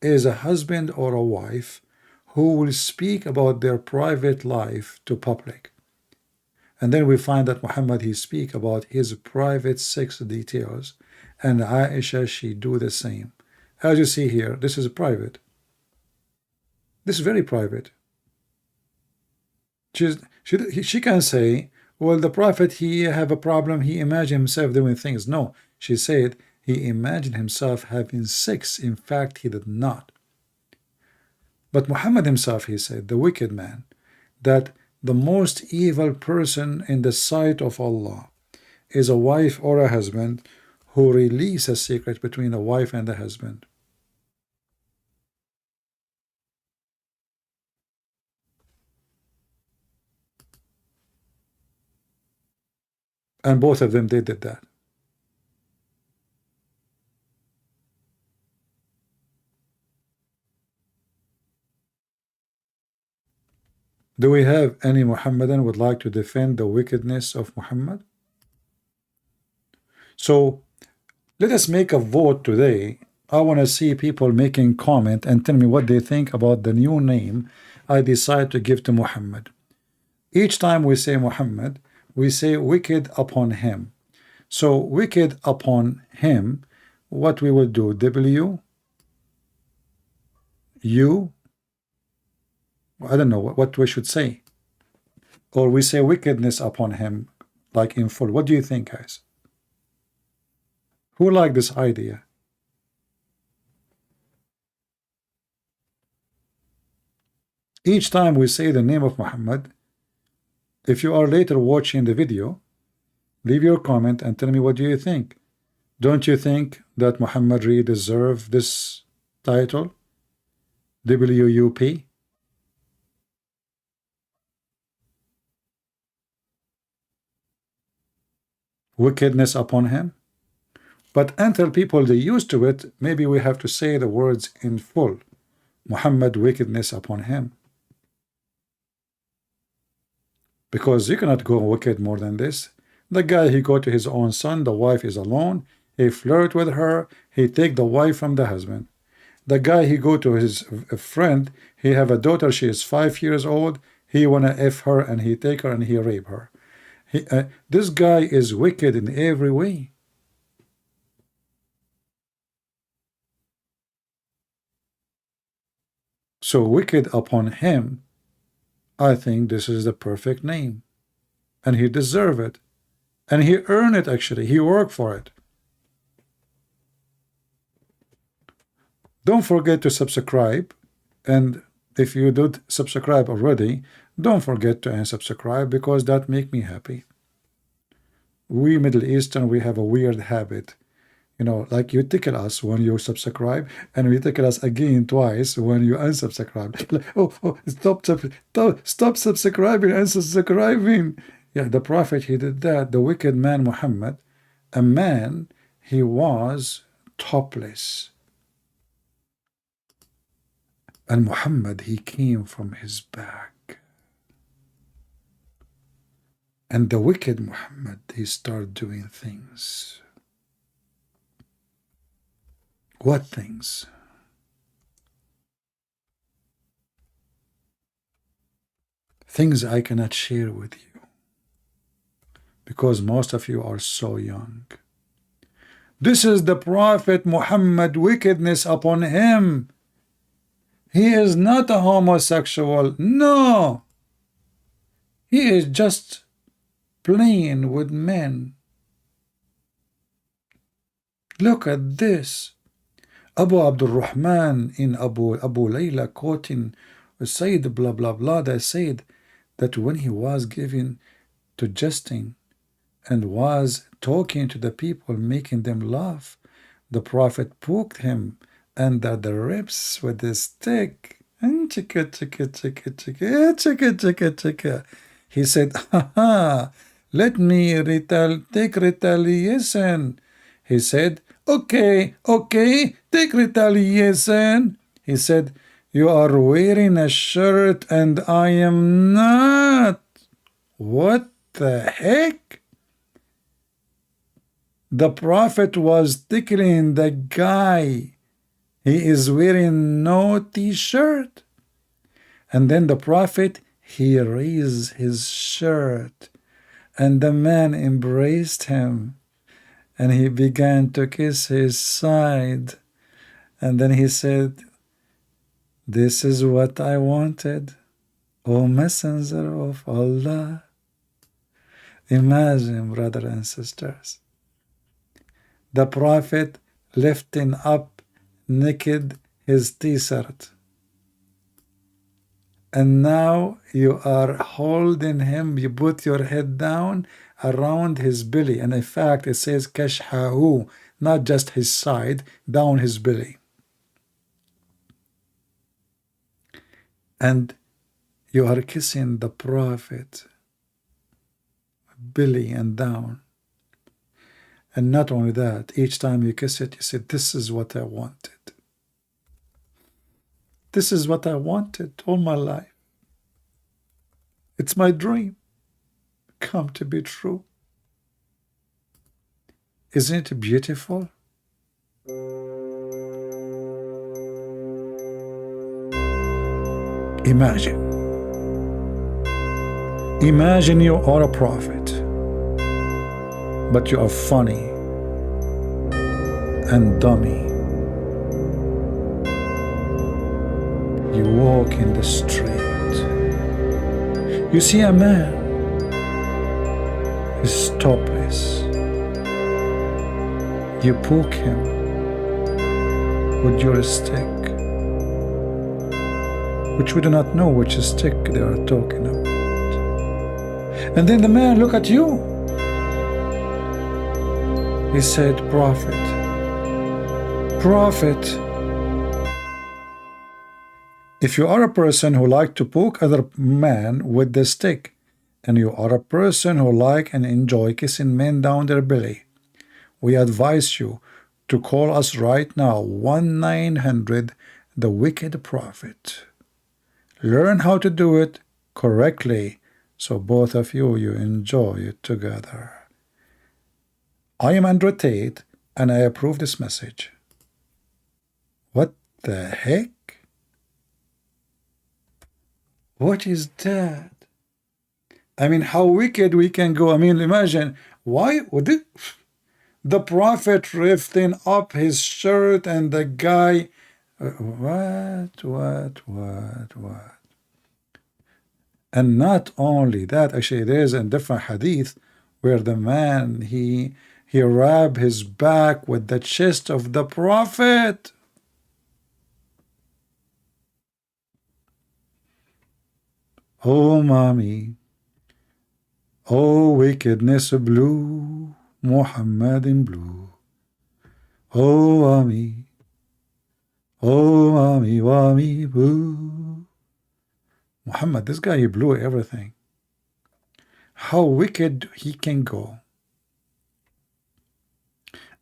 is a husband or a wife who will speak about their private life to public. And then we find that Muhammad, he speak about his private sex details, and Aisha, she do the same. As you see here, this is private. This is very private. She can say, well, the Prophet, he have a problem, he imagined himself doing things. No, she said he imagined himself having sex. In fact, he did not. But Muhammad himself, he said, the wicked man, that the most evil person in the sight of Allah is a wife or a husband who release a secret between the wife and the husband. And both of them, they did that. Do we have any Muhammadan would like to defend the wickedness of Muhammad? So let us make a vote today. I want to see people making comment and tell me what they think about the new name I decide to give to Muhammad. Each time we say Muhammad, we say wicked upon him. So wicked upon him, what we will do, W, U, I don't know what we should say. Or we say wickedness upon him, like in full. What do you think, guys? Who like this idea? Each time we say the name of Muhammad, if you are later watching the video, leave your comment and tell me what do you think. Don't you think that Muhammad really deserves this title? WUP? Wickedness upon him? But until people they used to it, maybe we have to say the words in full. Muhammad, wickedness upon him. Because you cannot go wicked more than this. The guy, he go to his own son, the wife is alone, he flirt with her, he take the wife from the husband. The guy, he go to his friend, he have a daughter, she is 5 years old, he wanna F her and he take her and he rape her. This guy is wicked in every way. So wicked upon him, I think this is the perfect name. And he deserved it. And he earned it, actually. He worked for it. Don't forget to subscribe. And if you did subscribe already, don't forget to unsubscribe, because that make me happy. We Middle Eastern, we have a weird habit. You know, like you tickle us when you subscribe, and we tickle us again twice when you unsubscribe. Like, oh, stop subscribing, unsubscribing. Yeah, the Prophet, he did that. The wicked man Muhammad, a man, he was topless. And Muhammad, he came from his back. And the wicked Muhammad, he started doing things. What things? Things I cannot share with you, because most of you are so young. This is the Prophet Muhammad, wickedness upon him. He is not a homosexual. No. He is just playing with men. Look at this. Abu Abdul Rahman in Abu Layla quoting Sayyid blah blah blah, that said that when he was given to jesting and was talking to the people, making them laugh, the Prophet poked him under the ribs with a stick. And he said, ha, let me take retaliation. He said, okay, take retaliation. He said, you are wearing a shirt and I am not. What the heck? The Prophet was tickling the guy. He is wearing no t-shirt. And then the Prophet, he raised his shirt, and the man embraced him, and he began to kiss his side. And then he said, this is what I wanted, O Messenger of Allah. Imagine, brothers and sisters, the Prophet lifting up naked his t-shirt, and now you are holding him, you put your head down around his belly, and in fact it says kashhahu, not just his side, down his belly. And you are kissing the Prophet belly and down. And not only that, each time you kiss it, you say, this is what I wanted. This is what I wanted all my life. It's my dream come to be true. Isn't it beautiful? Imagine you are a prophet, but you are funny and dummy. You walk in the street, you see a man, he's topless, you poke him with your stick, which we do not know which stick they are talking about. And then the man look at you. He said, Prophet, if you are a person who like to poke other man with the stick, and you are a person who like and enjoy kissing men down their belly, we advise you to call us right now, 1-900 the Wicked Prophet. Learn how to do it correctly, so both of you enjoy it together. I am Andrew Tate, and I approve this message. What the heck? What is that? I mean, how wicked we can go. I mean, imagine, why would it? The Prophet lifting up his shirt and the guy What? And not only that, actually, there's a different hadith where the man he rubbed his back with the chest of the Prophet. Oh, mommy, oh, wickedness blue, Muhammad in blue. Oh, mommy, boo. Muhammad, this guy, he blew everything. How wicked he can go.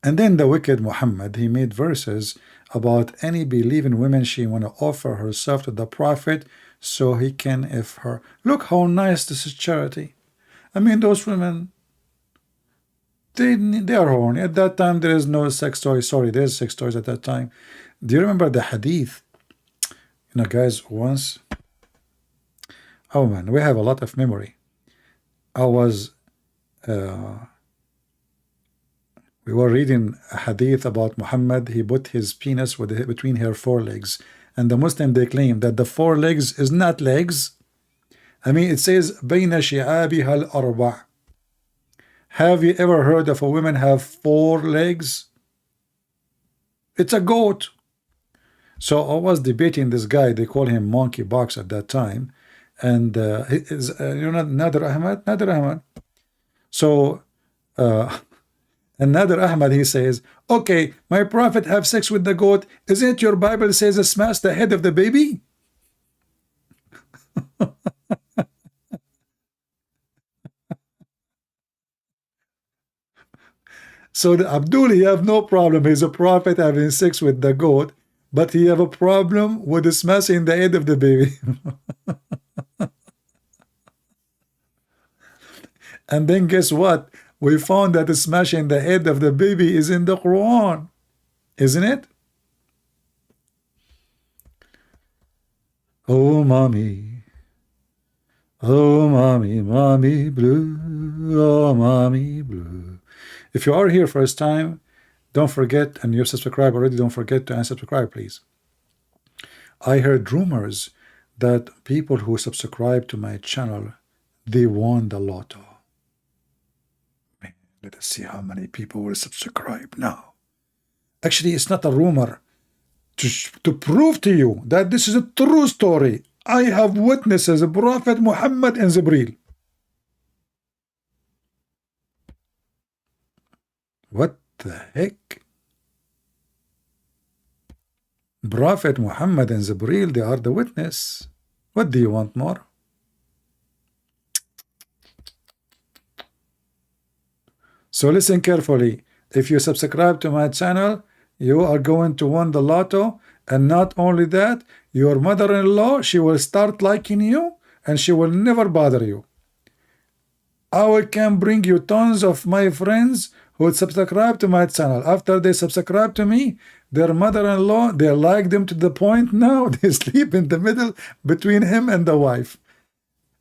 And then the wicked Muhammad, he made verses about any believing woman she want to offer herself to the Prophet so he can if her. Look how nice this is charity. I mean, those women, they are horny. At that time, there is no sex toys. Sorry, there's sex toys at that time. Do you remember the hadith? You know, guys, once, oh man, we have a lot of memory. I was, we were reading a hadith about Muhammad. He put his penis between her forelegs. And the Muslim, they claim that the forelegs is not legs. I mean, it says, بَيْنَ شِعَابِهَا الْأَرْبَعِ. Have you ever heard of a woman have 4 legs? It's a goat. So I was debating this guy. They call him Monkey Box at that time. And you know, Nader Ahmad. So, and Nader Ahmad, he says, okay, my prophet have sex with the goat. Isn't your Bible says smash the head of the baby? So the Abdul, he have no problem. He's a prophet having sex with the goat, but he have a problem with smashing the head of the baby. And then guess what? We found that smashing the head of the baby is in the Quran, isn't it? Oh, mommy. Oh, mommy blue. Oh, mommy blue. If you are here first time, don't forget, and you're subscribed already, don't forget to unsubscribe, please. I heard rumors that people who subscribe to my channel, they won the lotto. Man, let us see how many people will subscribe now. Actually, it's not a rumor. To prove to you that this is a true story, I have witnesses, Prophet Muhammad and Jibreel. What the heck? Prophet Muhammad and Jibreel, they are the witness. What do you want more? So listen carefully. If you subscribe to my channel, you are going to win the lotto. And not only that, your mother-in-law, she will start liking you and she will never bother you. I can bring you tons of my friends who would subscribe to my channel. After they subscribe to me, their mother-in-law, they like them to the point now they sleep in the middle between him and the wife.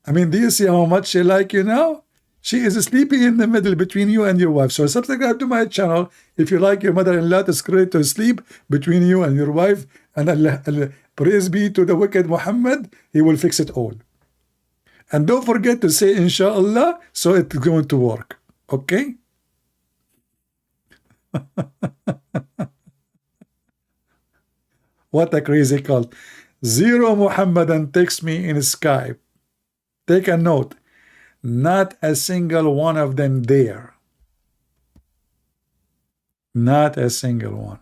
I mean, do you see how much she like you now? She is sleeping in the middle between you and your wife. So subscribe to my channel if you like your mother-in-law to sleep between you and your wife. And Allah, praise be to the wicked Muhammad, he will fix it all. And don't forget to say inshallah, so it's going to work. Okay? What a crazy cult. 0 Muhammadan text me in Skype. Take a note. Not a single one of them there. Not a single one.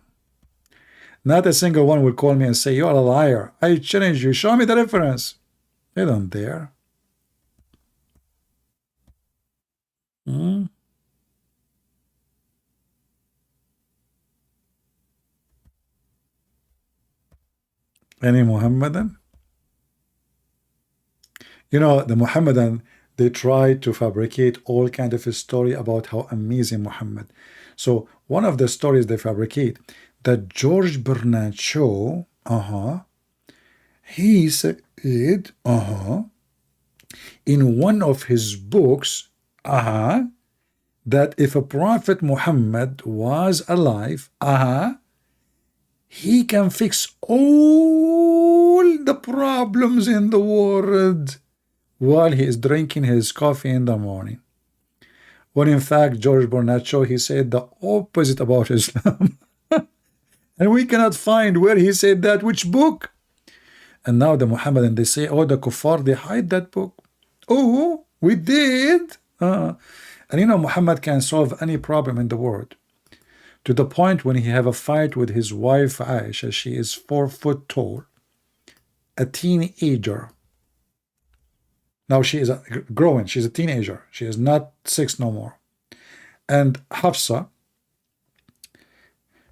Not a single one will call me and say, you're a liar. I challenge you. Show me the reference. They don't dare. Any Muhammadan? You know, the Muhammadan, they try to fabricate all kind of a story about how amazing Muhammad. So one of the stories they fabricate, that George Bernard Shaw, he said, in one of his books, that if a Prophet Muhammad was alive, he can fix all the problems in the world while he is drinking his coffee in the morning. When in fact, George Bornaccio, he said the opposite about Islam. And we cannot find where he said that, which book. And now the Muhammadan, they say, oh, the kuffar, they hide that book. Oh, we did. And you know, Muhammad can solve any problem in the world. To the point when he have a fight with his wife Aisha, she is 4 foot tall, a teenager. Now she is growing, she's a teenager. She is not 6 no more. And Hafsa,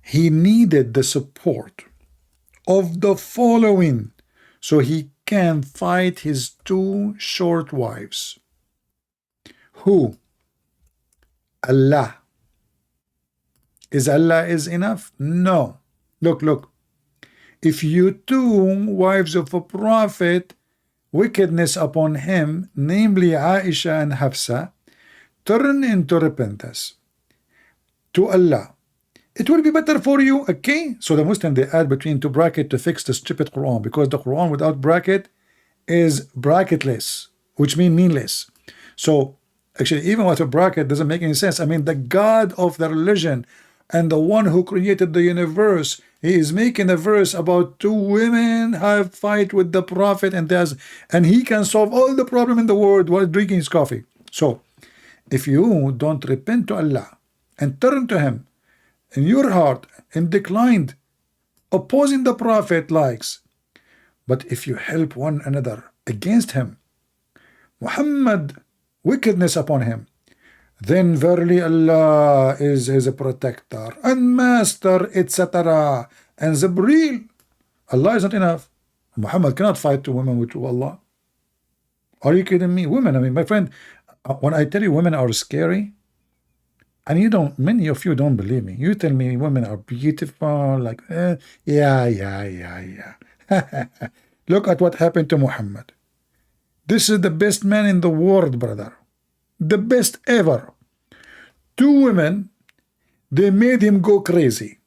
he needed the support of the following so he can fight his 2 short wives. Who? Allah. Is Allah is enough? No. Look. If you 2 wives of a prophet, wickedness upon him, namely Aisha and Hafsa, turn into repentance to Allah, it will be better for you. Okay, so the Muslim, they add between 2 brackets to fix the stupid Quran, because the Quran without bracket is bracketless, which means meaningless. So actually, even with a bracket doesn't make any sense. I mean, the God of the religion and the one who created the universe, he is making a verse about 2 women have fight with the prophet, and he can solve all the problem in the world while drinking his coffee. So if you don't repent to Allah and turn to him in your heart and declined opposing the prophet likes, but if you help one another against him, Muhammad, wickedness upon him, then verily Allah is his protector and master, etc. And Jibreel, Allah is not enough. Muhammad cannot fight 2 women with Allah. Are you kidding me? Women, I mean, my friend, when I tell you women are scary, and many of you don't believe me. You tell me women are beautiful, like, yeah. Look at what happened to Muhammad. This is the best man in the world, brother. The best ever. 2 women, they made him go crazy.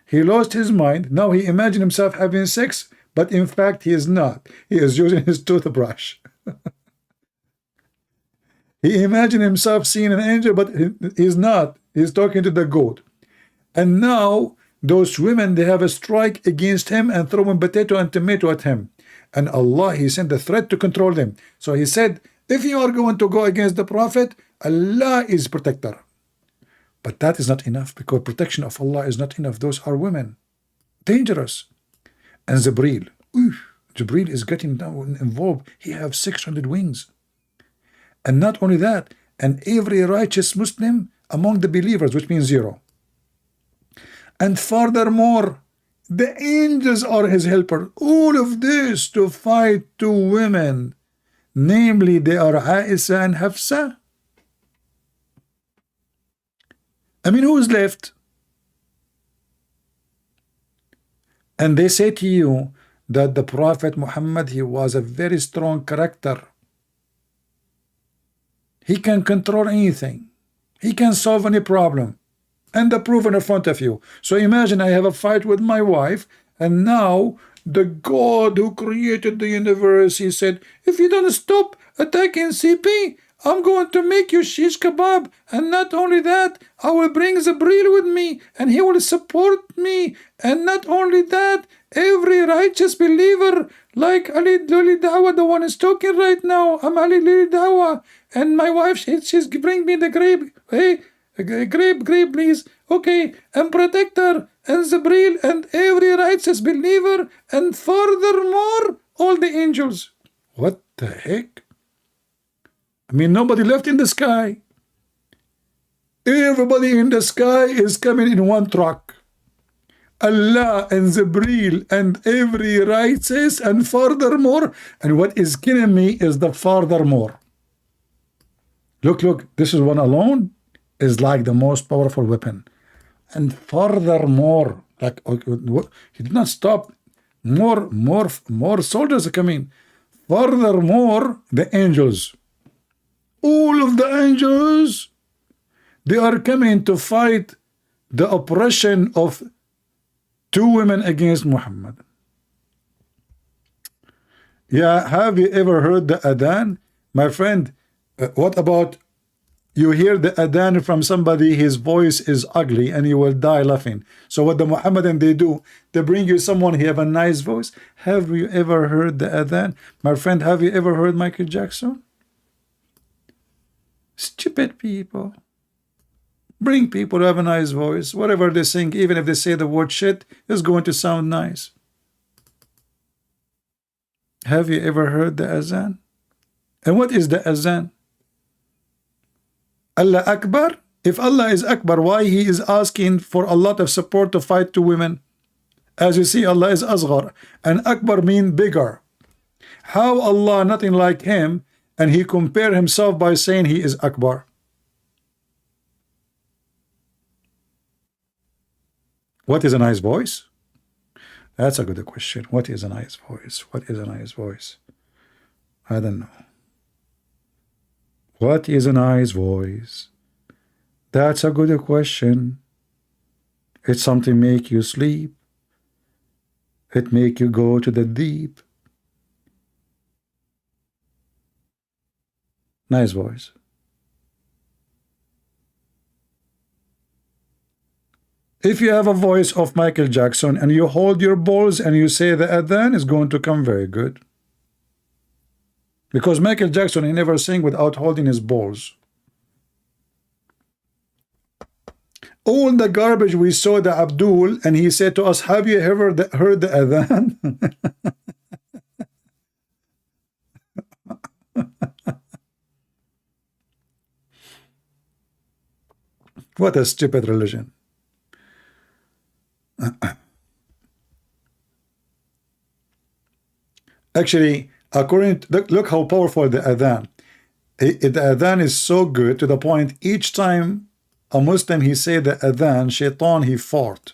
He lost his mind. Now he imagined himself having sex, but in fact he is not. He is using his toothbrush. He imagined himself seeing an angel, but he's not. He's talking to the goat. And now those women, they have a strike against him and throwing potato and tomato at him. And Allah, he sent a threat to control them. So he said, if you are going to go against the prophet, Allah is protector. But that is not enough, because protection of Allah is not enough. Those are women. Dangerous. And Jibreel. Jibreel is getting involved. He has 600 wings. And not only that, and every righteous Muslim among the believers, which means 0. And furthermore, the angels are his helper. All of this to fight 2 women. Namely, they are Aisha and Hafsa. I mean, who is left? And they say to you that the Prophet Muhammad, he was a very strong character. He can control anything. He can solve any problem. And the proof in front of you. So imagine I have a fight with my wife, and now the God who created the universe, he said, if you don't stop attacking CP, I'm going to make you shish kebab. And not only that, I will bring Jibreel with me, and he will support me. And not only that, every righteous believer, like Ali Lili Dawa, the one is talking right now, I'm Ali Lili Dawa, and my wife, she's bring me the grape. Hey, grape, please. Okay, and protector, and Jibreel, and every righteous believer, and furthermore, all the angels. What the heck? I mean, nobody left in the sky. Everybody in the sky is coming in one truck. Allah and Jibreel and every righteous, and furthermore, and what is killing me is the furthermore. Look, this is one alone is like the most powerful weapon. And furthermore, like, he did not stop. More soldiers are coming. Furthermore, the angels. All of the angels, they are coming to fight the oppression of Two women against Muhammad. Yeah, have you ever heard the adhan? My friend, what about you hear the adhan from somebody, his voice is ugly, and you will die laughing. So what the Muhammadan they do, they bring you someone who have a nice voice. Have you ever heard the adhan? My friend, have you ever heard Michael Jackson? Stupid people. Bring people who have a nice voice. Whatever they sing, even if they say the word shit, is going to sound nice. Have you ever heard the azan? And what is the azan? Allah Akbar? If Allah is Akbar, why he is asking for a lot of support to fight two women? As you see, Allah is Asghar, and Akbar mean bigger. How Allah nothing like him, and he compare himself by saying he is Akbar? What is a nice voice? That's a good question. What is a nice voice? What is a nice voice? I don't know. What is a nice voice? That's a good question. It's something make you sleep. It make you go to the deep. Nice voice. If you have a voice of Michael Jackson and you hold your balls and you say the adhan, is going to come very good. Because Michael Jackson, he never sang without holding his balls. All the garbage we saw the Abdul, and he said to us, have you ever heard the adhan? What a stupid religion. Actually, according to, look how powerful the adhan. The adhan is so good to the point each time a Muslim he say the adhan, shaitan he fart.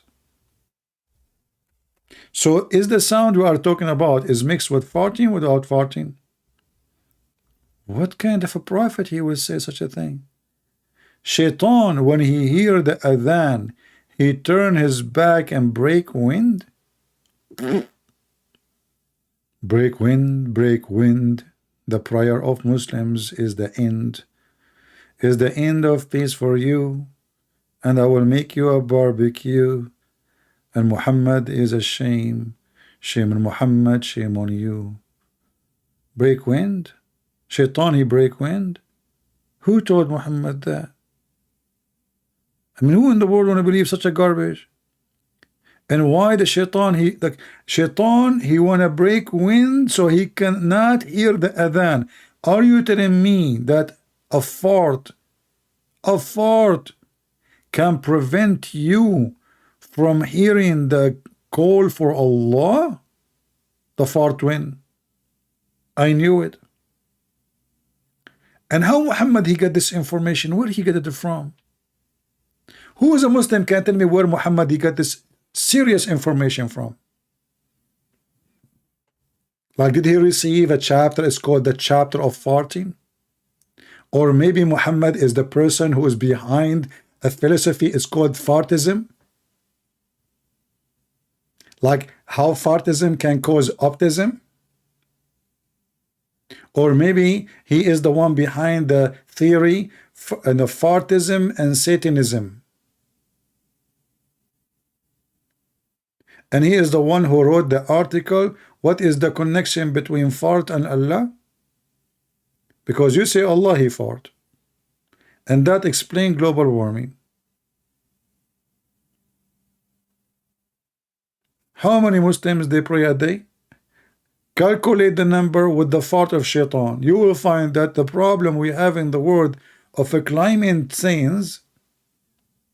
So is the sound we are talking about is mixed with farting, without farting? What kind of a prophet he will say such a thing? Shaitan, when he hear the adhan, he turn his back and break wind. Break wind, break wind. The prayer of Muslims is the end. Is the end of peace for you, and I will make you a barbecue. And Muhammad is a shame. Shame on Muhammad, shame on you. Break wind? Shaitan, he break wind? Who told Muhammad that? I mean, who in the world want to believe such a garbage? And why the shaitan, he want to break wind so he cannot hear the adhan. Are you telling me that a fart can prevent you from hearing the call for Allah? The fart wind. I knew it. And how Muhammad he got this information? Where he get it from? Who is a Muslim can tell me where Muhammad he got this serious information from? Like, did he receive a chapter? It's called the chapter of farting. Or maybe Muhammad is the person who is behind a philosophy. It's called fartism. Like how fartism can cause optimism. Or maybe he is the one behind the theory and the fartism and Satanism. And he is the one who wrote the article, what is the connection between fart and Allah? Because you say Allah he fart. And that explains global warming. How many Muslims they pray a day? Calculate the number with the fart of shaitan. You will find that the problem we have in the world of a climate change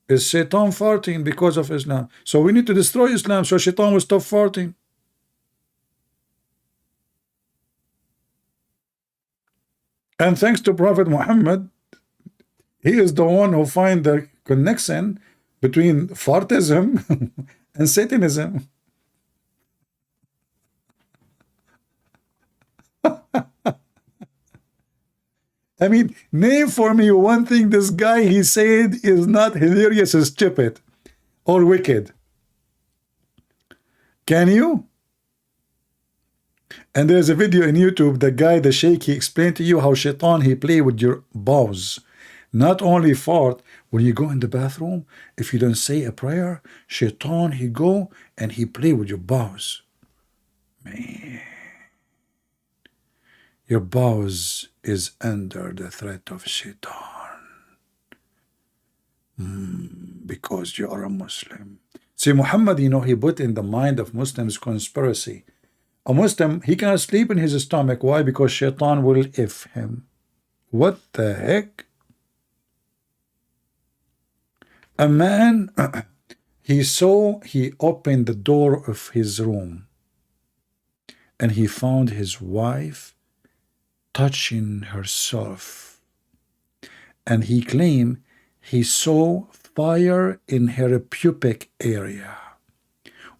is shaitan farting because of Islam. So we need to destroy Islam so shaitan will stop farting. And thanks to Prophet Muhammad, he is the one who find the connection between fartism and Satanism. I mean, name for me one thing this guy he said is not hilarious or stupid or wicked. Can you? And there's a video in YouTube, the guy, the sheikh, he explained to you how shaitan, he play with your bowels. Not only fart, when you go in the bathroom, if you don't say a prayer, shaitan, he go and he play with your bowels. Man. Your bowels is under the threat of shaitan. Because you are a Muslim. See, Muhammad, you know, he put in the mind of Muslims conspiracy. A Muslim, he cannot sleep in his stomach. Why? Because shaitan will if him. What the heck? A man, he opened the door of his room and he found his wife touching herself. And he claimed he saw fire in her pubic area.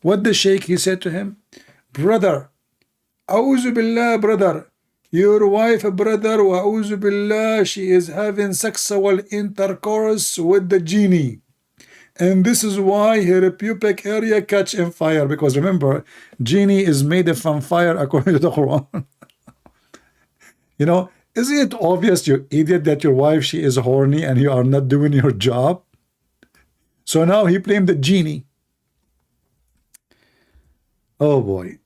What the sheikh, he said to him, brother, A'udhu Billah, brother, your wife, brother, A'udhu Billah, she is having sexual intercourse with the genie. And this is why her pubic area catch in fire. Because remember, genie is made from fire according to the Quran. You know, isn't it obvious, you idiot, that your wife, she is horny and you are not doing your job? So now he blamed the genie. Oh boy.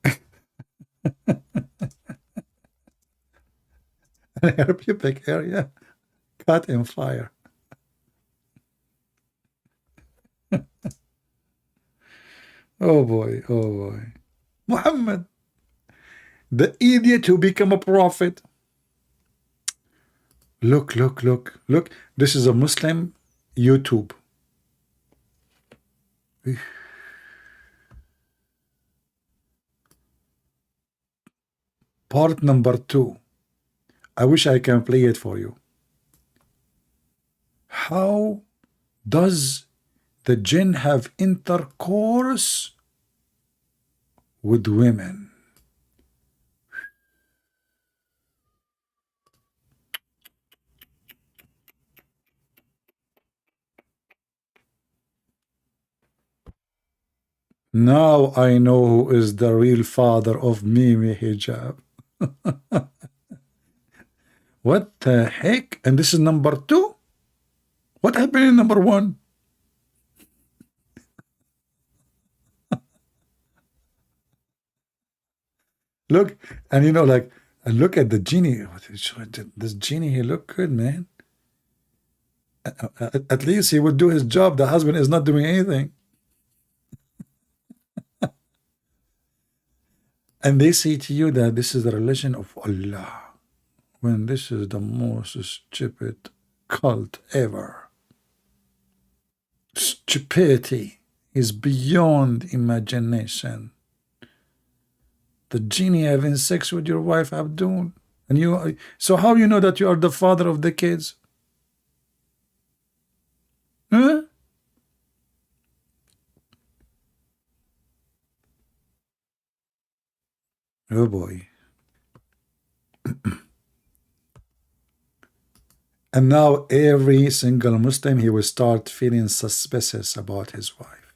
Her pubic area caught in fire. Oh boy, oh boy. Muhammad, the idiot who become a prophet. Look, look, look, look. This is a Muslim YouTube. Part number 2. I wish I can play it for you. How does the jinn have intercourse with women? Now I know who is the real father of Mimi Hijab. What the heck? And this is number 2? What happened in number 1? Look, and you know, like, and look at the genie. This genie, he look good, man. At least he would do his job. The husband is not doing anything. And they say to you that this is the religion of Allah, when this is the most stupid cult ever. Stupidity is beyond imagination. The genie having sex with your wife, Abdul, and you. So how you know that you are the father of the kids? Huh? Oh boy. And now every single Muslim, he will start feeling suspicious about his wife.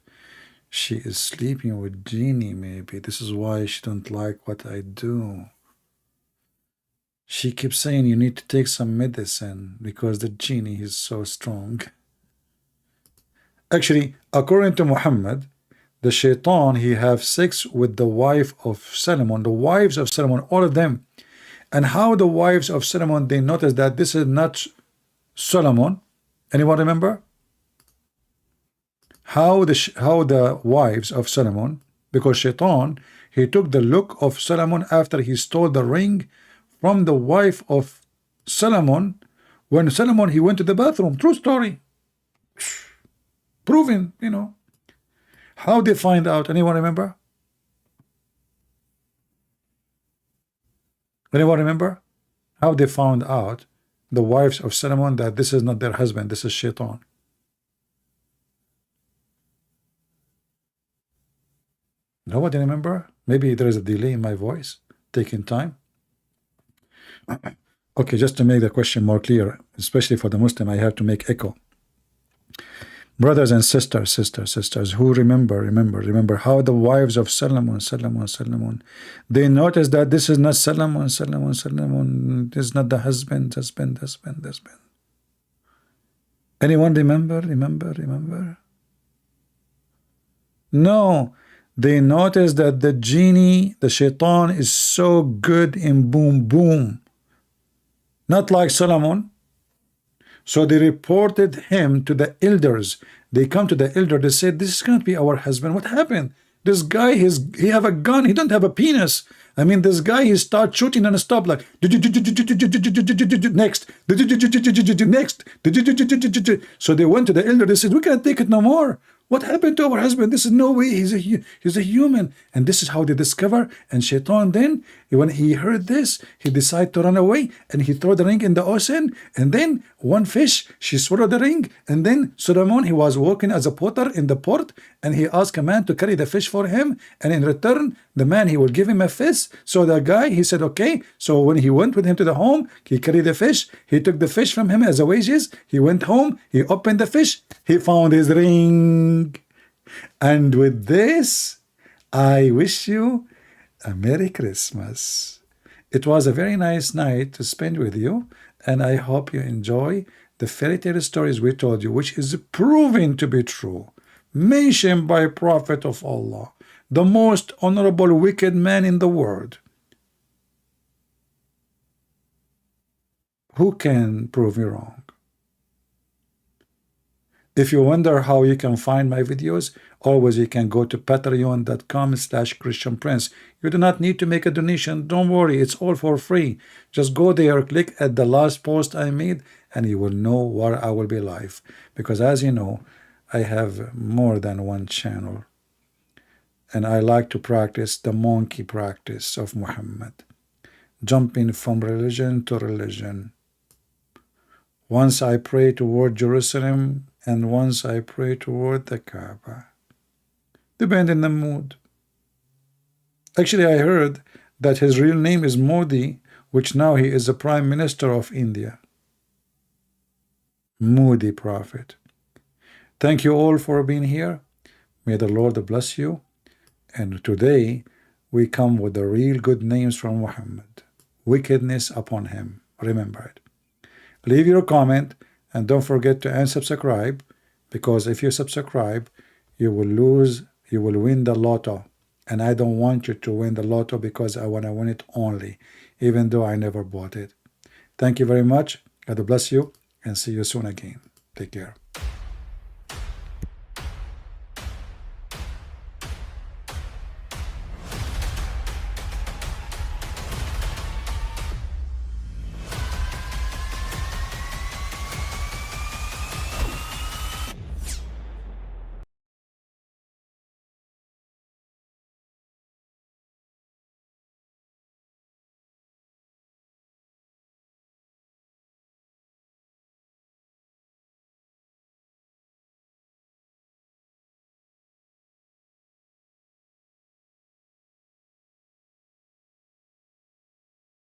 She is sleeping with genie, maybe. This is why she don't like what I do. She keeps saying you need to take some medicine because the genie is so strong. Actually, according to Muhammad, the shaitan, he have sex with the wife of Solomon, the wives of Solomon, all of them. And how the wives of Solomon, they notice that this is not Solomon. Anyone remember? How the wives of Solomon, because shaitan, he took the look of Solomon after he stole the ring from the wife of Solomon, when Solomon, he went to the bathroom. True story. Proven, you know. How they find out? Anyone remember? Anyone remember? How they found out, the wives of Solomon, that this is not their husband, this is shaitan. Nobody remember? Maybe there is a delay in my voice, taking time. Okay, just to make the question more clear, especially for the Muslim, I have to make echo. Brothers and sisters, who remember how the wives of Solomon, they noticed that this is not Solomon, this is not the husband. Anyone remember? No, they noticed that the genie, the shaitan, is so good in boom, not like Solomon. So they reported him to the elders. They come to the elder. They said, "This cannot be our husband. What happened? This guy, he have a gun. He don't have a penis. I mean, this guy, he start shooting and stop like next, next. So they went to the elder. They said, "We can't take it no more. What happened to our husband? This is no way. He's a human." And this is how they discover. And Shaitan then, when he heard this, he decided to run away, and he threw the ring in the ocean. And then one fish, she swallowed the ring. And then Solomon, he was working as a potter in the port, and he asked a man to carry the fish for him. And in return, the man, he will give him a fish. So the guy, he said, okay. So when he went with him to the home, he carried the fish. He took the fish from him as a wages. He went home. He opened the fish. He found his ring. And with this, I wish you a Merry Christmas. It was a very nice night to spend with you, and I hope you enjoy the fairy tale stories we told you, which is proven to be true, mentioned by Prophet of Allah, the most honorable wicked man in the world. Who can prove me wrong? If you wonder how you can find my videos, always you can go to patreon.com/ChristianPrince. You do not need to make a donation. Don't worry, it's all for free. Just go there, click at the last post I made, and you will know where I will be live. Because as you know, I have more than one channel. And I like to practice the monkey practice of Muhammad, jumping from religion to religion. Once I pray toward Jerusalem, and once I pray toward the Kaaba. Depending on the mood. Actually, I heard that his real name is Modi, which now he is the Prime Minister of India. Moody Prophet. Thank you all for being here. May the Lord bless you. And today, we come with the real good names from Muhammad. Wickedness upon him. Remember it. Leave your comment. And don't forget to unsubscribe, because if you subscribe, you will win the lotto. And I don't want you to win the lotto because I want to win it only, even though I never bought it. Thank you very much. God bless you, and see you soon again. Take care.